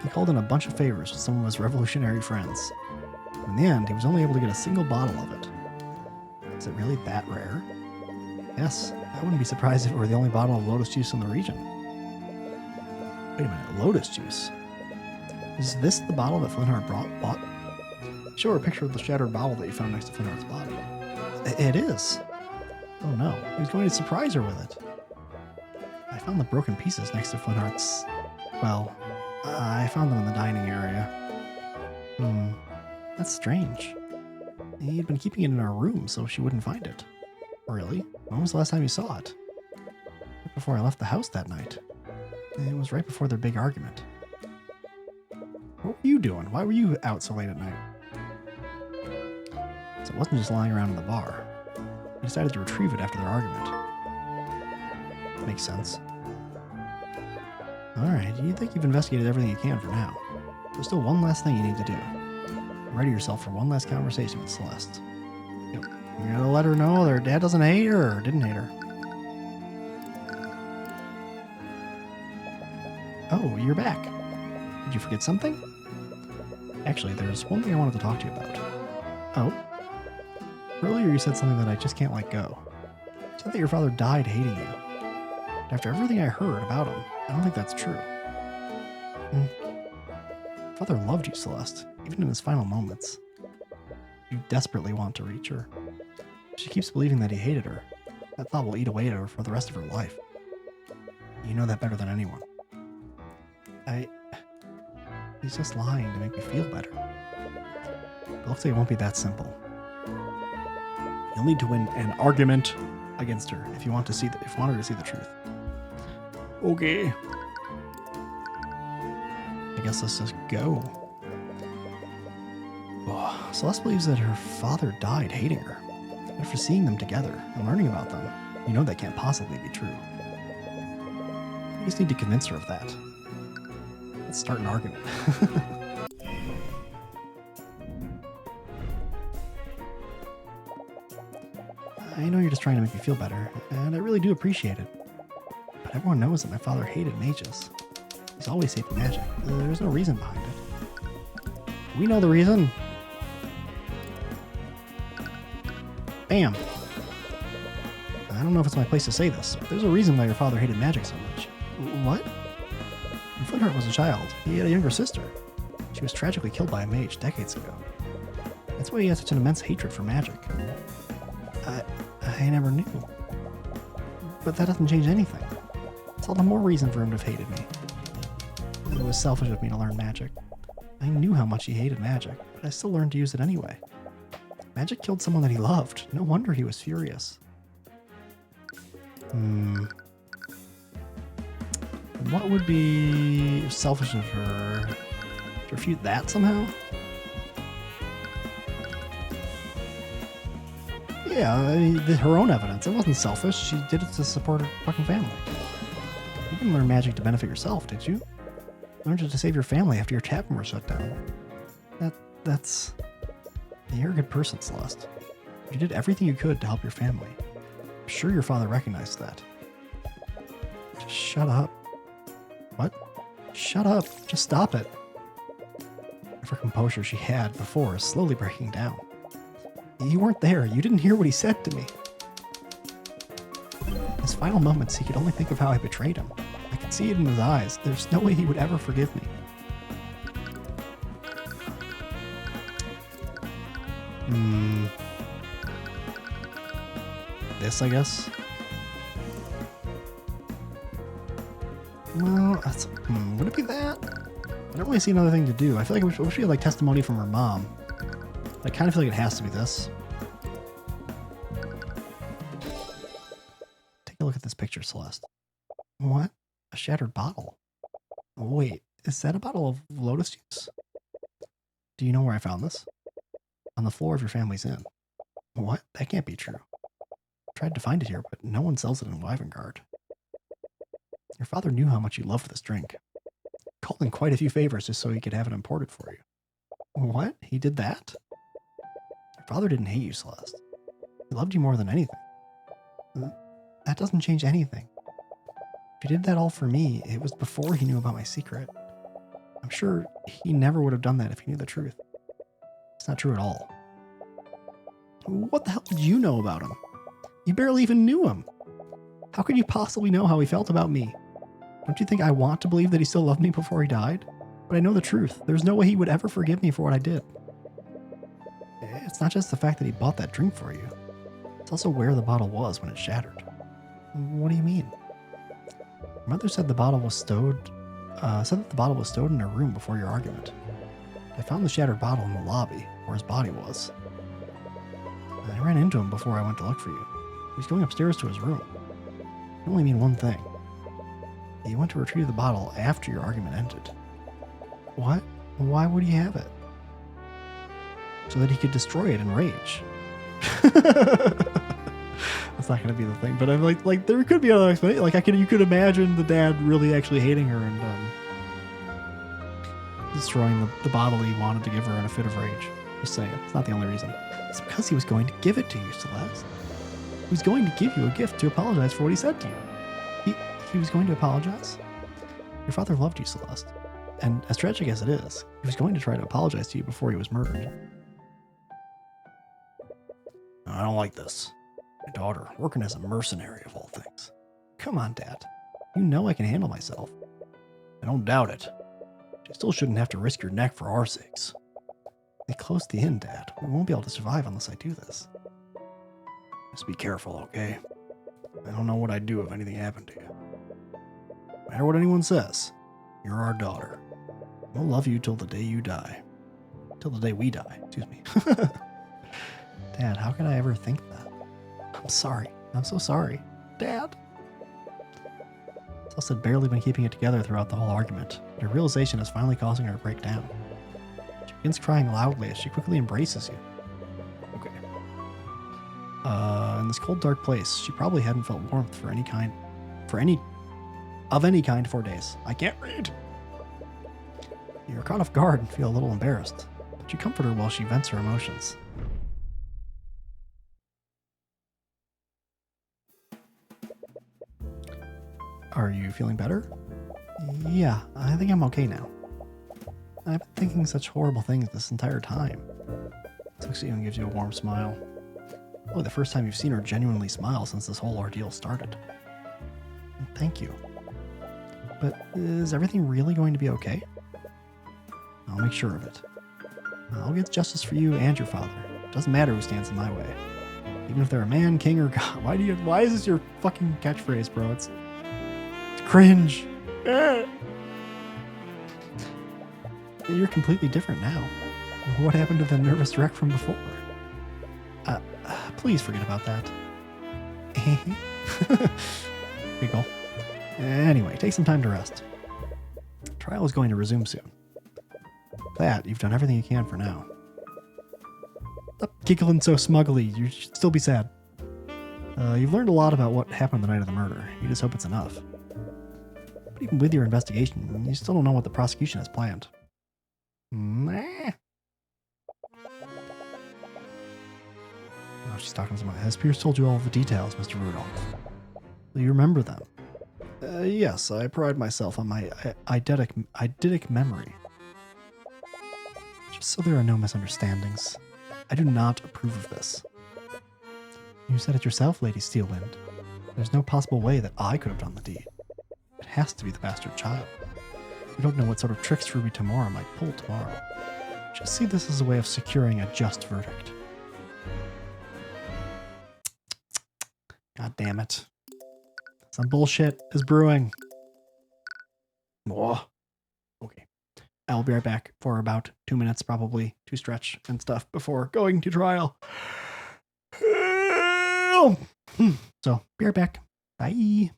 He called in a bunch of favors with some of his revolutionary friends. In the end, he was only able to get a single bottle of it. Is it really that rare? Yes, I wouldn't be surprised if it were the only bottle of lotus juice in the region. Wait a minute, lotus juice? Is this the bottle that Flintheart bought? Show her a picture of the shattered bottle that you found next to Flintheart's body. It is. Oh no, he was going to surprise her with it. I found the broken pieces next to Flintheart's... Well, I found them in the dining area. That's strange. He'd been keeping it in our room so she wouldn't find it. Really? When was the last time you saw it? Right before I left the house that night. It was right before their big argument. What were you doing? Why were you out so late at night? So it wasn't just lying around in the bar. He decided to retrieve it after their argument. Makes sense. Alright, you think you've investigated everything you can for now. There's still one last thing you need to do. Ready yourself for one last conversation with Celeste. Yep. You gotta let her know their dad doesn't hate her or didn't hate her. Oh, you're back. Did you forget something? Actually, there's one thing I wanted to talk to you about. Oh? Earlier you said something that I just can't let go. You said that your father died hating you. But after everything I heard about him, I don't think that's true. Father loved you, Celeste, even in his final moments. You desperately want to reach her. She keeps believing that he hated her. That thought will eat away at her for the rest of her life. You know that better than anyone. He's just lying to make me feel better. It looks like it won't be that simple. You'll need to win an argument against her if you want her to see the truth. Okay. I guess let's just go. Oh, Celeste believes that her father died hating her. After seeing them together and learning about them, you know that can't possibly be true. You just need to convince her of that. Let's start an argument. I know you're just trying to make me feel better, and I really do appreciate it. But everyone knows that my father hated mages. He's always hated magic. There's no reason behind it. We know the reason. Bam! I don't know if it's my place to say this, but there's a reason why your father hated magic so much. What? When Flintheart was a child, he had a younger sister. She was tragically killed by a mage decades ago. That's why he had such an immense hatred for magic. I never knew. But that doesn't change anything. It's all the more reason for him to have hated me. It was selfish of me to learn magic. I knew how much he hated magic, but I still learned to use it anyway. Magic killed someone that he loved. No wonder he was furious. What would be selfish of her to refute that somehow? Yeah, I mean, her own evidence. It wasn't selfish. She did it to support her fucking family. You didn't learn magic to benefit yourself, did you? You learned it to save your family after your tap room was shut down. That's... You're a good person, Celeste. You did everything you could to help your family. I'm sure your father recognized that. Just shut up. What? Shut up. Just stop it. Her composure she had before is slowly breaking down. You weren't there. You didn't hear what he said to me. In his final moments, he could only think of how I betrayed him. I could see it in his eyes. There's no way he would ever forgive me. This, I guess. Well, that's... would it be that? I don't really see another thing to do. I feel like we should get, like, testimony from her mom. I kind of feel like it has to be this. Take a look at this picture, Celeste. What? A shattered bottle? Wait, is that a bottle of lotus juice? Do you know where I found this? On the floor of your family's inn. What? That can't be true. I tried to find it here, but no one sells it in Wyvengard. Your father knew how much you loved this drink. Called in quite a few favors just so he could have it imported for you. What? He did that? Your father didn't hate you, Celeste. He loved you more than anything. That doesn't change anything. If he did that all for me, it was before he knew about my secret. I'm sure he never would have done that if he knew the truth. It's not true at all. What the hell did you know about him? You barely even knew him. How could you possibly know how he felt about me? Don't you think I want to believe that he still loved me before he died? But I know the truth. There's no way he would ever forgive me for what I did. It's not just the fact that he bought that drink for you. It's also where the bottle was when it shattered. What do you mean? Your mother said the bottle was stowed. Said that the bottle was stowed in her room before your argument. I found the shattered bottle in the lobby, where his body was. I ran into him before I went to look for you. He was going upstairs to his room. It can only mean one thing. He went to retrieve the bottle after your argument ended. What? Why would he have it? So that he could destroy it in rage. That's not going to be the thing, but I'm like there could be another explanation. Like you could imagine the dad really actually hating her and destroying the bottle he wanted to give her in a fit of rage. Just saying, it's not the only reason. It's because he was going to give it to you, Celeste. He was going to give you a gift to apologize for what he said to you. He was going to apologize? Your father loved you, Celeste. And as tragic as it is, he was going to try to apologize to you before he was murdered. I don't like this. My daughter, working as a mercenary of all things. Come on, Dad. You know I can handle myself. I don't doubt it. You still shouldn't have to risk your neck for our sakes. They closed the inn, Dad. We won't be able to survive unless I do this. Just be careful, okay? I don't know what I'd do if anything happened to you. No matter what anyone says, you're our daughter. We'll love you till the day you die. Till the day we die, excuse me. Dad, how could I ever think that? I'm sorry. I'm so sorry. Dad? Celeste had barely been keeping it together throughout the whole argument, but her realization is finally causing her to break down. She begins crying loudly as she quickly embraces you. Okay. In this cold, dark place, she probably hadn't felt warmth for any kind for days. I can't read. You're caught off guard and feel a little embarrassed, but you comfort her while she vents her emotions. Are you feeling better? Yeah, I think I'm okay now. I've been thinking such horrible things this entire time. Looks at you and gives you a warm smile. Probably the first time you've seen her genuinely smile since this whole ordeal started. Thank you. But is everything really going to be okay? I'll make sure of it. I'll get justice for you and your father. It doesn't matter who stands in my way. Even if they're a man, king, or god. Why is this your fucking catchphrase, bro? It's cringe. You're completely different now. What happened to the nervous wreck from before? Please forget about that. Giggle. Anyway, take some time to rest. Trial is going to resume soon. That, you've done everything you can for now. Stop giggling so smugly. You should still be sad. You've learned a lot about what happened the night of the murder. You just hope it's enough. But even with your investigation, you still don't know what the prosecution has planned. Nah. Oh, she's talking to somebody. Has Pierce told you all of the details, Mr. Rudolph? Do you remember them? Yes, I pride myself on my eidetic memory. Just so there are no misunderstandings, I do not approve of this. You said it yourself, Lady Steelwind. There's no possible way that I could have done the deed. It has to be the bastard child. We don't know what sort of tricks Ruby Tamora might pull tomorrow. Just see this as a way of securing a just verdict. God damn it. Some bullshit is brewing. Oh. Okay. I'll be right back for about 2 minutes, probably, to stretch and stuff before going to trial. So, be right back. Bye.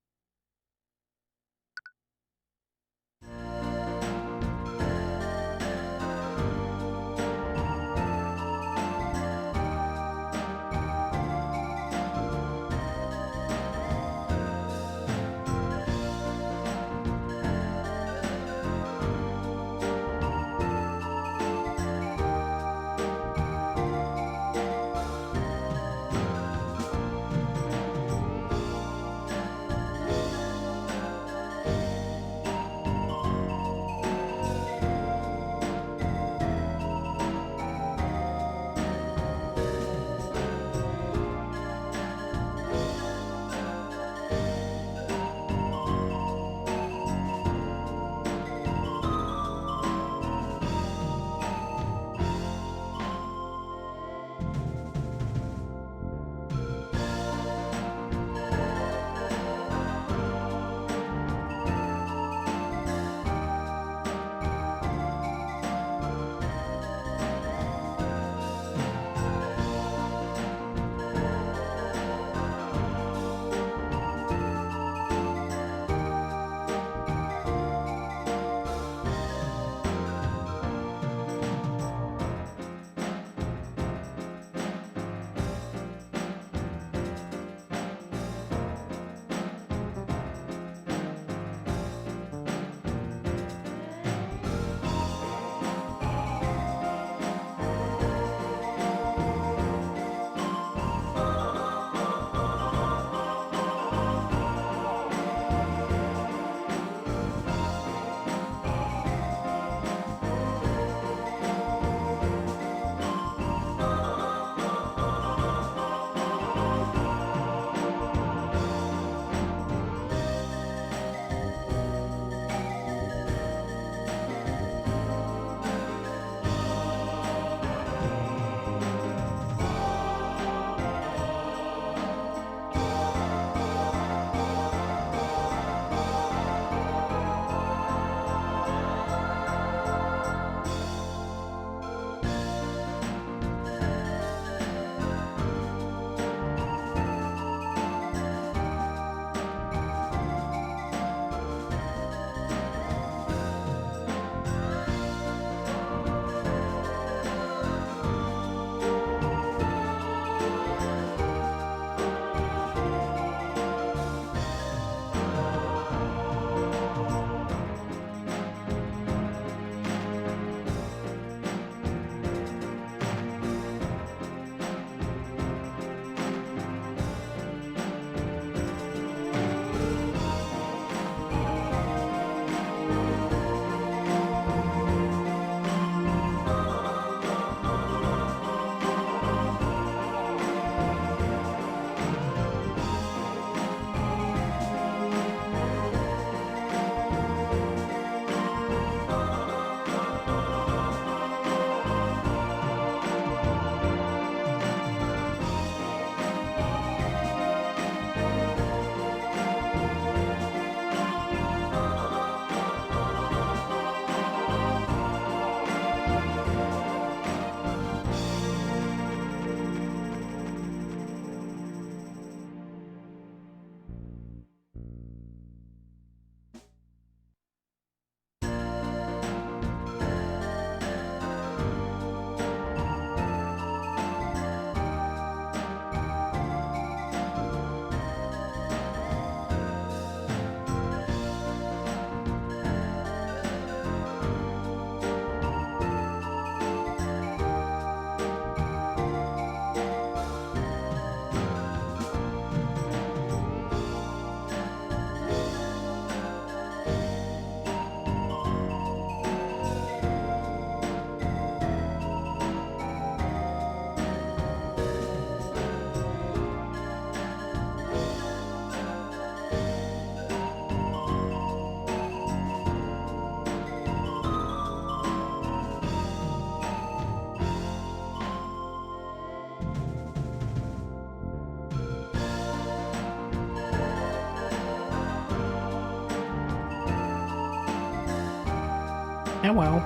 Hello.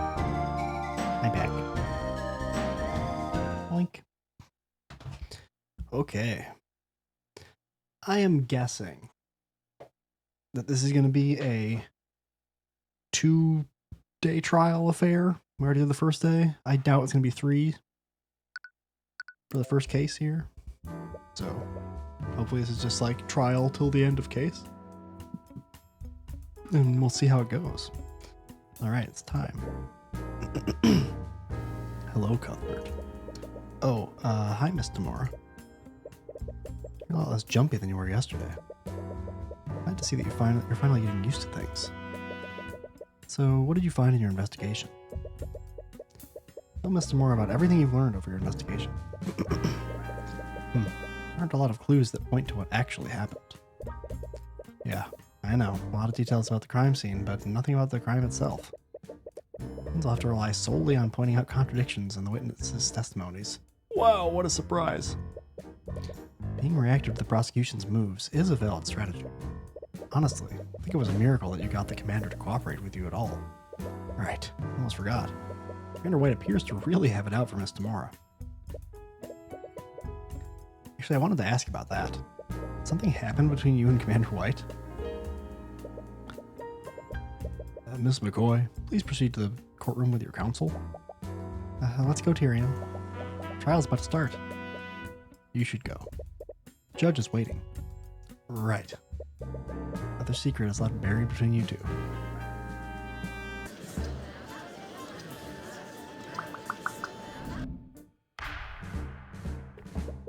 I'm back. Oink. Okay. I am guessing that this is going to be a 2-day trial affair. We already did the first day. I doubt it's going to be 3 for the first case here. So hopefully this is just like trial till the end of case. And we'll see how it goes. All right, it's time. Hello, Cuthbert. Oh, hi, Miss Demora. You're a lot less jumpy than you were yesterday. Glad to see that you're finally getting used to things. So, what did you find in your investigation? Tell Miss Demora about everything you've learned over your investigation. There aren't a lot of clues that point to what actually happened. Yeah, I know. A lot of details about the crime scene, but nothing about the crime itself. I'll have to rely solely on pointing out contradictions in the witnesses' testimonies. Wow, what a surprise. Being reactive to the prosecution's moves is a valid strategy. Honestly, I think it was a miracle that you got the commander to cooperate with you at all. Right, almost forgot. Commander White appears to really have it out for Miss Demora. Actually, I wanted to ask about that. Something happened between you and Commander White? Miss McCoy, please proceed to the courtroom with your counsel. Let's go, Tyrion. Trial's about to start. You should go. The judge is waiting. Right. Other secret is left buried between you two.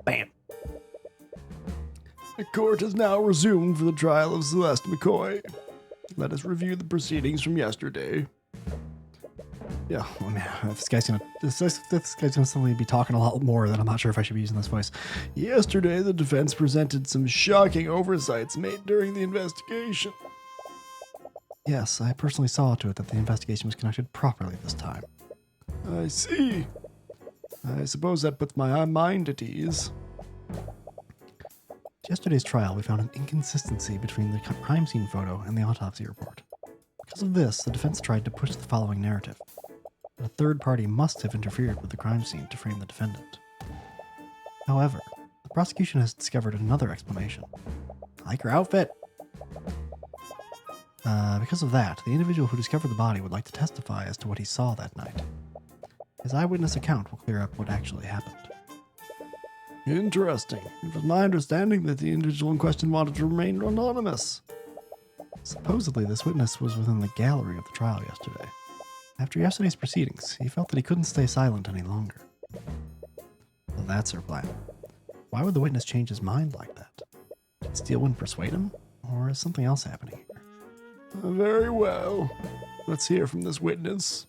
Bam. The court has now resumed for the trial of Celeste McCoy. Let us review the proceedings from yesterday. Yeah, well, man, if this guy's gonna suddenly be talking a lot more, then I'm not sure if I should be using this voice. Yesterday, the defense presented some shocking oversights made during the investigation. Yes, I personally saw to it that the investigation was conducted properly this time. I see. I suppose that puts my mind at ease. At yesterday's trial, we found an inconsistency between the crime scene photo and the autopsy report. Because of this, the defense tried to push the following narrative. A third party must have interfered with the crime scene to frame the defendant. However, the prosecution has discovered another explanation. I like your outfit! Because of that, the individual who discovered the body would like to testify as to what he saw that night. His eyewitness account will clear up what actually happened. Interesting. It was my understanding that the individual in question wanted to remain anonymous. Supposedly, this witness was within the gallery of the trial yesterday. After yesterday's proceedings, he felt that he couldn't stay silent any longer. Well, that's her plan. Why would the witness change his mind like that? Did Steelwind persuade him? Or is something else happening here? Very well. Let's hear from this witness.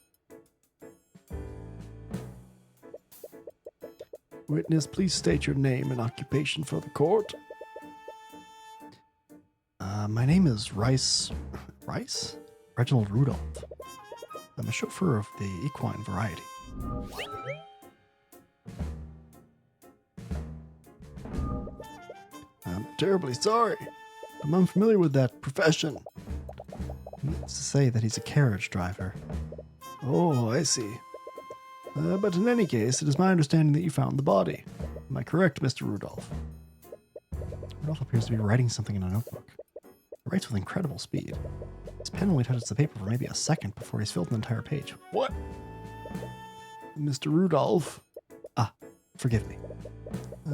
Witness, please state your name and occupation for the court. My name is Rice? Reginald Rudolph. I'm a chauffeur of the equine variety. I'm terribly sorry. I'm unfamiliar with that profession. He means to say that he's a carriage driver. Oh, I see. But in any case, it is my understanding that you found the body. Am I correct, Mr. Rudolph? Rudolph appears to be writing something in a notebook. He writes with incredible speed. His pen only touches the paper for maybe a second before he's filled an entire page. What? Mr. Rudolph? Ah, forgive me.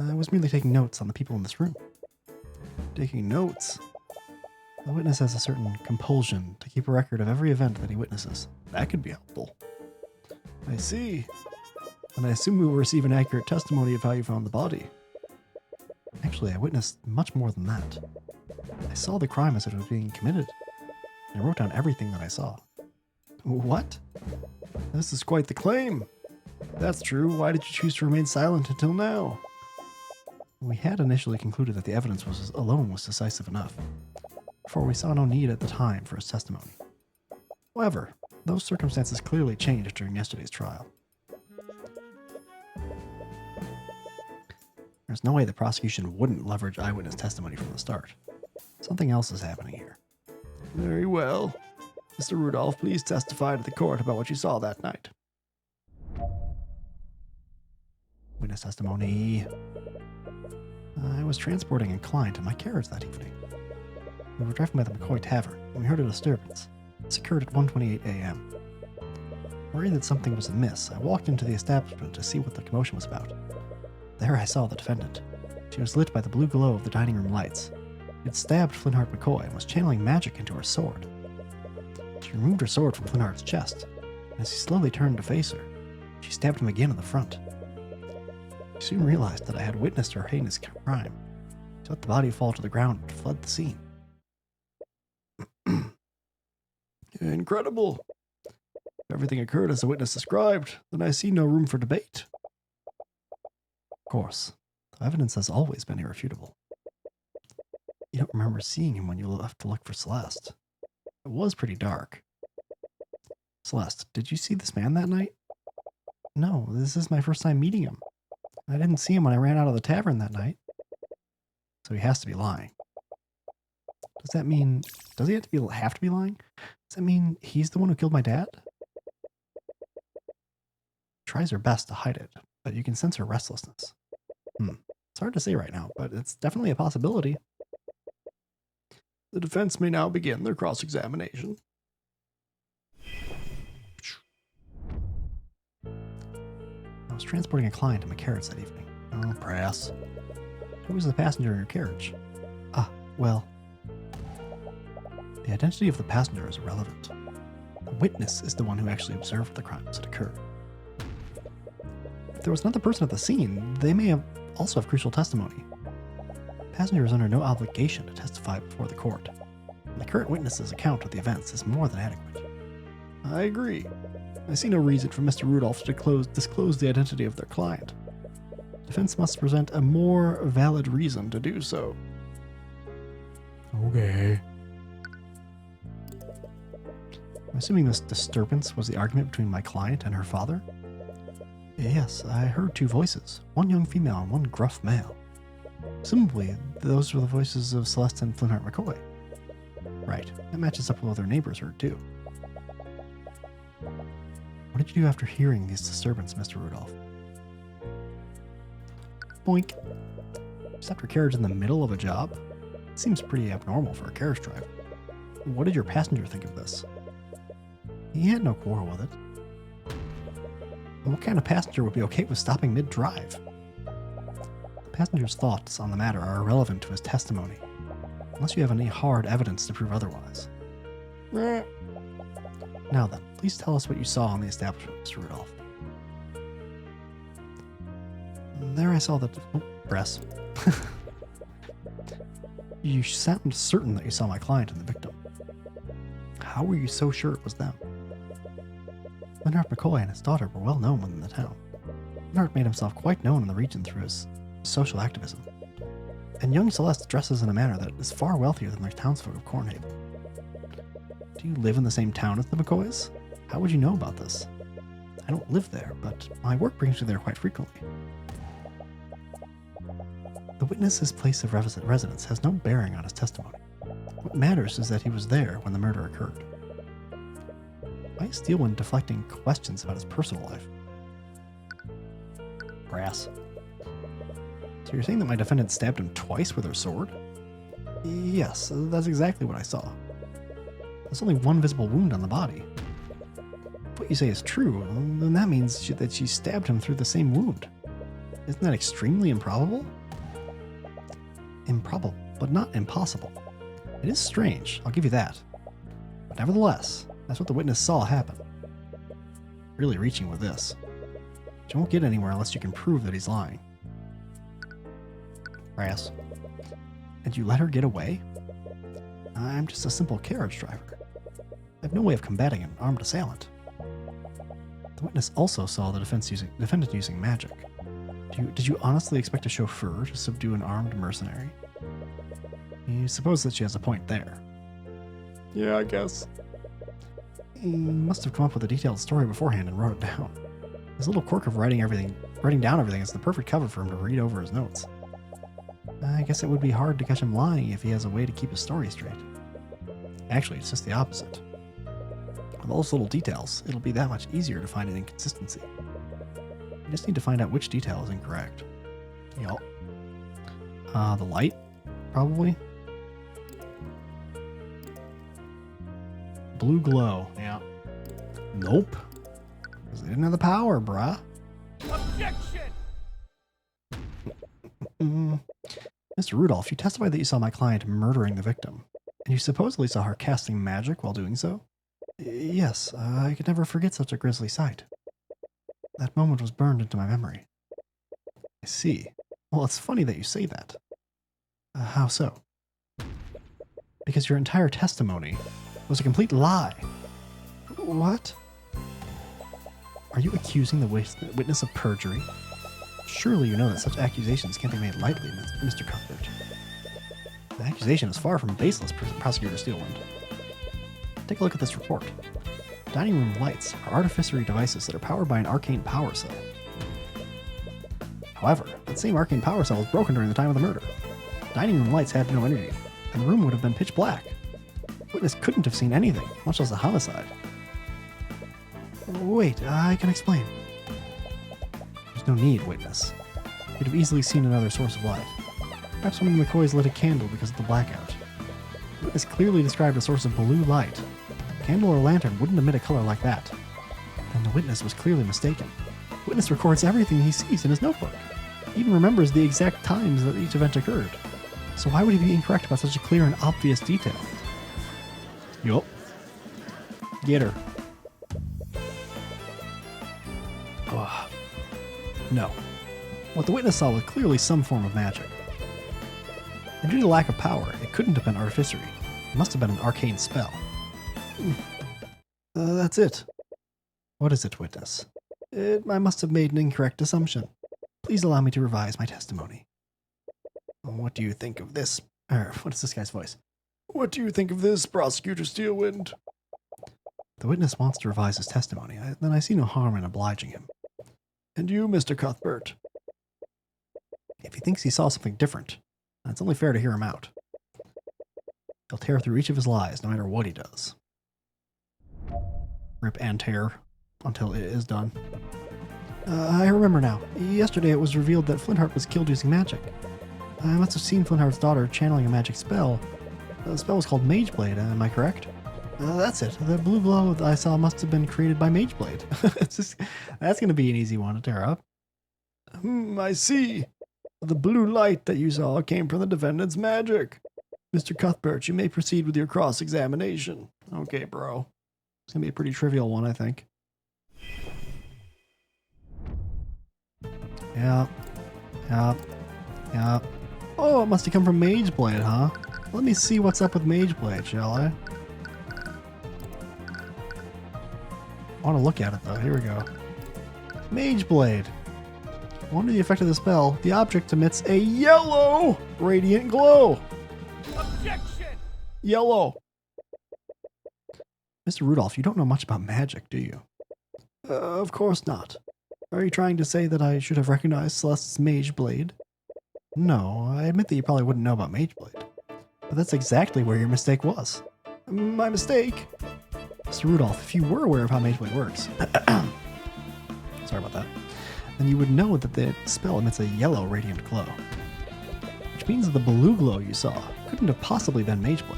I was merely taking notes on the people in this room. Taking notes? The witness has a certain compulsion to keep a record of every event that he witnesses. That could be helpful. I see. And I assume we will receive an accurate testimony of how you found the body. Actually, I witnessed much more than that. I saw the crime as it was being committed. I wrote down everything that I saw. What? This is quite the claim. If that's true, why did you choose to remain silent until now? We had initially concluded that the evidence alone was decisive enough. Therefore, we saw no need at the time for his testimony. However, those circumstances clearly changed during yesterday's trial. There's no way the prosecution wouldn't leverage eyewitness testimony from the start. Something else is happening here. Very well. Mr. Rudolph, please testify to the court about what you saw that night. Witness testimony. I was transporting a client in my carriage that evening. We were driving by the McCoy Tavern when we heard a disturbance. This occurred at 1:28 a.m. Worried that something was amiss, I walked into the establishment to see what the commotion was about. There I saw the defendant. She was lit by the blue glow of the dining room lights. She had stabbed Flintheart McCoy and was channeling magic into her sword. She removed her sword from Flintheart's chest, and as he slowly turned to face her, she stabbed him again in the front. She soon realized that I had witnessed her heinous crime. She let the body fall to the ground and fled the scene. Incredible! If everything occurred as the witness described, then I see no room for debate. Of course, the evidence has always been irrefutable. You don't remember seeing him when you left to look for Celeste. It was pretty dark. Celeste, did you see this man that night? No, this is my first time meeting him. I didn't see him when I ran out of the tavern that night. So he has to be lying. Does that mean... Does he have to be lying? Does that mean he's the one who killed my dad? She tries her best to hide it, but you can sense her restlessness. It's hard to say right now, but it's definitely a possibility. The defense may now begin their cross-examination. I was transporting a client to my carriage that evening. Oh, press. Who was the passenger in your carriage? Well... The identity of the passenger is irrelevant. The witness is the one who actually observed the crimes that occurred. If there was another person at the scene, they may also have crucial testimony. The passenger is under no obligation to testify before the court, and the current witness's account of the events is more than adequate. I agree. I see no reason for Mr. Rudolph to disclose the identity of their client. Defense must present a more valid reason to do so. Okay. I'm assuming this disturbance was the argument between my client and her father? Yes, I heard two voices, one young female and one gruff male. Presumably, those were the voices of Celeste and Flintheart McCoy. Right, that matches up with what their neighbors heard too. What did you do after hearing these disturbances, Mr. Rudolph? Boink. Stopped your carriage in the middle of a job? It seems pretty abnormal for a carriage driver. What did your passenger think of this? He had no quarrel with it. What kind of passenger would be okay with stopping mid-drive? The passenger's thoughts on the matter are irrelevant to his testimony, unless you have any hard evidence to prove otherwise. Now then, please tell us what you saw in the establishment, Mr. Rudolph. There I saw that... Oh, press. You sound certain that you saw my client and the victim. How were you so sure it was them? Flintheart McCoy and his daughter were well known within the town. Flintheart made himself quite known in the region through his social activism. And young Celeste dresses in a manner that is far wealthier than the townsfolk of Cornhaven. Do you live in the same town as the McCoys? How would you know about this? I don't live there, but my work brings me there quite frequently. The witness's place of residence has no bearing on his testimony. What matters is that he was there when the murder occurred. Why is Steelwind deflecting questions about his personal life? Brass. So you're saying that my defendant stabbed him twice with her sword? Yes, that's exactly what I saw. There's only one visible wound on the body. If what you say is true, then that means that she stabbed him through the same wound. Isn't that extremely improbable? Improbable, but not impossible. It is strange, I'll give you that. But nevertheless, that's what the witness saw happen. Really reaching with this. But you won't get anywhere unless you can prove that he's lying. Brass. And you let her get away? I'm just a simple carriage driver. I have no way of combating an armed assailant. The witness also saw the defendant using magic. Did you honestly expect a chauffeur to subdue an armed mercenary? You suppose that she has a point there. Yeah, I guess. He must have come up with a detailed story beforehand and wrote it down. His little quirk of writing down everything is the perfect cover for him to read over his notes. I guess it would be hard to catch him lying if he has a way to keep his story straight. Actually, it's just the opposite. With those little details, it'll be that much easier to find an inconsistency. You just need to find out which detail is incorrect. Yup. The light? Probably? Blue glow. Yeah. Nope. 'Cause they didn't have the power, bruh. Objection! Mr. Rudolph, you testified that you saw my client murdering the victim, and you supposedly saw her casting magic while doing so? Yes, I could never forget such a grisly sight. That moment was burned into my memory. I see. Well, it's funny that you say that. How so? Because your entire testimony was a complete lie. What? Are you accusing the witness of perjury? Surely you know that such accusations can't be made lightly, Mr. Cuthbert. The accusation is far from baseless, Prosecutor Steelwind. Take a look at this report. Dining room lights are artificery devices that are powered by an arcane power cell. However, that same arcane power cell was broken during the time of the murder. Dining room lights had no energy, and the room would have been pitch black. The witness couldn't have seen anything, much less a homicide. Wait, I can explain. There's no need, witness. You'd have easily seen another source of light. Perhaps one of the McCoys lit a candle because of the blackout. The witness clearly described a source of blue light. A candle or lantern wouldn't emit a color like that. Then the witness was clearly mistaken. The witness records everything he sees in his notebook. He even remembers the exact times that each event occurred. So why would he be incorrect about such a clear and obvious detail? Yup. Get her. Ugh. No. What the witness saw was clearly some form of magic. And due to lack of power, it couldn't have been artificery. It must have been an arcane spell. That's it. What is it, witness? I must have made an incorrect assumption. Please allow me to revise my testimony. What do you think of this? What is this guy's voice? What do you think of this, Prosecutor Steelwind? The witness wants to revise his testimony, then I see no harm in obliging him. And you, Mr. Cuthbert? If he thinks he saw something different, then it's only fair to hear him out. He'll tear through each of his lies, no matter what he does. Rip and tear, until it is done. I remember now. Yesterday it was revealed that Flintheart was killed using magic. I must have seen Flintheart's daughter channeling a magic spell. The spell was called Mageblade, am I correct? That's it. The blue glow that I saw must have been created by Mageblade. That's going to be an easy one to tear up. I see. The blue light that you saw came from the defendant's magic. Mr. Cuthbert, you may proceed with your cross-examination. Okay, bro. It's going to be a pretty trivial one, I think. Yeah. Oh, it must have come from Mageblade, huh? Let me see what's up with Mageblade, shall I? I want to look at it, though. Here we go. Mageblade. Under the effect of the spell, the object emits a yellow radiant glow. Objection! Yellow. Mr. Rudolph, you don't know much about magic, do you? Of course not. Are you trying to say that I should have recognized Celeste's Mageblade? No, I admit that you probably wouldn't know about Mageblade. But that's exactly where your mistake was. My mistake? Mr. Rudolph, if you were aware of how Mageblade works, sorry about that, then you would know that the spell emits a yellow radiant glow. Which means that the blue glow you saw couldn't have possibly been Mageblade.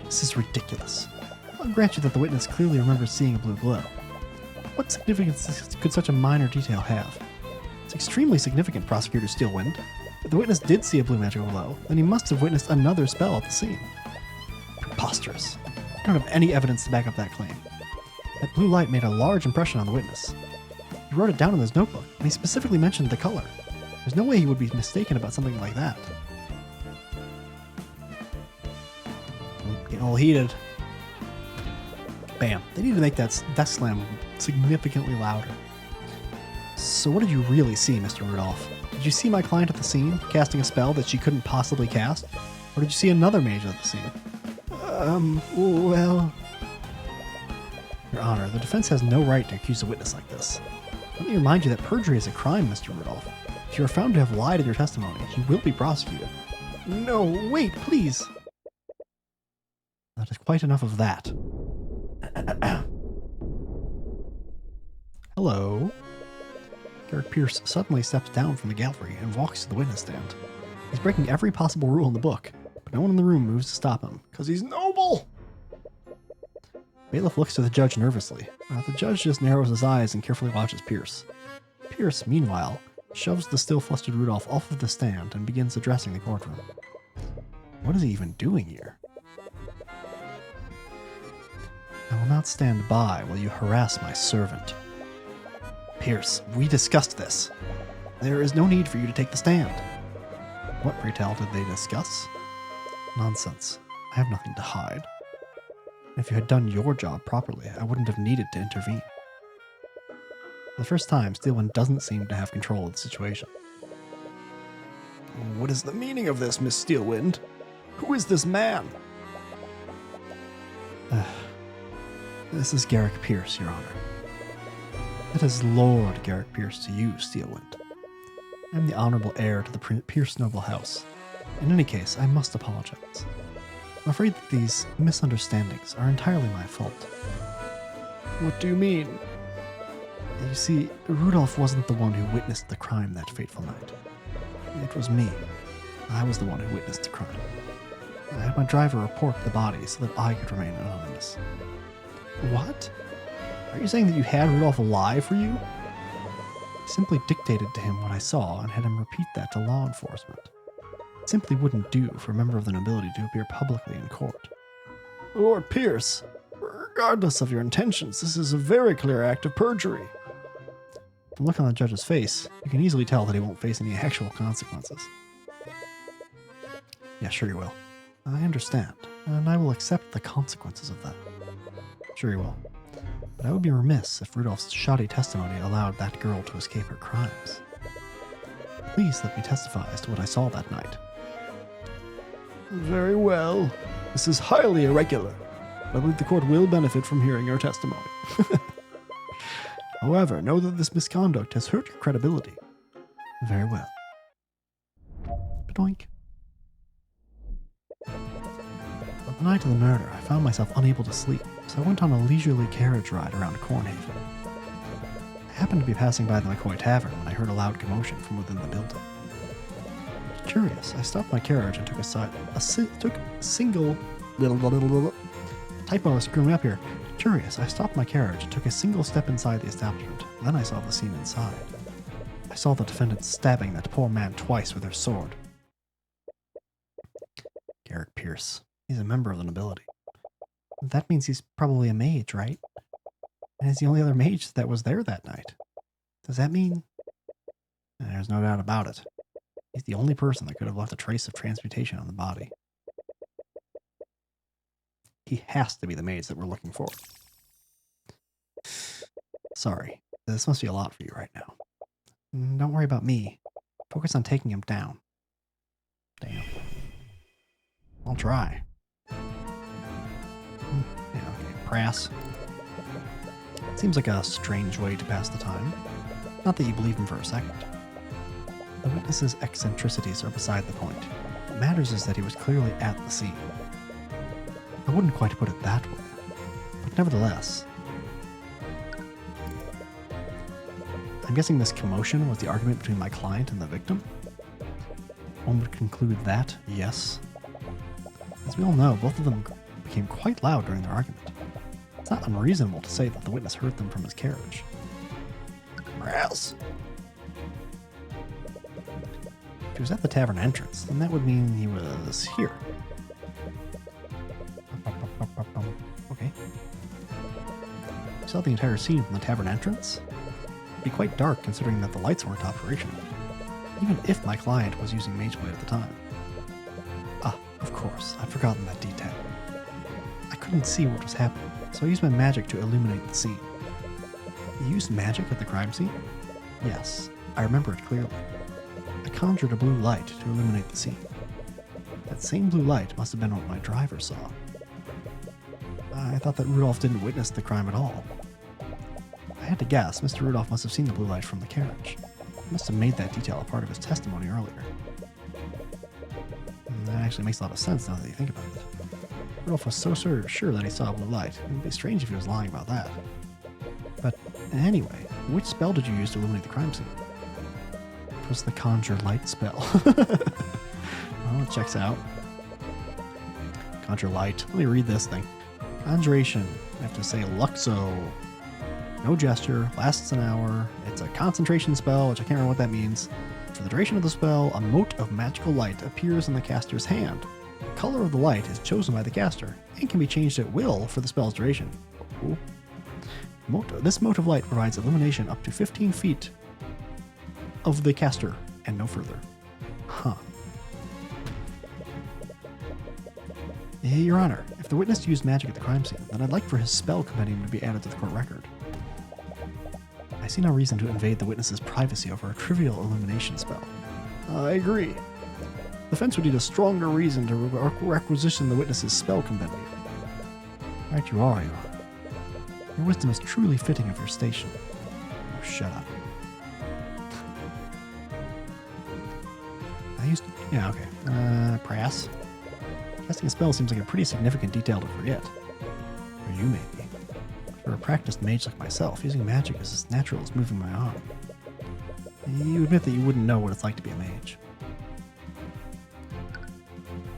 This is ridiculous. I'll grant you that the witness clearly remembers seeing a blue glow. What significance could such a minor detail have? It's extremely significant, Prosecutor Steelwind. If the witness did see a blue magical glow, then he must have witnessed another spell at the scene. Preposterous. I don't have any evidence to back up that claim. That blue light made a large impression on the witness. He wrote it down in his notebook, and he specifically mentioned the color. There's no way he would be mistaken about something like that. Getting all heated. Bam. They need to make that death slam significantly louder. So what did you really see, Mr. Rudolph? Did you see my client at the scene, casting a spell that she couldn't possibly cast? Or did you see another mage at the scene? Well... Your Honor, the defense has no right to accuse a witness like this. Let me remind you that perjury is a crime, Mr. Rudolph. If you are found to have lied in your testimony, you will be prosecuted. No, wait, please! That is quite enough of that. Hello? Garrick Pierce suddenly steps down from the gallery and walks to the witness stand. He's breaking every possible rule in the book, but no one in the room moves to stop him, because he's noble! Bailiff looks to the judge nervously. The judge just narrows his eyes and carefully watches Pierce. Pierce, meanwhile, shoves the still flustered Rudolph off of the stand and begins addressing the courtroom. What is he even doing here? I will not stand by while you harass my servant. Pierce, we discussed this. There is no need for you to take the stand. What, pray tell, did they discuss? Nonsense. I have nothing to hide. If you had done your job properly, I wouldn't have needed to intervene. For the first time, Steelwind doesn't seem to have control of the situation. What is the meaning of this, Miss Steelwind? Who is this man? This is Garrick Pierce, Your Honor. It is Lord Garrick Pierce to you, Steelwind. I am the honorable heir to the Pierce noble house. In any case, I must apologize. I'm afraid that these misunderstandings are entirely my fault. What do you mean? You see, Rudolph wasn't the one who witnessed the crime that fateful night. It was me. I was the one who witnessed the crime. I had my driver report the body so that I could remain anonymous. What? Are you saying that you had Rudolph alive for you? I simply dictated to him what I saw and had him repeat that to law enforcement. It simply wouldn't do for a member of the nobility to appear publicly in court. Lord Pierce, regardless of your intentions, this is a very clear act of perjury. From the look on the judge's face, you can easily tell that he won't face any actual consequences. Yeah, sure you will. I understand, and I will accept the consequences of that. Sure you will. But I would be remiss if Rudolph's shoddy testimony allowed that girl to escape her crimes. Please let me testify as to what I saw that night. Very well. This is highly irregular. I believe the court will benefit from hearing your testimony. However, know that this misconduct has hurt your credibility. Very well. Badoink. On the night of the murder, I found myself unable to sleep, so I went on a leisurely carriage ride around Cornhaven. I happened to be passing by the McCoy Tavern when I heard a loud commotion from within the building. Curious, I stopped my carriage and took I stopped my carriage and took a single step inside the establishment. Then I saw the scene inside. I saw the defendant stabbing that poor man twice with her sword. Garrick Pierce. He's a member of the nobility. That means he's probably a mage, right? And he's the only other mage that was there that night. Does that mean... There's no doubt about it. He's the only person that could have left a trace of transmutation on the body. He has to be the mage that we're looking for. Sorry, this must be a lot for you right now. Don't worry about me. Focus on taking him down. Damn. I'll try. Yeah, okay, Prass. Seems like a strange way to pass the time. Not that you believe him for a second. The witness's eccentricities are beside the point. What matters is that he was clearly at the scene. I wouldn't quite put it that way, but nevertheless. I'm guessing this commotion was the argument between my client and the victim? One would conclude that, yes. As we all know, both of them became quite loud during their argument. It's not unreasonable to say that the witness heard them from his carriage. Prass! If he was at the tavern entrance, then that would mean he was here. Okay. You saw the entire scene from the tavern entrance? It'd be quite dark considering that the lights weren't operational, even if my client was using Mageblade at the time. Ah, of course, I'd forgotten that detail. I couldn't see what was happening, so I used my magic to illuminate the scene. You used magic at the crime scene? Yes, I remember it clearly. I conjured a blue light to illuminate the scene. That same blue light must have been what my driver saw. I thought that Rudolph didn't witness the crime at all. I had to guess Mr. Rudolph must have seen the blue light from the carriage. He must have made that detail a part of his testimony earlier. And that actually makes a lot of sense now that you think about it. Rudolph was so sure that he saw a blue light. It would be strange if he was lying about that. But anyway, which spell did you use to illuminate the crime scene? It was the Conjure Light spell. Well, it checks out. Conjure Light. Let me read this thing. Conjuration. I have to say Luxo. No gesture, lasts an hour. It's a concentration spell, which I can't remember what that means. For the duration of the spell, a mote of magical light appears in the caster's hand. The color of the light is chosen by the caster and can be changed at will for the spell's duration. Ooh. This mote of light provides illumination up to 15 feet of the caster and no further. Huh. Your Honor, if the witness used magic at the crime scene, then I'd like for his spell compendium to be added to the court record. I see no reason to invade the witness's privacy over a trivial illumination spell. I agree. The defense would need a stronger reason to requisition the witness's spell compendium. Right you are, Your Honor. Your wisdom is truly fitting of your station. Oh, shut up. Yeah, okay. Prass. Casting a spell seems like a pretty significant detail to forget. Or you may be. For a practiced mage like myself, using magic is as natural as moving my arm. You admit that you wouldn't know what it's like to be a mage.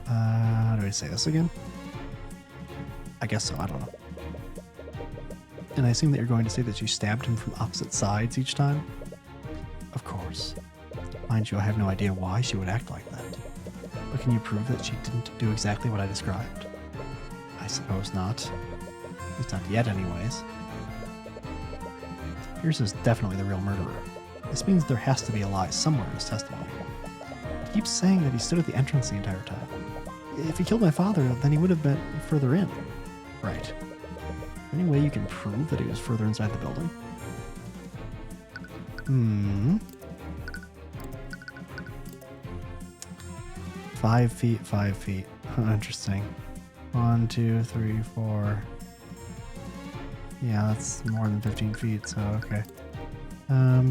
How do I say this again? I guess so, I don't know. And I assume that you're going to say that you stabbed him from opposite sides each time? Of course. Mind you, I have no idea why she would act like that. But can you prove that she didn't do exactly what I described? I suppose not. At least not yet, anyways. Pierce is definitely the real murderer. This means there has to be a lie somewhere in his testimony. He keeps saying that he stood at the entrance the entire time. If he killed my father, then he would have been further in. Right. Any way you can prove that he was further inside the building? 5 feet, 5 feet. Interesting. 1, 2, 3, 4. Yeah, that's more than 15 feet, so okay. I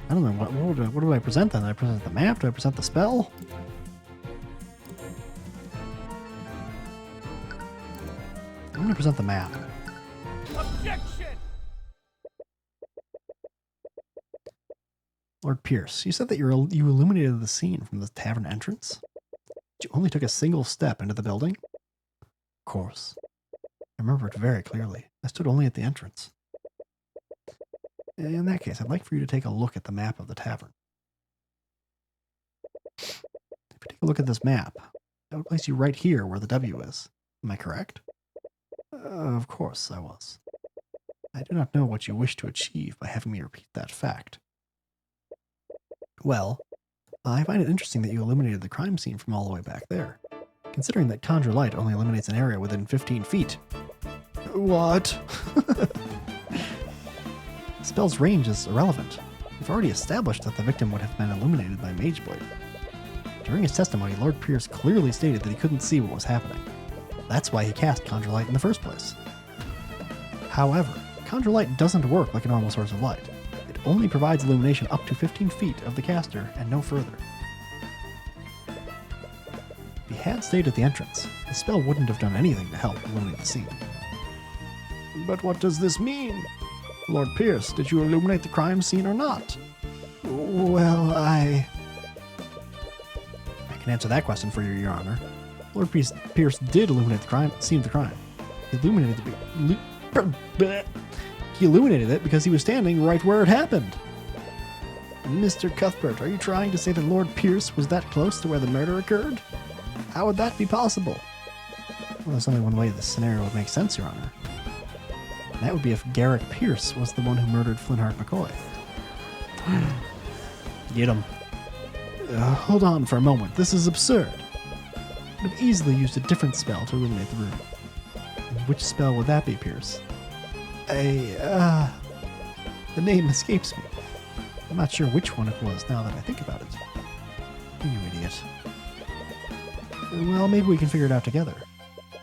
don't know, what do I present then? Do I present the map? Do I present the spell? I'm going to present the map. Objection! Lord Pierce, you said that you illuminated the scene from the tavern entrance? You only took a single step into the building? Of course. I remember it very clearly. I stood only at the entrance. In that case, I'd like for you to take a look at the map of the tavern. If you take a look at this map, that would place you right here where the W is. Am I correct? Of course I was. I do not know what you wish to achieve by having me repeat that fact. Well, I find it interesting that you illuminated the crime scene from all the way back there, considering that Conjure Light only illuminates an area within 15 feet. What? The spell's range is irrelevant. We've already established that the victim would have been illuminated by Mage Blade. During his testimony, Lord Pierce clearly stated that he couldn't see what was happening. That's why he cast Conjure Light in the first place. However, Conjure Light doesn't work like a normal source of light. It only provides illumination up to 15 feet of the caster and no further. If he had stayed at the entrance, the spell wouldn't have done anything to help illuminate the scene. But what does this mean? Lord Pierce, did you illuminate the crime scene or not? Well, I can answer that question for you, Your Honor. Lord Pierce did illuminate the scene of the crime. He illuminated it because he was standing right where it happened. Mr. Cuthbert, are you trying to say that Lord Pierce was that close to where the murder occurred? How would that be possible? Well, there's only one way this scenario would make sense, Your Honor. And that would be if Garrick Pierce was the one who murdered Flintheart McCoy. Get him. Hold on for a moment. This is absurd. I could have easily used a different spell to illuminate the room. And which spell would that be, Pierce? The name escapes me. I'm not sure which one it was now that I think about it. You idiot. Well, maybe we can figure it out together.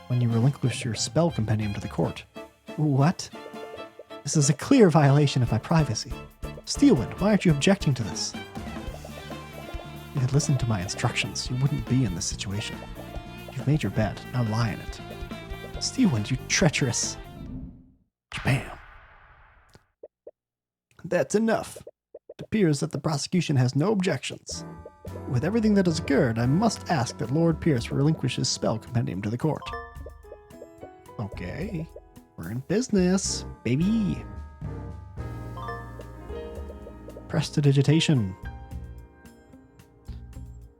When you relinquish your spell compendium to the court. What? This is a clear violation of my privacy. Steelwind, why aren't you objecting to this? If you had listened to my instructions, you wouldn't be in this situation. You've made your bed, now lie in it. Steelwind, you treacherous... Bam. That's enough. It appears that the prosecution has no objections. With everything that has occurred, I must ask that Lord Pierce relinquish his spell compendium to the court. Okay. We're in business, baby. Prestidigitation.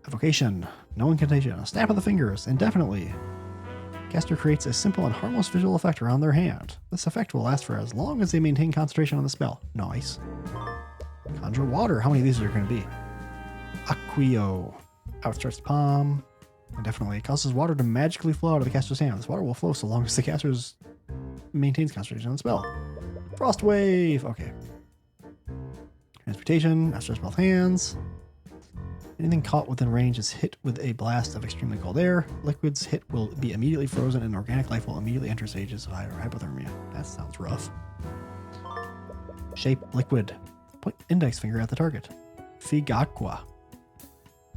Evocation. No incantation. A snap of the fingers. Indefinitely. Caster creates a simple and harmless visual effect around their hand. This effect will last for as long as they maintain concentration on the spell. Nice. Conjure water. How many of these are going to be? Acquio. Outstretched palm. Indefinitely. It causes water to magically flow out of the caster's hand. This water will flow so long as the caster maintains concentration on the spell. Frost wave. Okay. Transportation. Outstretched both hands. Anything caught within range is hit with a blast of extremely cold air. Liquids hit will be immediately frozen and organic life will immediately enter stages of hypothermia. That sounds rough. Shape liquid. Point index finger at the target. Figaqua.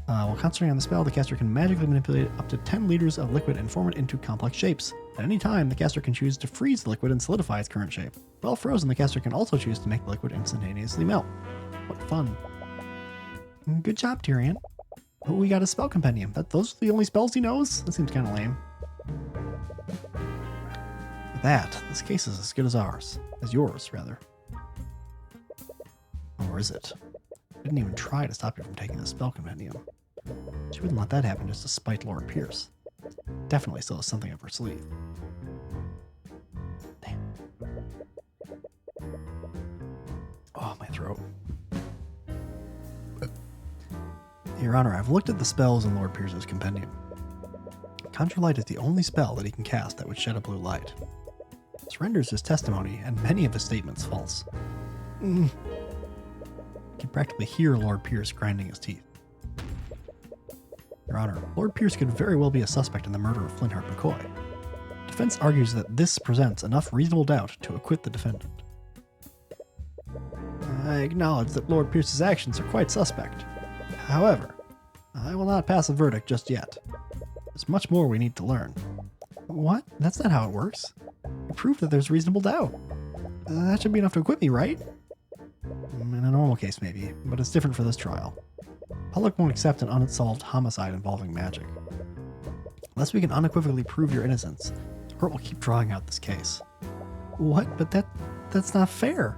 While concentrating on the spell, the caster can magically manipulate up to 10 liters of liquid and form it into complex shapes. At any time, the caster can choose to freeze the liquid and solidify its current shape. While frozen, the caster can also choose to make the liquid instantaneously melt. What fun. Good job, Tyrion. Oh, we got a spell compendium. Those are the only spells he knows? That seems kind of lame. This case is as good as ours. As yours, rather. Or is it? I didn't even try to stop you from taking the spell compendium. She wouldn't let that happen just to spite Lord Pierce. Definitely still has something up her sleeve. Damn. Oh, my throat. Your Honor, I've looked at the spells in Lord Pierce's compendium. Conjure Light is the only spell that he can cast that would shed a blue light. This renders his testimony and many of his statements false. You can practically hear Lord Pierce grinding his teeth. Your Honor, Lord Pierce could very well be a suspect in the murder of Flintheart McCoy. Defense argues that this presents enough reasonable doubt to acquit the defendant. I acknowledge that Lord Pierce's actions are quite suspect. However, I will not pass a verdict just yet. There's much more we need to learn. What? That's not how it works. You proved that there's reasonable doubt. That should be enough to acquit me, right? In a normal case, maybe, but it's different for this trial. Public won't accept an unsolved homicide involving magic. Unless we can unequivocally prove your innocence, the court will keep drawing out this case. What? But that's not fair.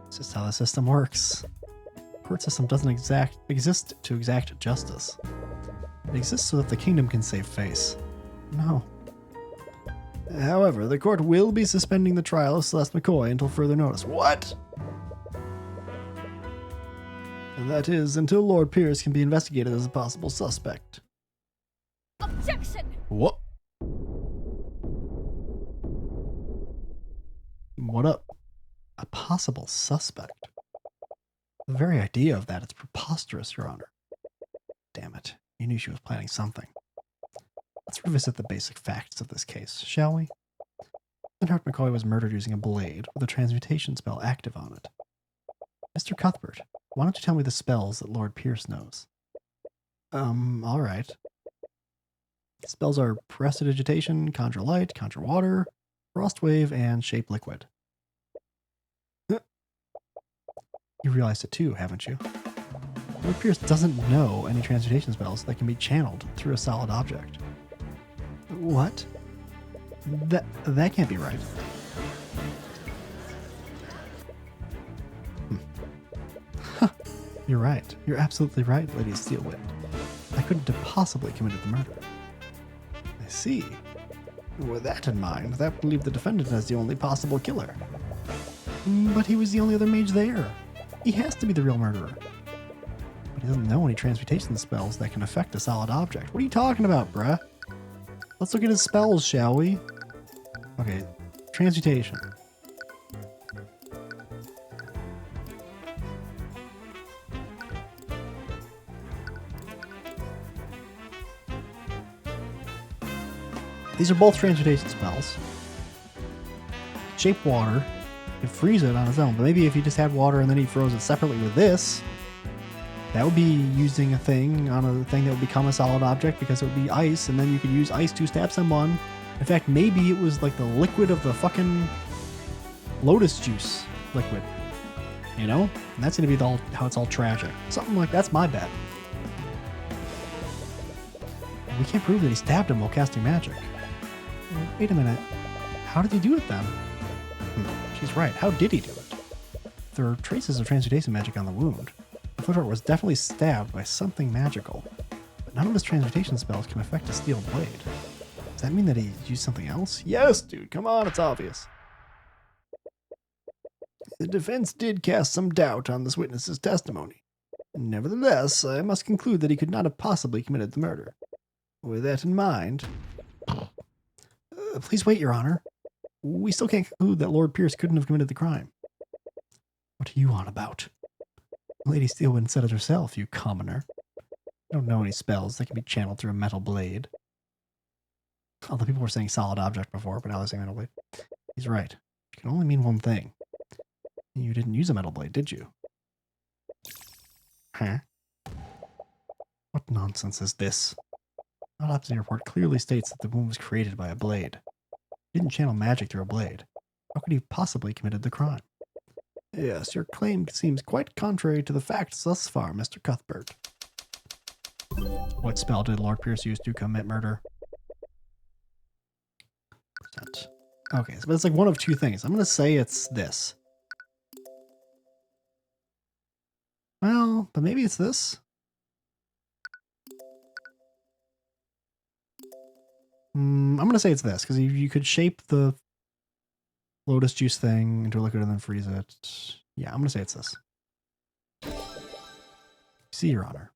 It's just how the system works. The court system doesn't exist to exact justice. It exists so that the kingdom can save face. No. However, the court will be suspending the trial of Celeste McCoy until further notice. What? And that is until Lord Pierce can be investigated as a possible suspect. Objection! What? What up? A possible suspect? The very idea of that is preposterous, Your Honor. Damn it. You knew she was planning something. Let's revisit the basic facts of this case, shall we? Flintheart McCoy was murdered using a blade with a transmutation spell active on it. Mr. Cuthbert, why don't you tell me the spells that Lord Pierce knows? Alright. The spells are Prestidigitation, Conjure Light, Conjure Water, Frost Wave, and Shape Liquid. You realized it too, haven't you? Lord Pierce doesn't know any transmutation spells that can be channeled through a solid object. What? That can't be right. You're right. You're absolutely right, Lady Steelwind. I couldn't have possibly committed the murder. I see. With that in mind, that would leave the defendant as the only possible killer. But he was the only other mage there. He has to be the real murderer. But he doesn't know any transmutation spells that can affect a solid object. What are you talking about, bruh? Let's look at his spells, shall we? Okay, transmutation. These are both transmutation spells. Shape water. You can freeze it on its own, but maybe if you just had water and then he froze it separately with this, that would be using a thing on a thing that would become a solid object because it would be ice, and then you could use ice to stab someone. In fact, maybe it was like the liquid of the fucking lotus juice liquid. You know? And that's going to be how it's all tragic. Something like that's my bet. We can't prove that he stabbed him while casting magic. Wait a minute. how did he do it then? She's right. How did he do it? There are traces of transmutation magic on the wound. The Cuthbert was definitely stabbed by something magical, but none of his transmutation spells can affect a steel blade. Does that mean that he used something else? Yes, dude. Come on, it's obvious. The defense did cast some doubt on this witness's testimony. Nevertheless, I must conclude that he could not have possibly committed the murder. With that in mind... please wait, Your Honor. We still can't conclude that Lord Pierce couldn't have committed the crime. What are you on about? Lady Steelwind said it herself, you commoner. I don't know any spells that can be channeled through a metal blade. Although people were saying solid object before, but now they're saying metal blade. He's right. It can only mean one thing. You didn't use a metal blade, did you? Huh? What nonsense is this? The autopsy report clearly states that the wound was created by a blade. He didn't channel magic through a blade. How could he have possibly committed the crime? Yes, your claim seems quite contrary to the facts thus far, Mr. Cuthbert. What spell did Lord Pierce use to commit murder? Okay, so it's like one of two things. I'm going to say it's this. Well, but maybe it's this. I'm going to say it's this, because you could shape the lotus juice thing into a liquid and then freeze it. Yeah, I'm going to say it's this. See, Your Honor.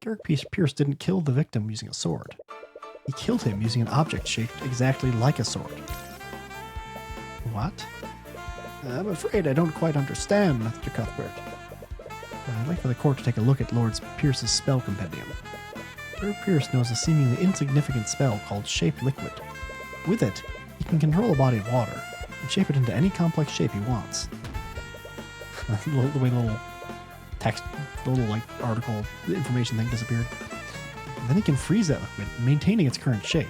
Garrick Pierce didn't kill the victim using a sword. He killed him using an object shaped exactly like a sword. What? I'm afraid I don't quite understand, Mr. Cuthbert. I'd like for the court to take a look at Lord Pierce's spell compendium. Lord Pierce knows a seemingly insignificant spell called Shape Liquid. With it, he can control a body of water and shape it into any complex shape he wants. The way the little text, the little like article, the information thing disappeared. And then he can freeze that liquid, maintaining its current shape,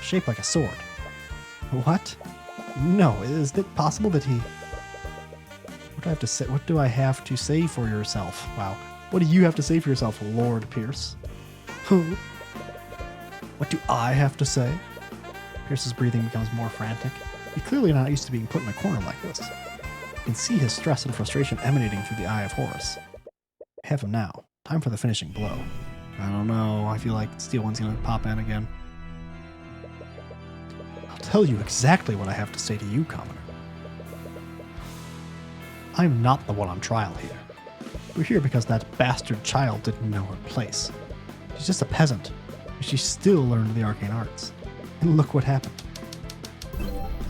shaped like a sword. What? No, is it possible that he... What do I have to say? What do I have to say for yourself? Wow. What do you have to say for yourself, Lord Pierce? Who? What do I have to say? Pierce's breathing becomes more frantic. He's clearly not used to being put in a corner like this. You can see his stress and frustration emanating through the eye of Horus. I have him now. Time for the finishing blow. I don't know. I feel like Steelwind's gonna pop in again. I'll tell you exactly what I have to say to you, commoner. I'm not the one on trial here. We're here because that bastard child didn't know her place. She's just a peasant, but she still learned the arcane arts. And look what happened.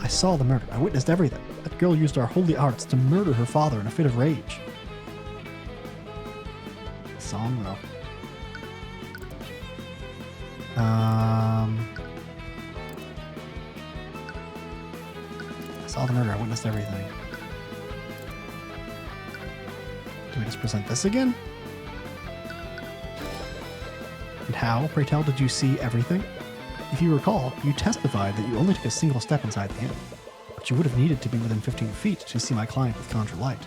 I saw the murder. I witnessed everything. That girl used our holy arts to murder her father in a fit of rage. Song, though. I saw the murder. I witnessed everything. Do we just present this again? And how, pray tell, did you see everything? If you recall, you testified that you only took a single step inside the inn, but you would have needed to be within 15 feet to see my client with conjure light.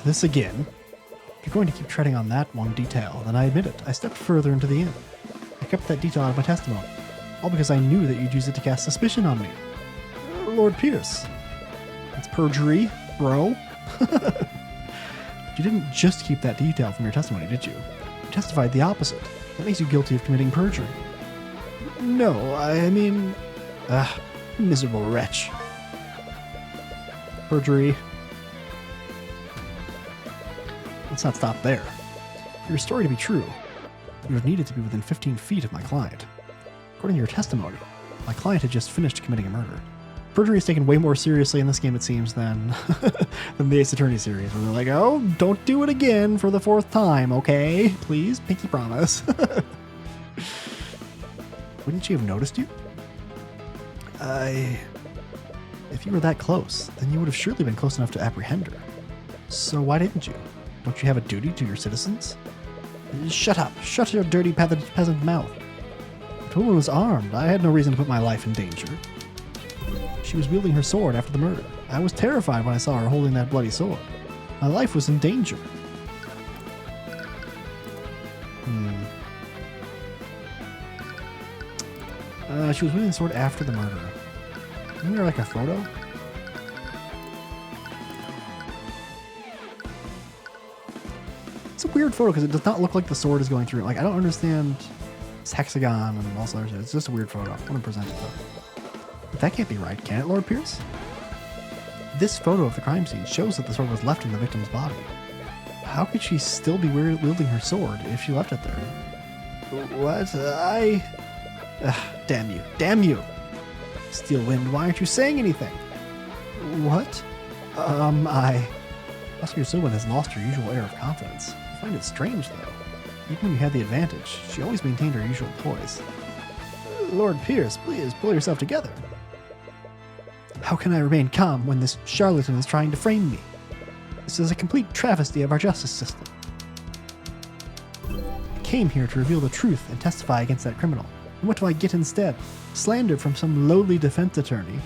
This again? If you're going to keep treading on that one detail, then I admit it. I stepped further into the inn. I kept that detail out of my testimony, all because I knew that you'd use it to cast suspicion on me. Lord Pierce. That's perjury, bro. You didn't just keep that detail from your testimony, did you? You testified the opposite. That makes you guilty of committing perjury. No, I mean... miserable wretch. Perjury. Let's not stop there. For your story to be true, you have needed to be within 15 feet of my client. According to your testimony, my client had just finished committing a murder. Perjury is taken way more seriously in this game, it seems, than the Ace Attorney series, where they're like, oh, don't do it again for the 4th time, okay? Please, pinky promise. Wouldn't she have noticed you? If you were that close, then you would have surely been close enough to apprehend her. So why didn't you? Don't you have a duty to your citizens? Shut up. Shut your dirty peasant mouth. The woman was armed. I had no reason to put my life in danger. She was wielding her sword after the murder. I was terrified when I saw her holding that bloody sword. My life was in danger. She was wielding the sword after the murder. Isn't there like a photo? It's a weird photo because it does not look like the sword is going through. Like, I don't understand this hexagon and all this other shit. It's just a weird photo. I want to present it though. But that can't be right, can it, Lord Pierce? This photo of the crime scene shows that the sword was left in the victim's body. How could she still be wielding her sword if she left it there? What? Damn you. Damn you! Steel Wind, why aren't you saying anything? What? Oscar Silwyn has lost her usual air of confidence. I find it strange, though. Even when you had the advantage, she always maintained her usual poise. Lord Pierce, please pull yourself together. How can I remain calm when this charlatan is trying to frame me? This is a complete travesty of our justice system. I came here to reveal the truth and testify against that criminal. And what do I get instead? Slander from some lowly defense attorney.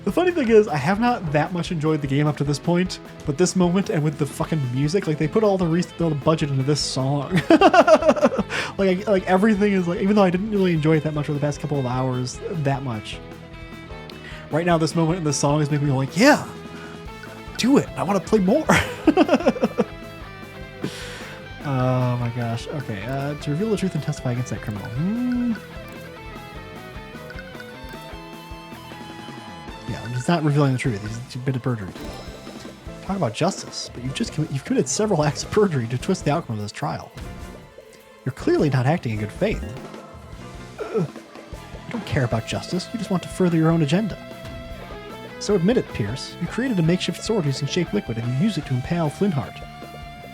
The funny thing is, I have not that much enjoyed the game up to this point, but this moment and with the fucking music, like they put all the budget into this song. like everything is like, even though I didn't really enjoy it that much over the past couple of hours, that much. Right now, this moment in this song is making me like, yeah, do it. I want to play more. Oh my gosh. Okay, to reveal the truth and testify against that criminal. Yeah, he's not revealing the truth. He's committed perjury. Talk about justice, but you've committed several acts of perjury to twist the outcome of this trial. You're clearly not acting in good faith. You don't care about justice. You just want to further your own agenda. So admit it, Pierce. You created a makeshift sword using shape liquid, and you used it to impale Flintheart.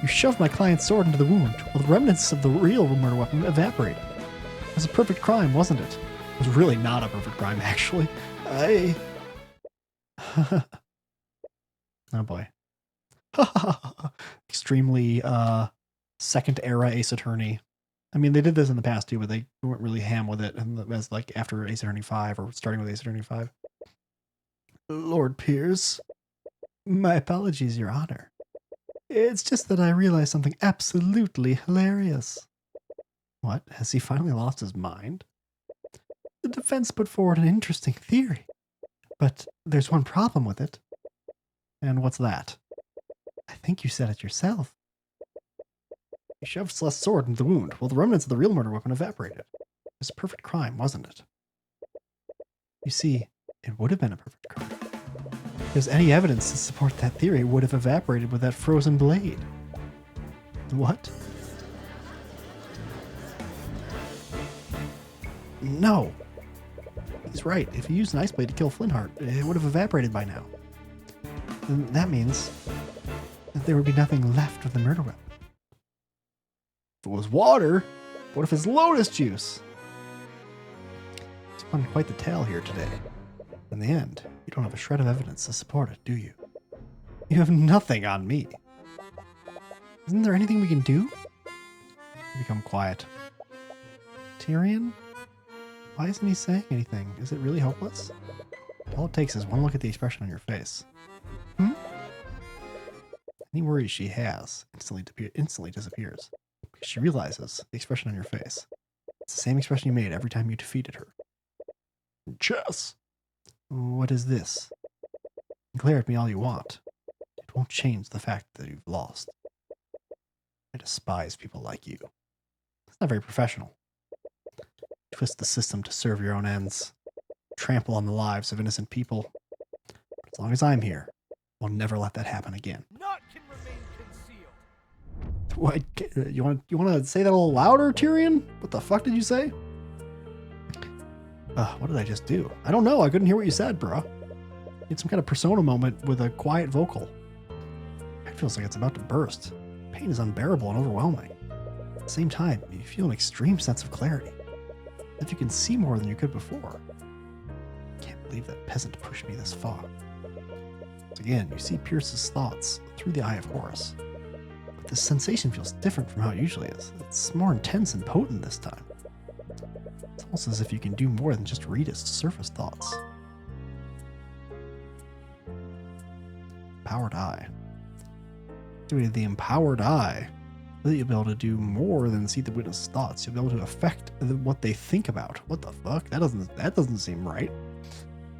You shoved my client's sword into the wound, while the remnants of the real murder weapon evaporated. It was a perfect crime, wasn't it? It was really not a perfect crime, actually. Oh boy. Extremely second era Ace Attorney. I mean, they did this in the past too, but they weren't really ham with it as like after Ace Attorney 5 or starting with Ace Attorney 5. Lord Pierce, my apologies, Your Honor. It's just that I realized something absolutely hilarious. What? Has he finally lost his mind? The defense put forward an interesting theory, but there's one problem with it. And what's that? I think you said it yourself. You shoved Celeste's sword into the wound, while the remnants of the real murder weapon evaporated. It was a perfect crime, wasn't it? You see, it would have been a perfect crime. Because any evidence to support that theory would have evaporated with that frozen blade. What? No. He's right. If you used an ice blade to kill Flintheart, it would have evaporated by now. And that means that there would be nothing left of the murder weapon. If it was water, what if it's lotus juice? Spun quite the tale here today. In the end, you don't have a shred of evidence to support it, do you? You have nothing on me. Isn't there anything we can do? You become quiet. Tyrion? Why isn't he saying anything? Is it really hopeless? All it takes is one look at the expression on your face. Any worries she has instantly disappears. Because she realizes the expression on your face. It's the same expression you made every time you defeated her. Chess! What is this? Glare at me all you want. It won't change the fact that you've lost. I despise people like you. It's not very professional. Twist the system to serve your own ends. Trample on the lives of innocent people. As long as I'm here, we'll never let that happen again. Naught can remain concealed. What? You want to say that a little louder, Tyrion? What the fuck did you say? What did I just do? I don't know. I couldn't hear what you said, bro. You had some kind of persona moment with a quiet vocal. It feels like it's about to burst. Pain is unbearable and overwhelming. At the same time, you feel an extreme sense of clarity. As if you can see more than you could before. I can't believe that peasant pushed me this far. Once again, you see Pierce's thoughts through the eye of Horus. But this sensation feels different from how it usually is. It's more intense and potent this time. It's almost as if you can do more than just read his surface thoughts. Empowered Eye. Dude, the Empowered Eye. You'll be able to do more than see the witness' thoughts. You'll be able to affect what they think about. What the fuck? That doesn't seem right.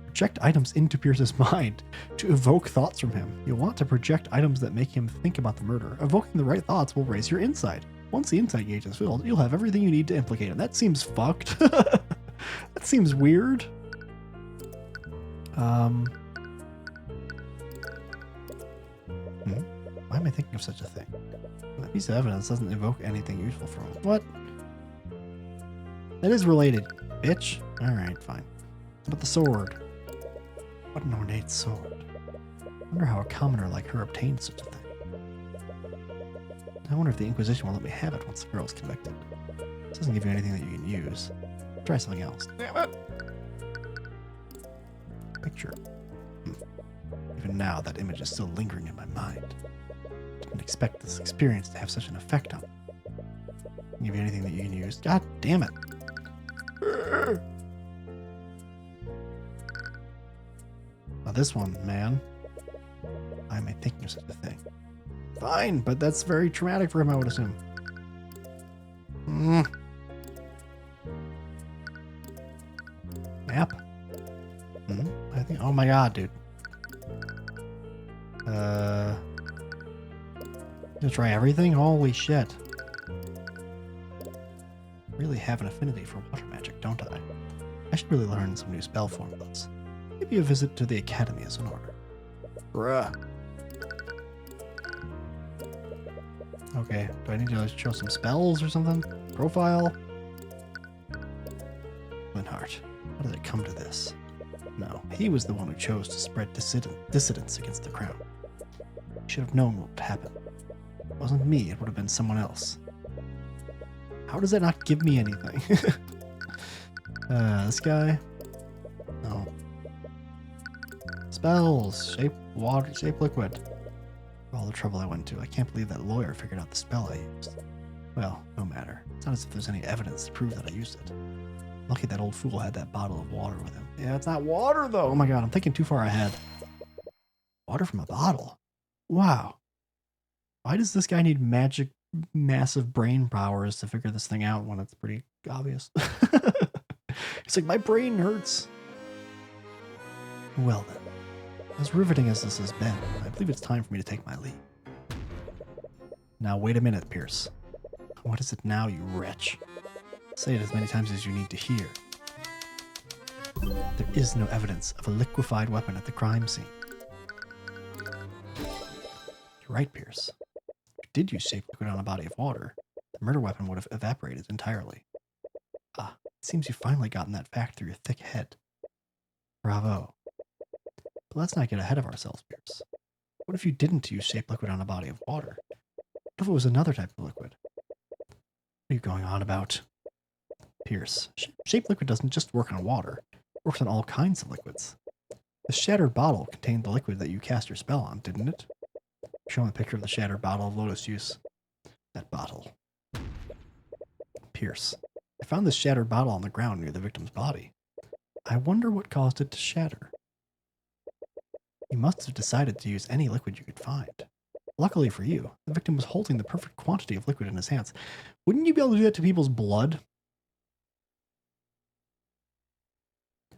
Project items into Pierce's mind to evoke thoughts from him. You'll want to project items that make him think about the murder. Evoking the right thoughts will raise your insight. Once the insight gauge is filled, you'll have everything you need to implicate him. That seems fucked. That seems weird. Why am I thinking of such a thing? That piece of evidence doesn't evoke anything useful from it. What? That is related, bitch. Alright, fine. But the sword. What an ornate sword. I wonder how a commoner like her obtained such a thing. I wonder if the Inquisition will let me have it once the girl is convicted. This doesn't give you anything that you can use. Try something else. Damn it! Picture. Even now, that image is still lingering in my mind. I didn't expect this experience to have such an effect on me. Give you anything that you can use. God damn it! Now this one, man. Why am I thinking of such a thing? Fine, but that's very traumatic for him, I would assume. Map? I think. Oh my god, dude. Gonna try everything? Holy shit. Really have an affinity for water magic, don't I? I should really learn some new spell formulas. Maybe a visit to the academy is in order. Bruh. Okay, do I need to show some spells or something? Profile? Linhart. How did it come to this? No, he was the one who chose to spread dissidence against the crown. He should have known what would happen. It wasn't me, it would have been someone else. How does that not give me anything? This guy? No. Spells. Shape water, shape liquid. All the trouble I went to. I can't believe that lawyer figured out the spell I used. Well, no matter. It's not as if there's any evidence to prove that I used it. Lucky that old fool had that bottle of water with him. Yeah, it's not water though. Oh my god, I'm thinking too far ahead. Water from a bottle? Wow. Why does this guy need magic, massive brain powers to figure this thing out when it's pretty obvious? He's like, my brain hurts. Well then, as riveting as this has been, I believe it's time for me to take my leave. Now wait a minute, Pierce. What is it now, you wretch? Say it as many times as you need to hear. There is no evidence of a liquefied weapon at the crime scene. You're right, Pierce. If you did use shape liquid on a body of water, the murder weapon would have evaporated entirely. Ah, it seems you've finally gotten that fact through your thick head. Bravo. But let's not get ahead of ourselves, Pierce. What if you didn't use shape liquid on a body of water? What if it was another type of liquid? What are you going on about? Pierce, shape liquid doesn't just work on water. It works on all kinds of liquids. The shattered bottle contained the liquid that you cast your spell on, didn't it? Showing a picture of the shattered bottle of Lotus juice. That bottle. Pierce, I found this shattered bottle on the ground near the victim's body. I wonder what caused it to shatter. You must have decided to use any liquid you could find. Luckily for you, the victim was holding the perfect quantity of liquid in his hands. Wouldn't you be able to do that to people's blood?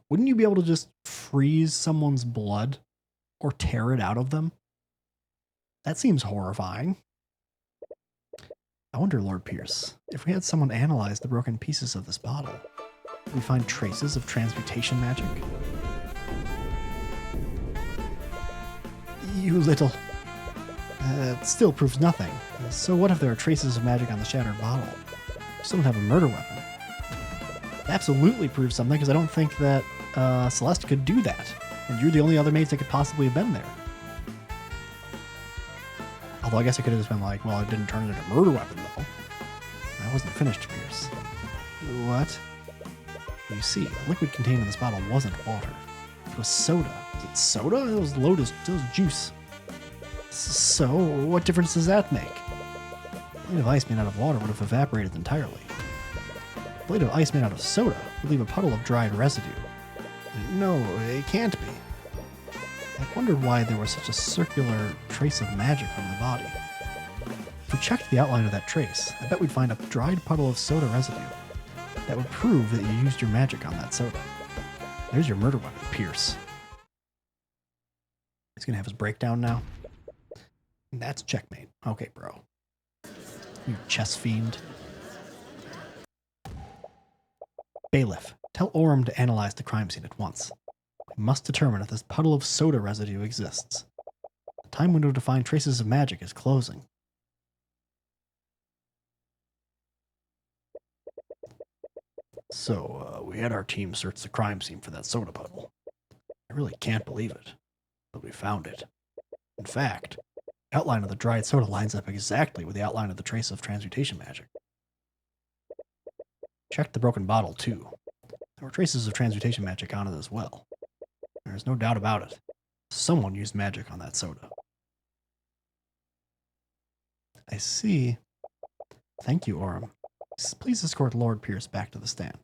Wouldn't you be able to just freeze someone's blood or tear it out of them? That seems horrifying. I wonder, Lord Pierce, if we had someone analyze the broken pieces of this bottle, would we find traces of transmutation magic? You little... it still proves nothing. So what if there are traces of magic on the shattered bottle? You still don't have a murder weapon. It absolutely proves something, because I don't think that Celeste could do that. And you're the only other mates that could possibly have been there. Although I guess I could have just been like, well, it didn't turn into a murder weapon, though. I wasn't finished, Pierce. What? You see, the liquid contained in this bottle wasn't water. It was soda. Was it soda? It was Lotus. It was juice. So, what difference does that make? A blade of ice made out of water would have evaporated entirely. A blade of ice made out of soda would leave a puddle of dried residue. No, it can't be. I wondered why there was such a circular trace of magic from the body. If we checked the outline of that trace, I bet we'd find a dried puddle of soda residue. That would prove that you used your magic on that soda. There's your murder weapon, Pierce. He's gonna have his breakdown now. And that's checkmate. Okay, bro. You chess fiend. Bailiff, tell Orem to analyze the crime scene at once. We must determine if this puddle of soda residue exists. The time window to find traces of magic is closing. So, we had our team search the crime scene for that soda puddle. I really can't believe it, but we found it. In fact, the outline of the dried soda lines up exactly with the outline of the trace of transmutation magic. Check the broken bottle, too. There were traces of transmutation magic on it as well. There's no doubt about it. Someone used magic on that soda. I see. Thank you, Orem. Please escort Lord Pierce back to the stand.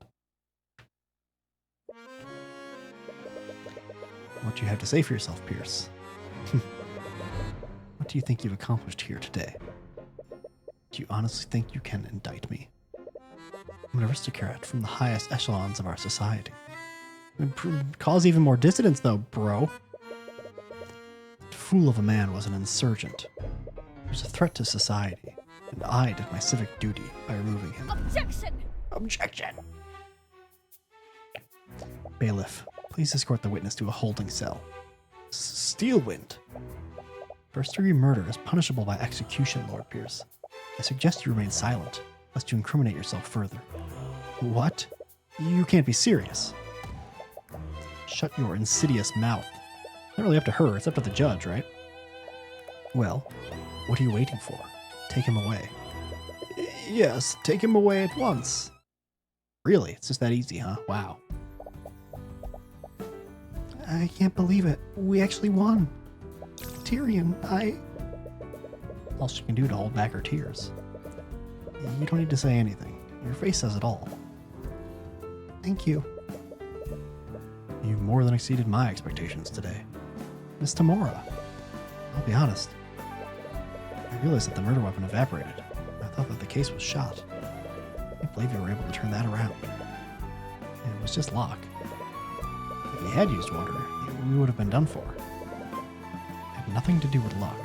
What do you have to say for yourself, Pierce? What do you think you've accomplished here today? Do you honestly think you can indict me? I'm an aristocrat from the highest echelons of our society. It would cause even more dissidence, though, bro. That fool of a man was an insurgent. He was a threat to society, and I did my civic duty by removing him. Objection! Objection! Bailiff, please escort the witness to a holding cell. Steelwind! First-degree murder is punishable by execution, Lord Pierce. I suggest you remain silent, lest you incriminate yourself further. What? You can't be serious. Shut your insidious mouth. It's not really up to her, it's up to the judge, right? Well, what are you waiting for? Take him away. Yes, take him away at once. Really? It's just that easy, huh? Wow. I can't believe it. We actually won. Tyrion, all she can do to hold back her tears. You don't need to say anything. Your face says it all. Thank you. You more than exceeded my expectations today. Miss Tamora. I'll be honest. I realized that the murder weapon evaporated. I thought that the case was shot. I can't believe you were able to turn that around. It was just luck. If you had used water, we would have been done for. It had nothing to do with luck.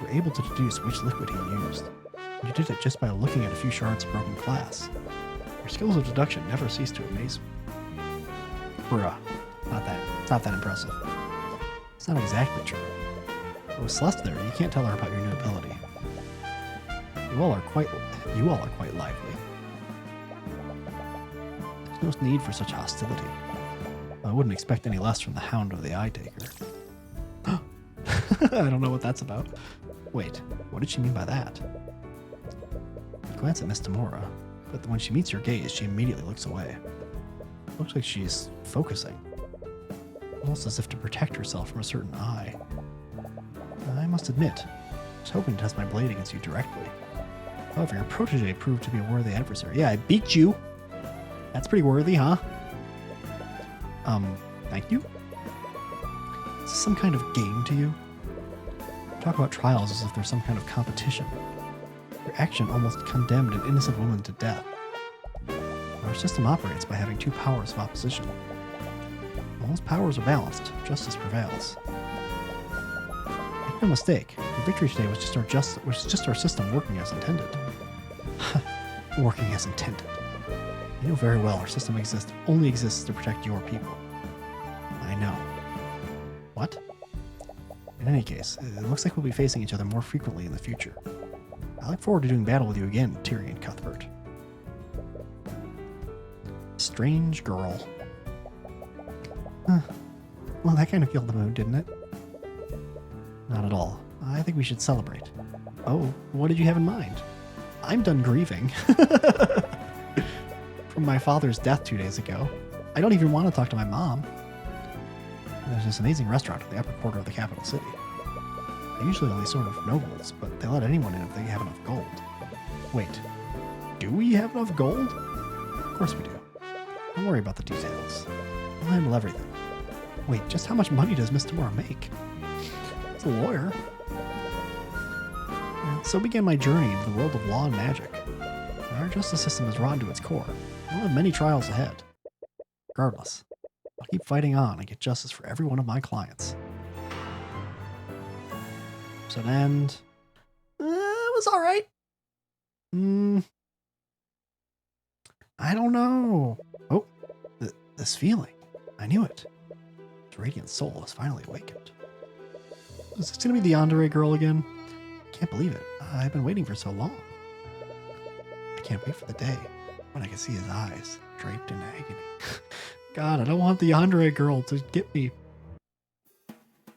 You were able to deduce which liquid he used. You did it just by looking at a few shards of broken glass. Your skills of deduction never cease to amaze me. Bruh. It's not that impressive. It's not exactly true. But with Celeste there, you can't tell her about your new ability. You all are quite lively. There's no need for such hostility. I wouldn't expect any less from the Hound of the Eye Taker. I don't know what that's about. Wait, what did she mean by that? You glance at Miss Tamora, but when she meets your gaze, she immediately looks away. Looks like she's focusing. Almost as if to protect herself from a certain eye. I must admit, I was hoping to test my blade against you directly. However, your protege proved to be a worthy adversary. Yeah, I beat you! That's pretty worthy, huh? Thank you? Is this some kind of game to you? Talk about trials as if there's some kind of competition. Your action almost condemned an innocent woman to death. Our system operates by having two powers of opposition. When those powers are balanced, justice prevails. Make no mistake, your victory today was just our system working as intended. Working as intended. You know very well our system only exists to protect your people. I know. What? In any case, it looks like we'll be facing each other more frequently in the future. I look forward to doing battle with you again, Tyrion Cuthbert. Strange girl. Huh. Well, that kind of killed the mood, didn't it? Not at all. I think we should celebrate. Oh, what did you have in mind? I'm done grieving. From my father's death 2 days ago. I don't even want to talk to my mom. There's this amazing restaurant in the upper quarter of the capital city. They usually only serve nobles, but they let anyone in if they have enough gold. Wait, do we have enough gold? Of course we do. Don't worry about the details. I'll handle everything. Wait, just how much money does Miss Tamora make? It's a lawyer. So began my journey into the world of law and magic. Our justice system is rotten to its core. We'll have many trials ahead. Regardless, I'll keep fighting on and get justice for every one of my clients. Episode end. It was alright. I don't know. Oh, this feeling. I knew it. The radiant soul has finally awakened. Is this going to be the Yandere girl again? Can't believe it. I've been waiting for so long. I can't wait for the day when I can see his eyes draped in agony. God, I don't want the Yandere girl to get me.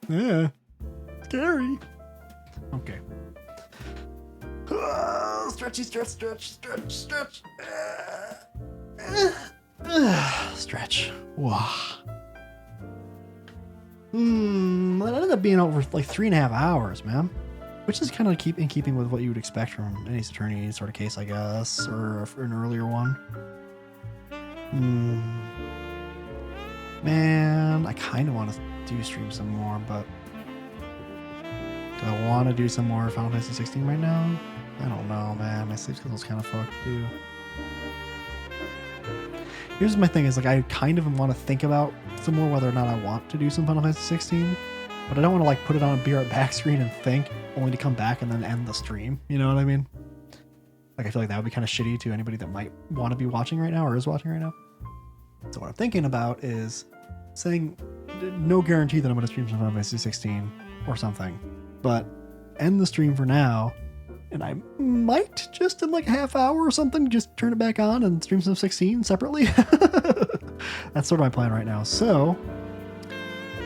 Yeah, scary. Okay. Stretchy, stretch, stretch, stretch, stretch. Stretch. Wow. That ended up being over like 3.5 hours, man. Which is kind of in keeping with what you would expect from an Ace Attorney sort of case, I guess, or an earlier one. Man, I kind of want to do stream some more, but do I want to do some more Final Fantasy 16 right now? I don't know, man. My sleep schedule's kind of fucked too. Here's my thing: is like I kind of want to think about some more whether or not I want to do some Final Fantasy 16, but I don't want to like put it on a be right back screen and think, only to come back and then end the stream. You know what I mean? Like I feel like that would be kind of shitty to anybody that might want to be watching right now or is watching right now. So what I'm thinking about is saying no guarantee that I'm going to stream some Final Fantasy 16 or something, but end the stream for now. And I might just in like a half hour or something just turn it back on and stream some 16 separately. That's sort of my plan right now. So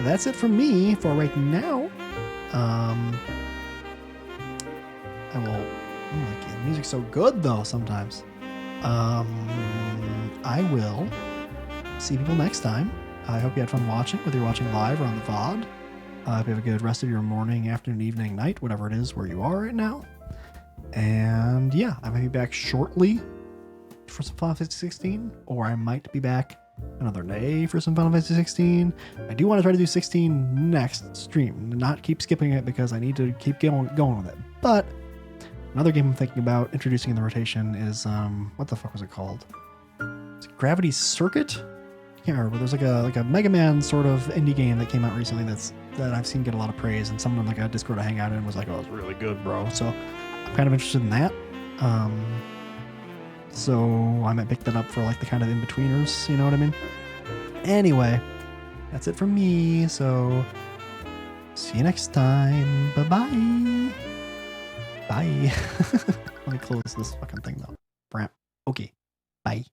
that's it from me for right now. I will. Oh, the music's so good though sometimes. I will see people next time. I hope you had fun watching, whether you're watching live or on the VOD. I hope you have a good rest of your morning, afternoon, evening, night, whatever it is where you are right now. And yeah, I might be back shortly for some Final Fantasy 16, or I might be back another day for some Final Fantasy 16. I do want to try to do 16 next stream, not keep skipping it because I need to keep going with it. But another game I'm thinking about introducing in the rotation is what the fuck was it called? Is it Gravity Circuit? I can't remember. There's like a Mega Man sort of indie game that came out recently that I've seen get a lot of praise, and someone on like a Discord I hang out in was like, "Oh, it's really good, bro." So I'm kind of interested in that. So I might pick that up for like the kind of in-betweeners, you know what I mean? Anyway, that's it from me. So see you next time. Bye-bye. Bye. Let me close this fucking thing though. Okay. Bye.